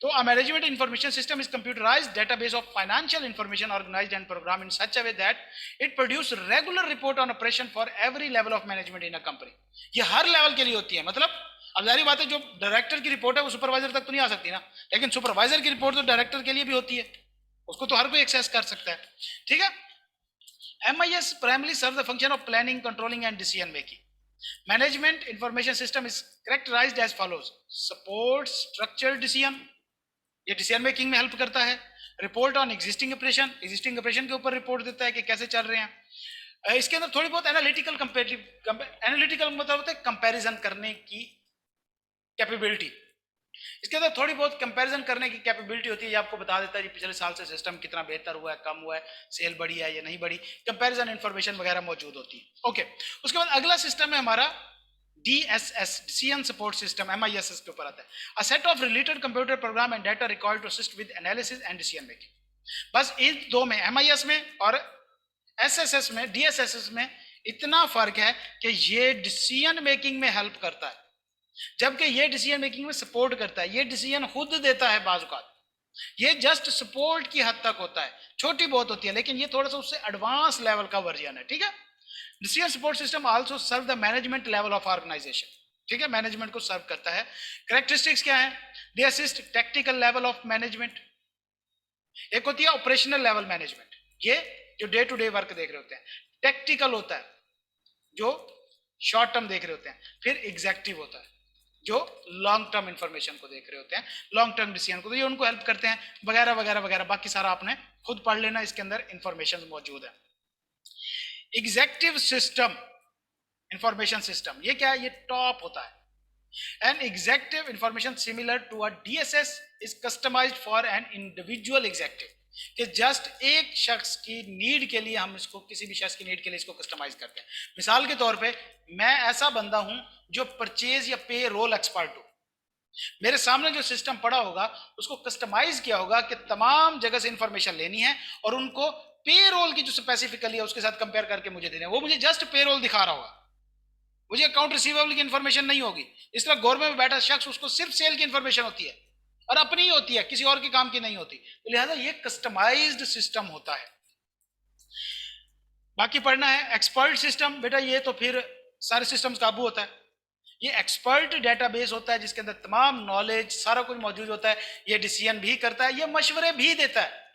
तो a management information system is computerized database of financial information organized and programmed in such a way that it produce regular report on operation for every level of management in a company। ये हर level के लिए होती है, मतलब अब जारी बात है जो डायरेक्टर की रिपोर्ट है वो सुपरवाइजर तक तो नहीं आ सकती ना, लेकिन सुपरवाइजर की रिपोर्ट तो डायरेक्टर के लिए भी होती है, उसको तो हर कोई एक्सेस कर सकता है, ठीक है। MIS primarily serves the function of planning, controlling and decision making। Management information system is characterized as follows: supports structured decision, ये डिसीजन मेकिंग में हेल्प करता है, report on existing operation, existing operation के ऊपर रिपोर्ट देता है कि कैसे चल रहे हैं। इसके अंदर थोड़ी बहुत एनालिटिकल एनालिटिकल मतलब होता है कंपैरिजन करने की कैपेबिलिटी, इसके अंदर थोड़ी बहुत कंपैरिजन करने की कैपेबिलिटी होती है, ये आपको बता देता है कि पिछले साल से सिस्टम कितना बेहतर हुआ है, कम हुआ है, सेल बढ़ी है या नहीं बढ़ी, कंपैरिजन इंफॉर्मेशन वगैरह मौजूद होती है। ओके, उसके बाद अगला सिस्टम है हमारा DSS, Decision Support System, MIS के ऊपर आता है। A set of related computer program and data required to assist with analysis and decision making। बस इन दो में, MIS में और SSS में, DSSS में इतना फर्क है कि ये डिसीजन मेकिंग में हेल्प करता है, जबकि ये डिसीजन मेकिंग में सपोर्ट करता है, ये डिसीजन खुद देता है बाज़ औक़ात, ये जस्ट सपोर्ट की हद तक होता है, छोटी बहुत होती है, लेकिन ये थोड़ा सा उससे एडवांस लेवल का वर्जन है, ठीक है। Decision support system also serve the management level of organisation, ठीक है, मैनेजमेंट को सर्व करता है। कैरेक्टरिस्टिक्स क्या है, they assist technical level of management, एक होती है ऑपरेशनल लेवल मैनेजमेंट, ये जो डे टू डे वर्क देख रहे होते हैं, टेक्निकल होता है जो शॉर्ट टर्म देख रहे होते हैं, फिर एग्जेक्टिव होता है जो लॉन्ग टर्म इंफॉर्मेशन को देख रहे होते हैं, लॉन्ग टर्म डिसीजन को, तो ये उनको हेल्प करते हैं वगैरह वगैरह वगैरह, बाकी सारा आपने खुद पढ़ लेना, इसके अंदर इंफॉर्मेशन मौजूद है। एग्जेक्टिव सिस्टम इंफॉर्मेशन सिस्टम, ये क्या है, ये टॉप होता है। An executive information similar to a DSS is customized for an individual executive, कि जस्ट एक शख्स की नीड के लिए हम इसको, किसी भी शख्स की नीड के लिए इसको कस्टमाइज करते हैं। मिसाल के तौर पे मैं ऐसा बंदा हूं जो परचेज या पे रोल एक्सपर्ट हूं, मेरे सामने जो सिस्टम पड़ा होगा उसको कस्टमाइज किया होगा कि तमाम जगह से इंफॉर्मेशन लेनी है और उनको पे रोल की जो स्पेसिफिकली है उसके साथ कंपेयर करके मुझे देना है, वो मुझे जस्ट पे रोल दिखा रहा होगा, मुझे अकाउंट रिसीवेबल की इंफॉर्मेशन नहीं होगी। इस तरह गवर्नमेंट में बैठा शख्स उसको सिर्फ सेल की इंफॉर्मेशन होती है और अपनी ही होती है, किसी और के काम की नहीं होती, तो लिहाजा ये कस्टमाइज्ड सिस्टम होता है। बाकी पढ़ना है एक्सपर्ट सिस्टम, बेटा ये तो फिर सारे सिस्टम्स काबू होता है, ये एक्सपर्ट डेटाबेस होता है जिसके अंदर तमाम नॉलेज सारा कुछ मौजूद होता है, ये डिसीजन भी करता है, ये मशवरे भी देता है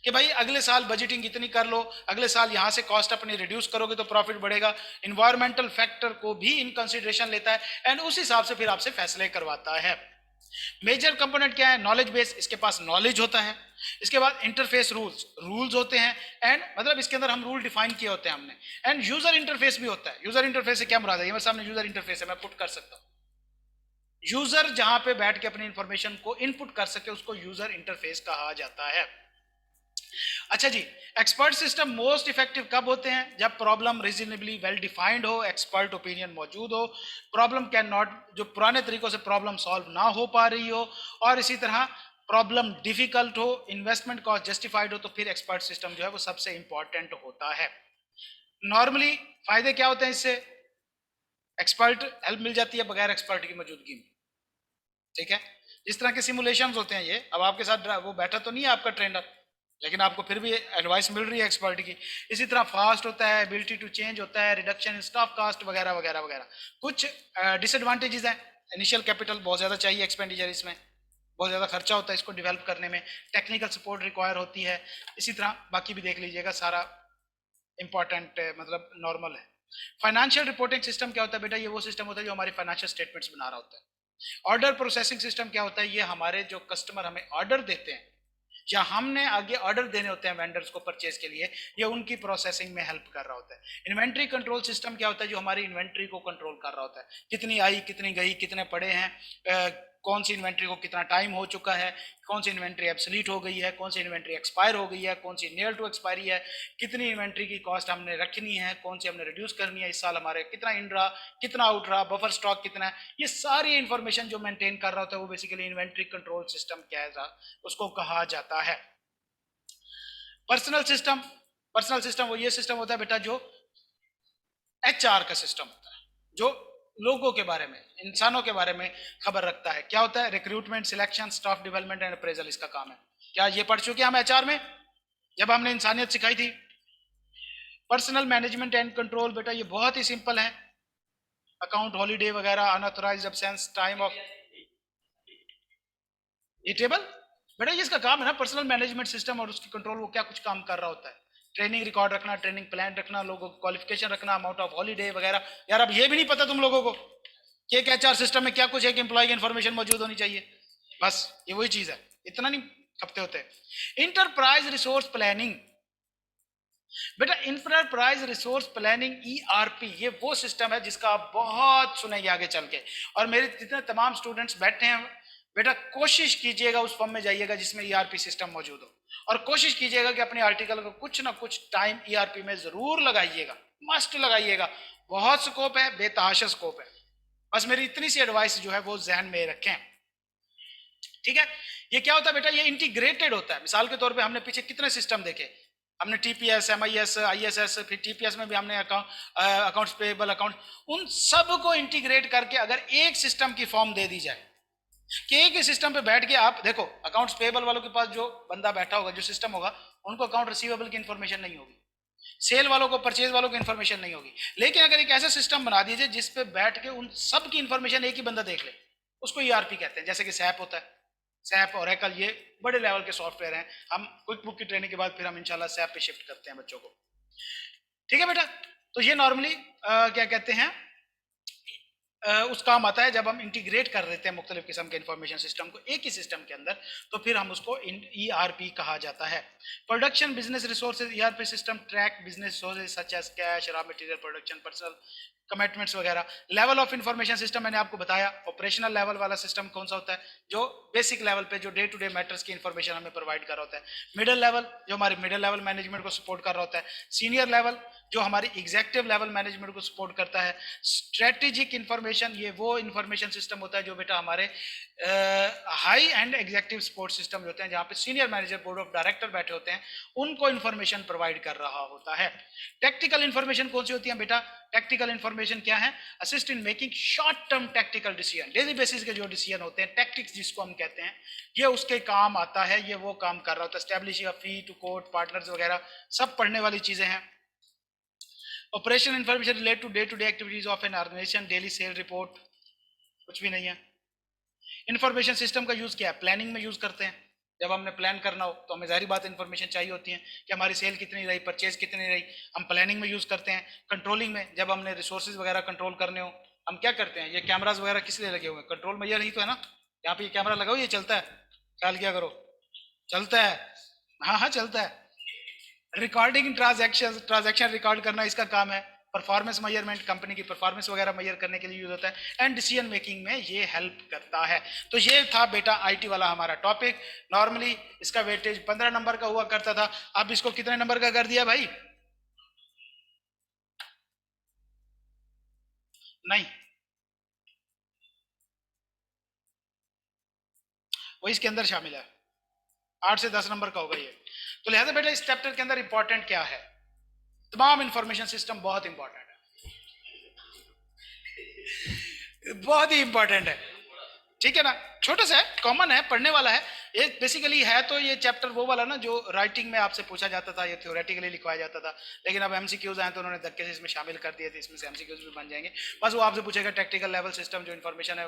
कि भाई अगले साल बजटिंग इतनी कर लो, अगले साल यहां से कॉस्ट अपनी रिड्यूस करोगे तो प्रॉफिट बढ़ेगा, इन्वायरमेंटल फैक्टर को भी इन कंसिडरेशन लेता है एंड उस हिसाब से फिर आपसे फैसले करवाता है। मेजर कंपोनेंट क्या है, नॉलेज बेस, इसके पास नॉलेज होता है। इसके बाद इंटरफेस रूल्स होते हैं एंड मतलब इसके अंदर हम रूल डिफाइन किए होते हैं हमने, एंड यूजर इंटरफेस भी होता है। यूजर इंटरफेस से क्या मुराद है, ये मेरे सामने यूजर इंटरफेस है, मैं पुट कर सकता हूँ, यूजर जहां पे बैठ के अपनी इंफॉर्मेशन को इनपुट कर सके उसको यूजर इंटरफेस कहा जाता है। अच्छा जी, एक्सपर्ट सिस्टम मोस्ट इफेक्टिव कब होते हैं? जब प्रॉब्लम रीजनेबली वेल डिफाइंड हो, एक्सपर्ट ओपिनियन मौजूद हो, प्रॉब्लम कैन नॉट, जो पुराने तरीकों से प्रॉब्लम सॉल्व ना हो पा रही हो, और इसी तरह प्रॉब्लम डिफिकल्ट हो, इन्वेस्टमेंट कॉस्ट जस्टिफाइड हो, तो फिर एक्सपर्ट सिस्टम जो है वो सबसे इंपॉर्टेंट होता है। नॉर्मली फायदे क्या होते हैं इससे? एक्सपर्ट हेल्प मिल जाती है बगैर एक्सपर्ट की मौजूदगी में, ठीक है। जिस तरह के सिमुलेशंस होते हैं ये, अब आपके साथ वो बैठा तो नहीं है आपका ट्रेनर, लेकिन आपको फिर भी एडवाइस मिल रही है एक्सपर्ट की। इसी तरह फास्ट होता है, एबिलिटी टू चेंज होता है, रिडक्शन इन स्टाफ कास्ट वगैरह वगैरह वगैरह। कुछ डिसएडवांटेजेस हैं, इनिशियल कैपिटल बहुत ज़्यादा चाहिए, एक्सपेंडिचर इसमें बहुत ज़्यादा खर्चा होता है इसको डेवलप करने में, टेक्निकल सपोर्ट रिक्वायर होती है। इसी तरह बाकी भी देख लीजिएगा, सारा इंपॉर्टेंट मतलब नॉर्मल है। फाइनेंशियल रिपोर्टिंग सिस्टम क्या होता है बेटा? ये वो सिस्टम होता है जो हमारे फाइनेंशियल स्टेटमेंट्स बना रहा होता है। ऑर्डर प्रोसेसिंग सिस्टम क्या होता है? ये हमारे जो कस्टमर हमें ऑर्डर देते हैं या हमने आगे ऑर्डर देने होते हैं वेंडर्स को परचेज के लिए, ये उनकी प्रोसेसिंग में हेल्प कर रहा होता है। इन्वेंट्री कंट्रोल सिस्टम क्या होता है? जो हमारी इन्वेंट्री को कंट्रोल कर रहा होता है, कितनी आई, कितनी गई, कितने पड़े हैं, कौन सी इन्वेंट्री को कितना टाइम हो चुका है, कौन सी इन्वेंट्री एब्सोल्यूट हो गई है, कौन सी इन्वेंट्री एक्सपायर हो गई है, कौन सी नियर टू एक्सपायरी है, कितनी इन्वेंट्री की कॉस्ट हमने रखनी है, कौन सी हमने रिड्यूस करनी है, इस साल हमारे कितना इन रहा, कितना आउट रहा, बफर स्टॉक कितना है, ये सारी इंफॉर्मेशन जो मेंटेन कर रहा होता है वो बेसिकली इन्वेंट्री कंट्रोल सिस्टम क्या उसको कहा जाता है। पर्सनल सिस्टम, पर्सनल सिस्टम वो ये सिस्टम होता है बेटा जो एचआर का सिस्टम होता है, जो लोगों के बारे में, इंसानों के बारे में खबर रखता है। क्या होता है? Recruitment, selection, staff development and appraisal इसका काम है। क्या ये पढ़ चुके हम एचआर में जब हमने इंसानियत सिखाई थी? पर्सनल मैनेजमेंट एंड कंट्रोल बेटा ये बहुत ही सिंपल है, अकाउंट, हॉलीडे वगैरह, अनऑथराइज्ड एब्सेंस, टाइम ऑफ, ये टेबल बेटा ये इसका काम है ना, पर्सनल मैनेजमेंट सिस्टम और उसकी कंट्रोल, वो क्या कुछ काम कर रहा होता है। ट्रेनिंग रिकॉर्ड रखना, ट्रेनिंग प्लान रखना, लोगों को क्वालिफिकेशन रखना, अमाउंट ऑफ हॉलीडे वगैरह। यार अब ये भी नहीं पता तुम लोगों को कि एक एचआर सिस्टम में क्या कुछ है कि एम्प्लॉय की इन्फॉर्मेशन मौजूद होनी चाहिए, बस ये वही चीज है, इतना नहीं खपते होते। इंटरप्राइज रिसोर्स प्लानिंग बेटा, इंटरप्राइज रिसोर्स प्लानिंग ईआरपी, ये वो सिस्टम है जिसका आप बहुत सुनेंगे आगे चल के। और मेरे जितने तमाम स्टूडेंट्स बैठे हैं बेटा, कोशिश कीजिएगा उस फॉर्म में जाइएगा जिसमें ईआरपी सिस्टम मौजूद हो, और कोशिश कीजिएगा कि अपने आर्टिकल को कुछ ना कुछ टाइम ईआरपी में जरूर लगाइएगा, मस्ट लगाइएगा। बहुत स्कोप है, बेतहाशा स्कोप है। बस मेरी इतनी सी एडवाइस जो है वो जहन में रखें, ठीक है। ये क्या होता है बेटा? ये इंटीग्रेटेड होता है। मिसाल के तौर पे हमने पीछे कितने सिस्टम देखे, हमने टीपीएस, एमआईएस, आईएसएस, फिर टीपीएस में भी हमने अकाउंट्स पेएबल अकाउंट, उन सब को इंटीग्रेट करके अगर एक सिस्टम की फॉर्म दे दी जाए कि एक ही सिस्टम पे बैठ के आप देखो, अकाउंट्स पेएबल वालों के पास जो बंदा बैठा होगा, जो सिस्टम होगा, उनको अकाउंट रिसीवेबल की इंफॉर्मेशन नहीं होगी, सेल वालों को, परचेज वालों की इंफॉर्मेशन नहीं होगी। लेकिन अगर एक ऐसा सिस्टम बना दीजिए जिसपे बैठ के उन सब की इंफॉर्मेशन एक ही बंदा देख ले, उसको ईआरपी कहते हैं। जैसे कि सैप होता है, सैप और एकल, ये बड़े लेवल के सॉफ्टवेयर हैं। हम क्विक बुक की ट्रेनिंग के बाद फिर हम इंशाल्लाह सैप पे शिफ्ट करते हैं बच्चों को, ठीक है बेटा। तो ये नॉर्मली क्या कहते हैं, उस काम आता है जब हम इंटीग्रेट कर देते हैं मुख्तलिफ किस्म के इंफॉर्मेशन सिस्टम को एक ही सिस्टम के अंदर, तो फिर हम उसको ईआरपी कहा जाता है। Production business resources ERP system track business resources such as cash, raw material, production, personal commitments वगैरह। लेवल ऑफ इंफॉर्मेशन सिस्टम मैंने आपको बताया। ऑपरेशनल लेवल वाला सिस्टम कौन सा होता है? जो बेसिक लेवल पे जो डे टू डे मैटर्स की इंफॉर्मेशन हमें प्रोवाइड कर रहा होता है। मिडिल लेवल जो हमारी मिडिल लेवल मैनेजमेंट को सपोर्ट कर रहा होता है। सीनियर लेवल जो हमारी एग्जीक्यूटिव लेवल मैनेजमेंट को सपोर्ट करता है। स्ट्रेटेजिक इंफॉर्मेशन ये वो इंफॉर्मेशन सिस्टम होता है जो बेटा हमारे high and executive support system होते हैं, जहाँ पे senior manager, board of director बैठे होते हैं, उनको इंफॉर्मेशन प्रोवाइड कर रहा होता है। टेक्निकल इंफॉर्मेशन कौन सी होती है बेटा? टेक्निकल इंफॉर्मेशन क्या है? Assist in making short term technical decision, daily basis के जो डिसीजन होते हैं, टैक्टिक्स जिसको हम कहते हैं, ये उसके काम आता है, ये वो काम कर रहा होता है। Establishing fee to court partners वगैरह सब पढ़ने वाली चीजें हैं। Operation information relate to day activities of an organisation, daily sale report, कुछ भी नहीं है। इंफॉर्मेशन सिस्टम का यूज क्या है? प्लानिंग में यूज करते हैं। जब हमने प्लान करना हो तो हमें जारी बात इंफॉर्मेशन चाहिए होती है कि हमारी सेल कितनी रही, परचेज कितनी रही, हम प्लानिंग में यूज करते हैं। कंट्रोलिंग में जब हमने रिसोर्सेज वगैरह कंट्रोल करने हो, हम क्या करते हैं? ये कैमराज वगैरह किस लिए लगे हुए हैं? कंट्रोल में, ये नहीं तो है ना, यहाँ पे ये कैमरा लगा हुआ, ये चलता है, ख्याल किया करो, चलता है, हाँ हाँ चलता है। रिकॉर्डिंग ट्रांजैक्शन, ट्रांजैक्शन रिकॉर्ड करना इसका काम है। परफॉर्मेंस मेजरमेंट, कंपनी की परफॉर्मेंस वगैरह मेजर करने के लिए यूज होता है, एंड डिसीजन मेकिंग में ये हेल्प करता है। तो ये था बेटा आईटी वाला हमारा टॉपिक। नॉर्मली इसका वेटेज 15 नंबर का हुआ करता था, अब इसको कितने नंबर का कर दिया भाई? नहीं, वो इसके अंदर शामिल है, 8 से 10 नंबर का होगा ये। तो लिहाजा बेटा इस चैप्टर के अंदर इंपॉर्टेंट क्या है? तमाम इंफॉर्मेशन सिस्टम बहुत इंपॉर्टेंट है, बहुत ही इंपॉर्टेंट है, ठीक है ना। छोटा सा है, कॉमन है, पढ़ने वाला है। ये बेसिकली है तो ये चैप्टर वो वाला ना जो राइटिंग में आपसे पूछा जाता था, ये थ्योरेटिकली लिखवाया जाता था, लेकिन अब एमसीक्यूज आए तो उन्होंने धक्के से इसमें शामिल कर दिए थे, इसमें से एमसीक्यूज भी बन जाएंगे। बस वो आपसे पूछेगा टेक्निकल लेवल सिस्टम जो इन्फॉर्मेशन है,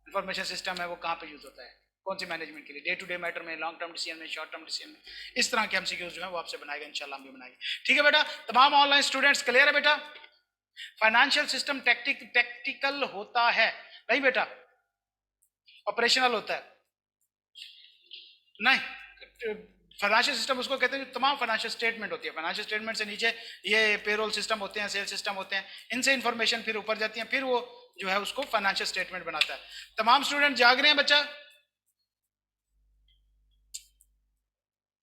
इन्फॉर्मेशन सिस्टम है, वो कहाँ पे यूज होता है, कौन सी मैनेजमेंट के लिए, डे टू डे मैटर में, लॉन्ग टर्म डिसीजन में, शॉर्ट टर्म डिसीजन में, इस तरह के एमसीक्यूज जो है वो आपसे बनाएगा, इंशाल्लाह हम भी बनाएंगे। ठीक है बेटा, तमाम ऑनलाइन स्टूडेंट्स क्लियर है बेटा? फाइनेंशियल सिस्टम टेक्टिकल होता है नहीं बेटा, ऑपरेशनल होता है नहीं। फाइनेंशियल सिस्टम उसको कहते हैं जो तमाम फाइनेंशियल स्टेटमेंट होती है, फाइनेंशियल स्टेटमेंट से नीचे ये पेरोल सिस्टम होते हैं, सेल सिस्टम होते हैं, इनसे इंफॉर्मेशन फिर ऊपर जाती है, फिर वो जो है उसको फाइनेंशियल स्टेटमेंट बनाता है। तमाम स्टूडेंट जाग रहे हैं बच्चा?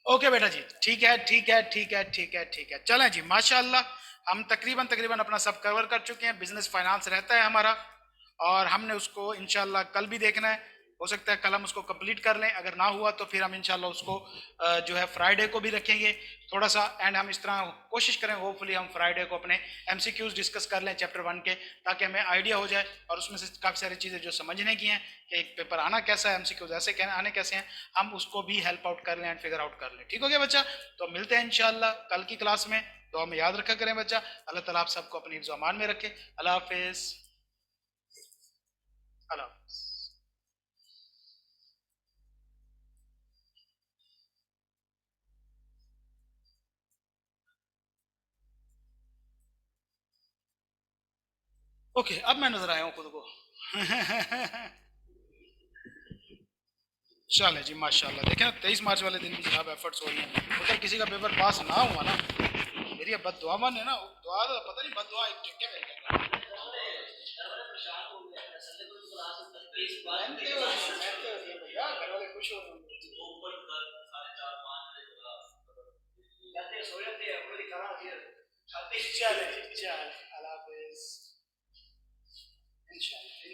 ओके बेटा जी, ठीक है ठीक है ठीक है ठीक है ठीक है, चलें जी, माशाल्लाह हम तकरीबन तकरीबन अपना सब कवर कर चुके हैं। बिजनेस फाइनेंस रहता है हमारा, और हमने उसको इंशाल्लाह कल भी देखना है, हो सकता है कल हम उसको कंप्लीट कर लें, अगर ना हुआ तो फिर हम इंशाल्लाह उसको जो है फ्राइडे को भी रखेंगे थोड़ा सा, एंड हम इस तरह कोशिश करें होपफुली हम फ्राइडे को अपने एमसीक्यूज डिस्कस कर लें चैप्टर 1 के, ताकि हमें आइडिया हो जाए, और उसमें से काफ़ी सारी चीज़ें जो समझने की हैं कि एक पेपर आना कैसा है, एमसीक्यूज ऐसे आने कैसे हैं, हम उसको भी हेल्प आउट कर लें एंड फिगर आउट कर लें। ठीक हो गया बच्चा? तो मिलते हैं इंशाल्लाह कल की क्लास में, तो हमें याद रखा करें बच्चा। अल्लाह ताला आप सबको अपनी हिफ्ज़ अमान में रखे। अल्लाह हाफिज़। अल्लाह हाफिज़। ओके, अब मैं नजर आया हूँ खुद को। चले जी माशाल्लाह, देखें 23 मार्च वाले दिन भी जनाब एफर्ट्स हो रही हैं, अगर किसी का पेपर पास ना हुआ ना, मेरी अब बद दुआ माने ना, दुआ तो पता नहीं बद दुआ एक टिक्के में घर वाले खुश हो रहे हैं। चले, चल, अल्लाह हाफिज़।